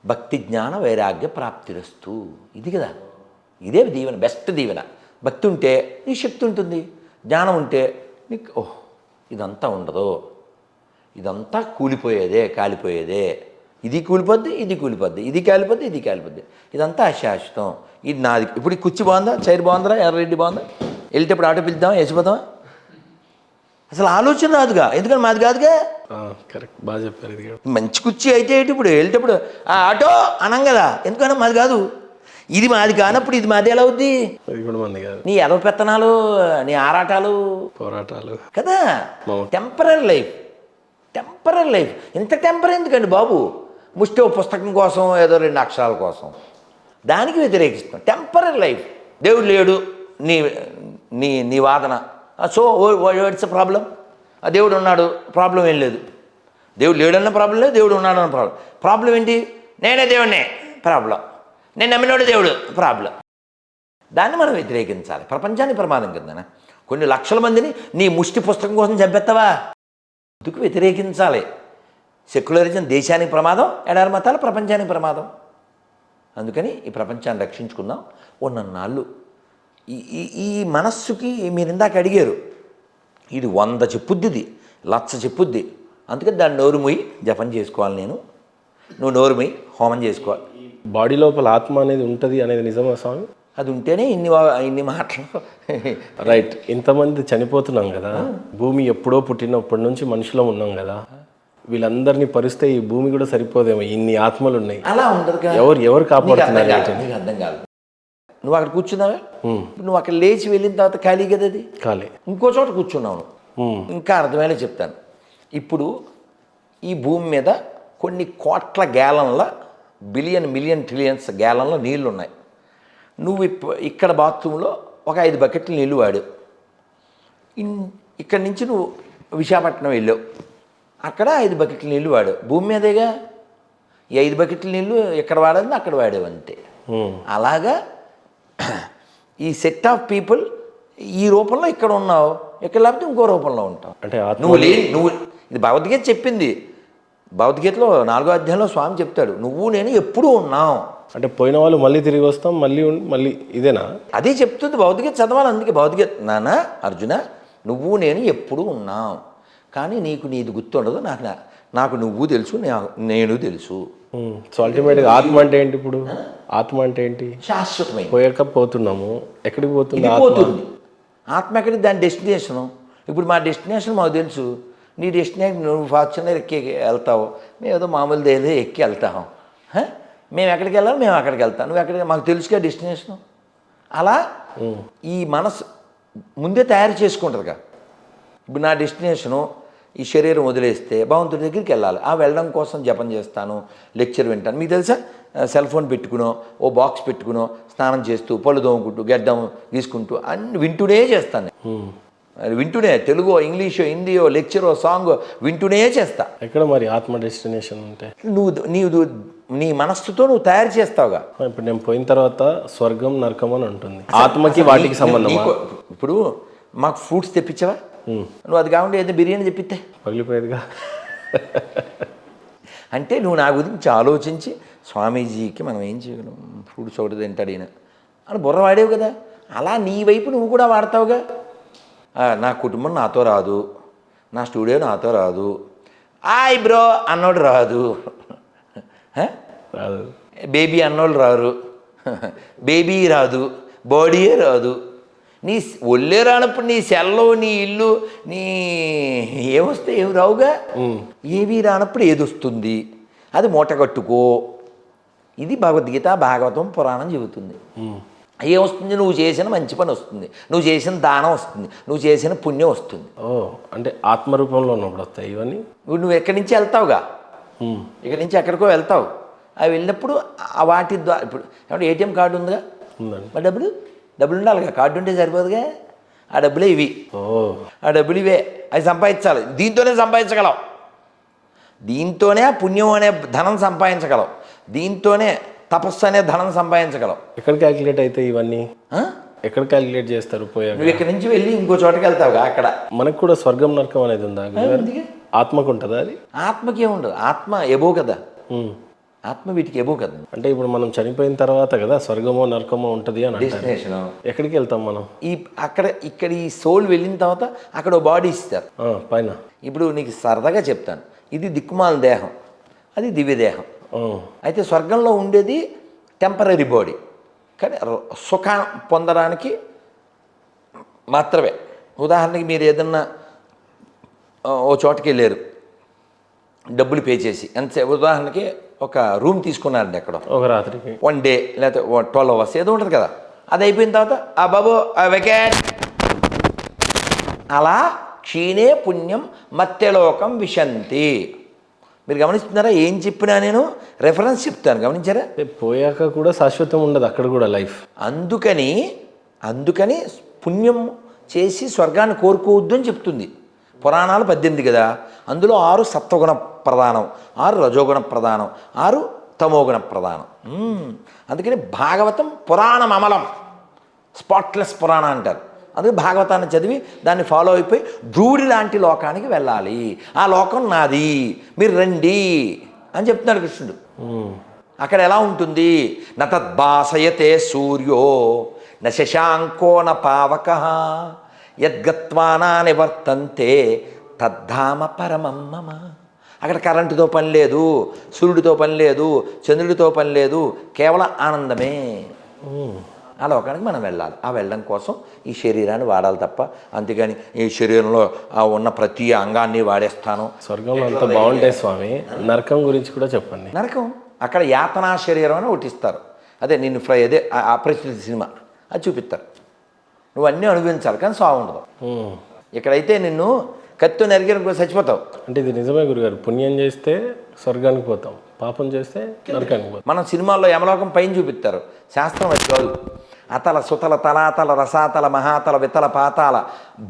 భక్తి జ్ఞాన వైరాగ్య ప్రాప్తిరస్తు. ఇది కదా ఇదే దీవెన, బెస్ట్ దీవెన. భక్తి ఉంటే నీకు శక్తి ఉంటుంది, జ్ఞానం ఉంటే నీకు ఇదంతా ఉండదు, ఇదంతా కూలిపోయేదే, కాలిపోయేదే. ఇది కూలిపోద్ది, ఇది కూలిపోద్ది, ఇది కాలిపోద్ది, ఇది కాలిపోద్ది, ఇదంతా అశాశ్వతం, ఇది నాది. ఇప్పుడు ఈ కుర్చీ బాగుందా, చైర్ బాగుందా, ఎర్రరెడ్డి బాగుందా, వెళ్ళేటప్పుడు ఆటో పిలుద్దామా, వేసిపోదామా? అసలు ఆలోచన రాదుగా, ఎందుకని మాది కాదుగా. కరెక్ట్, బాగా చెప్పారు. ఇది మంచి కుర్చీ అయితే ఇప్పుడు వెళ్ళేటప్పుడు ఆటో అనం కదా, ఎందుకన్నా మాది కాదు. ఇది మాది కానప్పుడు ఇది మాది ఎలా అవుద్ది? అది కూడా మంది కాదు. నీ ఎదవ పెత్తనాలు, నీ ఆరాటాలు, పోరాటాలు కదా. Temporary life, temporary life. ఇంత టెంపరీ ఎందుకండి బాబు? ముష్టి పుస్తకం కోసం, ఏదో 2 అక్షరాల కోసం, దానికి వ్యతిరేకిస్తాం. Temporary life. దేవుడు లేడు నీ నీ నీ వాదన. So it's problem. దేవుడు ఉన్నాడు, ప్రాబ్లం ఏం లేదు. దేవుడు లేడన్న ప్రాబ్లం లేదు, దేవుడు ఉన్నాడు అన్న ప్రాబ్లం. ప్రాబ్లం ఏంటి? నేనే దేవుడినే, ప్రాబ్లం. నేను నమ్మినోడు దేవుడు, ప్రాబ్లం. దాన్ని మనం వ్యతిరేకించాలి. ప్రపంచాన్ని ప్రమాదం కిందన కొన్ని లక్షల మందిని నీ ముష్టి పుస్తకం కోసం చంపేస్తావా? ఎందుకు వ్యతిరేకించాలి? సెక్యులరిజం దేశానికి ప్రమాదం, ఎడారి మతాలు ప్రపంచానికి ప్రమాదం. అందుకని ఈ ప్రపంచాన్ని రక్షించుకుందాం. ఉన్నన్నాళ్ళు ఈ మనస్సుకి మీరు ఇందాక అడిగారు, ఇది 100 చెప్పుద్ది, ఇది 1,00,000 చెప్పుద్ది. అందుకని దాన్ని నోరు మూయి జపం చేసుకోవాలి. నువ్వు నోరు మూయి హోమం చేసుకోవాలి. బాడీ లోపల ఆత్మ అనేది ఉంటుంది అనేది నిజమా స్వామి? అది ఉంటేనే ఇన్ని మాటలు. రైట్. ఇంతమంది చనిపోతున్నాం కదా, భూమి ఎప్పుడో పుట్టినప్పటి నుంచి మనుషులో ఉన్నాం కదా, వీళ్ళందరినీ పరిస్తే ఈ భూమి కూడా సరిపోదేమో, ఇన్ని ఆత్మలు ఉన్నాయి. అలా ఉండదు కదా. ఎవరు కాపాడుతున్నారు? నీకు అర్థం కాదు. నువ్వు అక్కడ కూర్చున్నావే, నువ్వు అక్కడ లేచి వెళ్ళిన తర్వాత ఖాళీ కదా, అది ఖాళీ. ఇంకో చోట కూర్చున్నావు. ఇంకా అర్థమయ్యేలా చెప్తాను. ఇప్పుడు ఈ భూమి మీద కొన్ని కోట్ల గ్యాలన్ల, బిలియన్ మిలియన్ ట్రిలియన్స్ గ్యాలన్ల నీళ్లు ఉన్నాయి. నువ్వు ఇక్కడ బాత్రూంలో ఒక 5 బకెట్లు నీళ్ళు వాడు. ఇక్కడి నుంచి నువ్వు విశాఖపట్నం వెళ్ళావు, అక్కడ 5 బకెట్ల నీళ్ళు వాడు. భూమి మీదేగా ఈ 5 బకెట్ల నీళ్ళు ఎక్కడ వాడని అక్కడ వాడేవు, అంతే. అలాగా ఈ సెట్ ఆఫ్ పీపుల్ ఈ రూపంలో ఇక్కడ ఉన్నావు, ఇక్కడ లేకపోతే ఇంకో రూపంలో ఉంటావు. అంటే నువ్వు ఇది భగవద్గీత చెప్పింది. భగవద్గీతలో 4వ అధ్యాయంలో స్వామి చెప్తాడు, నువ్వు నేను ఎప్పుడూ ఉన్నావు. అంటే పోయిన వాళ్ళు మళ్ళీ తిరిగి వస్తాం, మళ్ళీ ఇదేనా? అదే చెప్తుంది భగవద్గీత చదవాలి. అందుకే భగవద్గీత, నాన్న అర్జున, నువ్వు నేను ఎప్పుడూ ఉన్నాం, కానీ నీకు నీది గుర్తుండదు, నాకు నువ్వు తెలుసు, నేను తెలుసు. సో అల్టిమేట్గా ఆత్మ అంటే ఏంటి? ఇప్పుడు ఆత్మ అంటే ఏంటి? శాశ్వతమైన. పోతున్నాము, ఎక్కడికి పోతుంది? ఆత్మ ఎక్కడికి? దాని డెస్టినేషను. ఇప్పుడు మా డెస్టినేషన్ మాకు తెలుసు. నీ డెస్టినేషన్ నువ్వు ఫార్చునర్ ఎక్కి వెళ్తావు, మేము ఏదో మామూలుది ఏదో ఎక్కి వెళ్తాం. మేము ఎక్కడికి వెళ్ళాలి, మేము అక్కడికి వెళ్తాం. నువ్వు ఎక్కడికి, మాకు తెలుసుగా డెస్టినేషను. అలా ఈ మనసు ముందే తయారు చేసుకుంటుందిగా. ఇప్పుడు నా డెస్టినేషను ఈ శరీరం వదిలేస్తే భగవంతుడి దగ్గరికి వెళ్ళాలి. వెళ్ళడం కోసం జపం చేస్తాను, లెక్చర్ వింటాను. మీకు తెలుసా, సెల్ ఫోన్ పెట్టుకునో, ఓ బాక్స్ పెట్టుకునో, స్నానం చేస్తూ, పళ్ళు తోముకుంటూ, గడ్డం గీసుకుంటూ అన్ని వింటూనే చేస్తాను. వింటూనే, తెలుగో ఇంగ్లీషో హిందీయో లెక్చరో సాంగ్ వింటూనే చేస్తా. ఎక్కడ మరి ఆత్మ డెస్టినేషన్ అంటే? నీవు నీ మనస్సుతో నువ్వు తయారు చేస్తావుగా. ఇప్పుడు నేను పోయిన తర్వాత స్వర్గం నరకం అని ఉంటుంది. ఆత్మకి వాటికి సంబంధం. ఇప్పుడు మాకు ఫ్రూట్స్ తెప్పించావా? నువ్వు అది కాకుండా ఏదో బిర్యానీ చెప్పితే పగిలిపోయేదిగా. అంటే నువ్వు నా గురించి ఆలోచించి, స్వామీజీకి మనం ఏం చేయగలం, ఫ్రూట్స్ ఒకటి తింటాడు ఈయన అని బుర్ర వాడేవు కదా. అలా నీ వైపు నువ్వు కూడా వాడతావుగా. నా కుటుంబం నాతో రాదు, నా స్టూడియో నాతో రాదు, ఆయ్ బ్రో అన్నోడు రాదు, బేబీ అన్నోళ్ళు రారు, బేబీ రాదు, బాడీయే రాదు. నీ ఒళ్ళే రానప్పుడు నీ సెల్లో, నీ ఇల్లు, నీ ఏమొస్తే ఏమి రావుగా. ఏవి రానప్పుడు ఏది వస్తుంది, అది మూట కట్టుకో. ఇది భగవద్గీత, భాగవతం, పురాణం చెబుతుంది. ఏమొస్తుంది? నువ్వు చేసిన మంచి పని వస్తుంది, నువ్వు చేసిన దానం వస్తుంది, నువ్వు చేసిన పుణ్యం వస్తుంది. అంటే ఆత్మరూపంలో ఉన్నప్పుడు వస్తాయి ఇవన్నీ. నువ్వు ఎక్కడి నుంచి వెళ్తావుగా, ఇక్కడి నుంచి ఎక్కడికో వెళ్తావు. అవి వెళ్ళినప్పుడు వాటి ద్వారా, ఇప్పుడు ఏమంటే ఏటీఎం కార్డు ఉందిగా, మరి డబ్బులు ఉండాలిగా, కార్డు ఉంటే సరిపోదుగా. ఆ డబ్బులే ఇవి, ఆ డబ్బులు ఇవే, అవి సంపాదించాలి. దీంతోనే సంపాదించగలం, దీంతోనే పుణ్యం అనే ధనం సంపాదించగలం, దీంతోనే తపస్సు అనే ధనం సంపాదించగలం. ఎక్కడ క్యాలిక్యులేట్ అయితే ఇవన్నీ? ఎక్కడ క్యాలిక్యులేట్ చేస్తారు? పోయాక నువ్వు ఇక్కడి నుంచి వెళ్ళి ఇంకో చోటకి వెళ్తావుగా, అక్కడ. మనకు కూడా స్వర్గం నరకం అనేది ఉందా? ఆత్మకు ఉంటుందా? అది ఆత్మకి ఏముండదు, ఆత్మ ఎబో కదా. ఆత్మ వీటికి ఎబో కదా. అంటే ఇప్పుడు మనం చనిపోయిన తర్వాత కదా స్వర్గమో నరకమో ఉంటుంది అని అంటారు. డెస్టినేషన్ ఎక్కడికి వెళ్తాం మనం? ఇక్కడ ఈ సోల్ వెళ్ళిన తర్వాత అక్కడ ఓ బాడీ ఇస్తారు పైన. ఇప్పుడు నీకు సరదాగా చెప్తాను, ఇది దిక్కుమాల దేహం, అది దివ్యదేహం. అయితే స్వర్గంలో ఉండేది టెంపరీ బాడీ, కానీ సుఖం పొందడానికి మాత్రమే. ఉదాహరణకి మీరు ఏదన్నా ఓ చోటకి వెళ్ళారు డబ్బులు పే చేసి, ఎంత ఉదాహరణకి ఒక రూమ్ తీసుకున్నారండి ఎక్కడో ఒక రాత్రికి, 1 డే లేకపోతే 12 hours ఏదో ఉంటుంది కదా, అది అయిపోయిన తర్వాత ఆ బాబు వెకేట్. అలా క్షీణే పుణ్యం మత్యలోకం విశంతి. మీరు గమనిస్తున్నారా? ఏం చెప్పినా నేను రెఫరెన్స్ చెప్తాను, గమనించారా? పోయాక కూడా శాశ్వతం ఉండదు అక్కడ కూడా లైఫ్. అందుకని పుణ్యం చేసి స్వర్గాన్ని కోరుకోవద్దు అని చెప్తుంది. పురాణాలు 18 కదా, అందులో 6 సత్వగుణ ప్రధానం, 6 రజోగుణ ప్రధానం, 6 తమోగుణ ప్రధానం. అందుకని భాగవతం పురాణం అమలం, స్పాట్లెస్ పురాణం అంటారు. అందుకే భాగవతాన్ని చదివి దాన్ని ఫాలో అయిపోయి ధ్రువుడి లాంటి లోకానికి వెళ్ళాలి. ఆ లోకం నాది, మీరు రండి అని చెప్తున్నాడు కృష్ణుడు. అక్కడ ఎలా ఉంటుంది? న తద్భాసయతే సూర్యో న శశాంకో న పావక యద్గత్వానా నివర్తంతే తద్ధామ పరమం మమ. అక్కడ కరెంటుతో పని లేదు, సూర్యుడితో పని లేదు, చంద్రుడితో పని లేదు, కేవలం ఆనందమే. ఆ లోకానికి మనం వెళ్ళాలి. ఆ వెళ్ళడం కోసం ఈ శరీరాన్ని వాడాలి తప్ప, అంతేగాని ఈ శరీరంలో ఉన్న ప్రతి అంగాన్ని వాడేస్తాను. స్వర్గంలో అంత బాగుంటాయి స్వామి. నరకం గురించి కూడా చెప్పండి. నరకం అక్కడ యాతనా శరీరం అని ఒకటి ఇస్తారు. అదే నిన్ను అదే అపరిచిత సినిమా అది చూపిస్తారు. నువ్వు అన్నీ అనుభవించాలి కానీ సాగు ఉండదు. ఇక్కడైతే నిన్ను కత్తితో నరికిన చచ్చిపోతావు. అంటే ఇది నిజమే గురుగారు. పుణ్యం చేస్తే స్వర్గానికి పోతాం, పాపం చేస్తే నరకానికి పోతాం. మనం సినిమాల్లో యమలోకం పైన చూపిస్తారు, శాస్త్రం అది కాదు. అతల సుతల తలాతల రసాతల మహాతల వితల పాతాల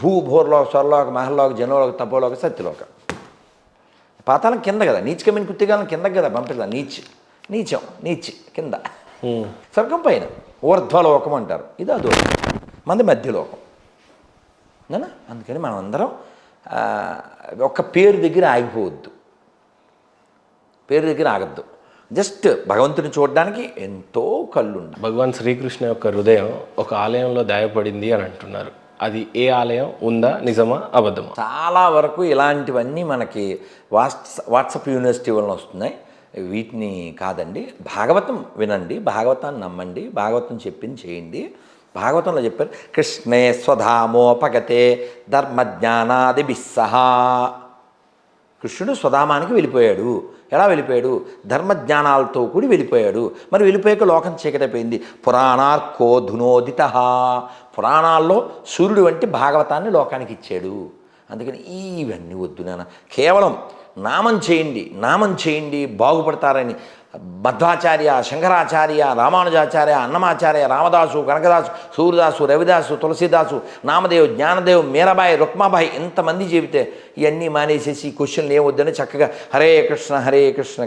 భూభోర్లోక స్వర్లోక మహల్లోక జనలోక తపోలోక సత్యలోక. పాతాళం కింద కదా, నీచ్ కమిని కుత్తిగాలం కింద కదా పంపిస్తా. నీచం కింద, స్వర్గం పైన ఊర్ధ్వలోకం అంటారు. ఇది అదో మంది మధ్యలోకం. అందుకని మనం అందరం ఒక పేరు దగ్గర ఆగిపోవద్దు, పేరు దగ్గర ఆగద్దు. జస్ట్ భగవంతుని చూడడానికి ఎంతో కళ్ళు ఉండాలి. భగవాన్ శ్రీకృష్ణ యొక్క హృదయం ఒక ఆలయంలో దాయపడింది అని అంటున్నారు. అది ఏ ఆలయం? ఉందా? నిజమా? అబద్ధమా? చాలా వరకు ఇలాంటివన్నీ మనకి వాట్సాప్ యూనివర్సిటీ వలన వస్తున్నాయి. వీటిని కాదండి. భాగవతం వినండి, భాగవతాన్ని నమ్మండి, భాగవతం చెప్పింది చేయండి. భాగవతంలో చెప్పారు, కృష్ణే స్వధామోపగతే ధర్మజ్ఞానాదిభిస్సహా. కృష్ణుడు స్వధామానికి వెళ్ళిపోయాడు. ఎలా వెళ్ళిపోయాడు? ధర్మజ్ఞానాలతో కూడి వెళ్ళిపోయాడు. మరి వెళ్ళిపోయాక లోకం చీకటైపోయింది. పురాణార్కో ధునోదిత. పురాణాల్లో సూర్యుడు వంటి భాగవతాన్ని లోకానికి ఇచ్చాడు. అందుకని ఇవన్నీ వద్దు నాన్న, కేవలం నామం చేయండి బాగుపడతారని మధ్వాచార్య, శంకరాచార్య, రామానుజాచార్య, అన్నమాచార్య, రామదాసు, కనకదాసు, సూర్యదాసు, రవిదాసు, తులసీదాసు, నామదేవ్, జ్ఞానదేవ్, మీరాబాయి, రుక్మాబాయి ఎంతమంది చెబితే ఇవన్నీ మానేసేసి క్వశ్చన్లు ఏమొద్దని చక్కగా హరే కృష్ణ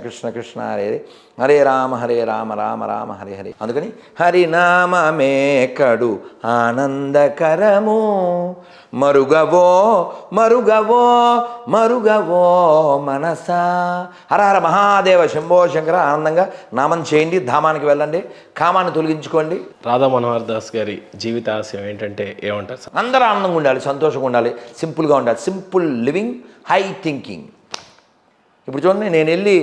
కృష్ణ కృష్ణ హరే హరే రామ రామ రామ హరే హరే. అందుకని హరినామమే కడు ఆనందకరము మరుగవో మనసా. హర హర మహాదేవ శంభో శంకర. ఆనందంగా నామం చేయండి, ధామానికి వెళ్ళండి, కామాన్ని తొలగించుకోండి. రాధా మనోహర్ దాస్ గారి జీవిత ఆశయం ఏంటంటే ఏమంటారు సార్? అందరూ ఆనందంగా ఉండాలి, సంతోషంగా ఉండాలి, సింపుల్గా ఉండాలి. Simple living, high thinking. ఇప్పుడు చూడండి, నేను వెళ్ళి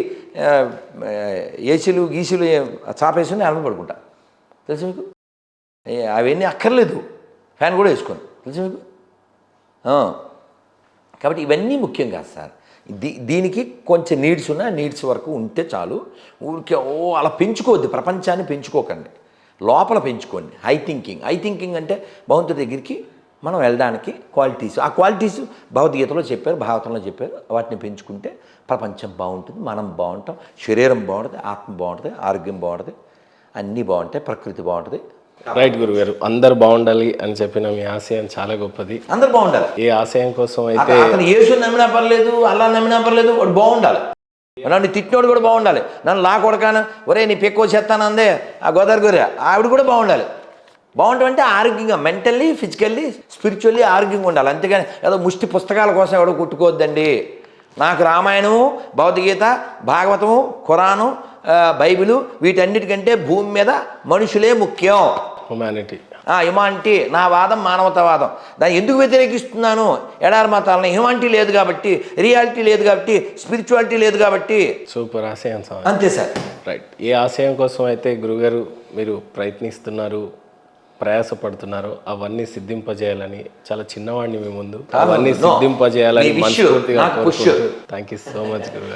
ఏసీలు గీసీలు చాపేసుకుని అలమ పడుకుంటా, తెలుసు మీకు? అవన్నీ అక్కర్లేదు, ఫ్యాన్ కూడా వేసుకోను, తెలుసు మీకు? కాబట్టి ఇవన్నీ ముఖ్యం కాదు సార్. దీనికి కొంచెం నీడ్స్ ఉన్నాయి, నీడ్స్ వరకు ఉంటే చాలు. ఊరికే అలా పెంచుకోవద్దు, ప్రపంచాన్ని పెంచుకోకండి, లోపల పెంచుకోండి. హై థింకింగ్ అంటే భగవంతుడి దగ్గరికి మనం వెళ్ళడానికి క్వాలిటీస్, ఆ క్వాలిటీస్ భగవద్గీతలో చెప్పారు, భాగవతంలో చెప్పారు. వాటిని పెంచుకుంటే ప్రపంచం బాగుంటుంది, మనం బాగుంటాం, శరీరం బాగుంటుంది, ఆత్మ బాగుంటుంది, ఆరోగ్యం బాగుంటుంది, అన్నీ బాగుంటాయి, ప్రకృతి బాగుంటుంది. రైట్ గురుగారు, అందరు బాగుండాలి అని చెప్పిన మీ ఆశయం చాలా గొప్పది. అందరు బాగుండాలి. ఏ ఆశయం కోసం అయితే అతను యేసుని నమ్మినా పర్లేదు, అల్లా నమ్మినా పర్లేదు, వాడు బాగుండాలి. నన్ను తిట్టినోడు కూడా బాగుండాలి. నన్ను కొడకాను ఒరే నీ పెక్కువ చేస్తానందే ఆ గోదావరి గొర్రె, ఆవిడ కూడా బాగుండాలి. బాగుంటామంటే ఆరోగ్యంగా, మెంటల్లీ, ఫిజికల్లీ, స్పిరిచువల్లీ ఆరోగ్యంగా ఉండాలి. అంతేగాని ఏదో ముష్టి పుస్తకాల కోసం ఎవడో కుట్టుకోవద్దండి. నాకు రామాయణము, భగవద్గీత, భాగవతము, ఖురాను, బైబిలు, వీటన్నిటికంటే భూమి మీద మనుషులే ముఖ్యం. హ్యుమానిటీ. హ్యుమానిటీ, నా వాదం మానవతావాదం. దాన్ని ఎందుకు వ్యతిరేకిస్తున్నాను? ఎడారి మతాలను హ్యుమానిటీ లేదు కాబట్టి, రియాలిటీ లేదు కాబట్టి, స్పిరిచువాలిటీ లేదు కాబట్టి. సూపర్ ఆశయం స్వామి. అంతే సార్. రైట్. ఏ ఆశయం కోసం అయితే గురుగారు మీరు ప్రయత్నిస్తున్నారు, ప్రయాసపడుతున్నారు, అవన్నీ సిద్ధింపజేయాలని, చాలా చిన్నవాడిని మీ ముందు, అవన్నీ సిద్ధింపజేయాలని మనస్ఫూర్తిగా కోరుకుంటూ థ్యాంక్ యూ సో మచ్ గురుగారు.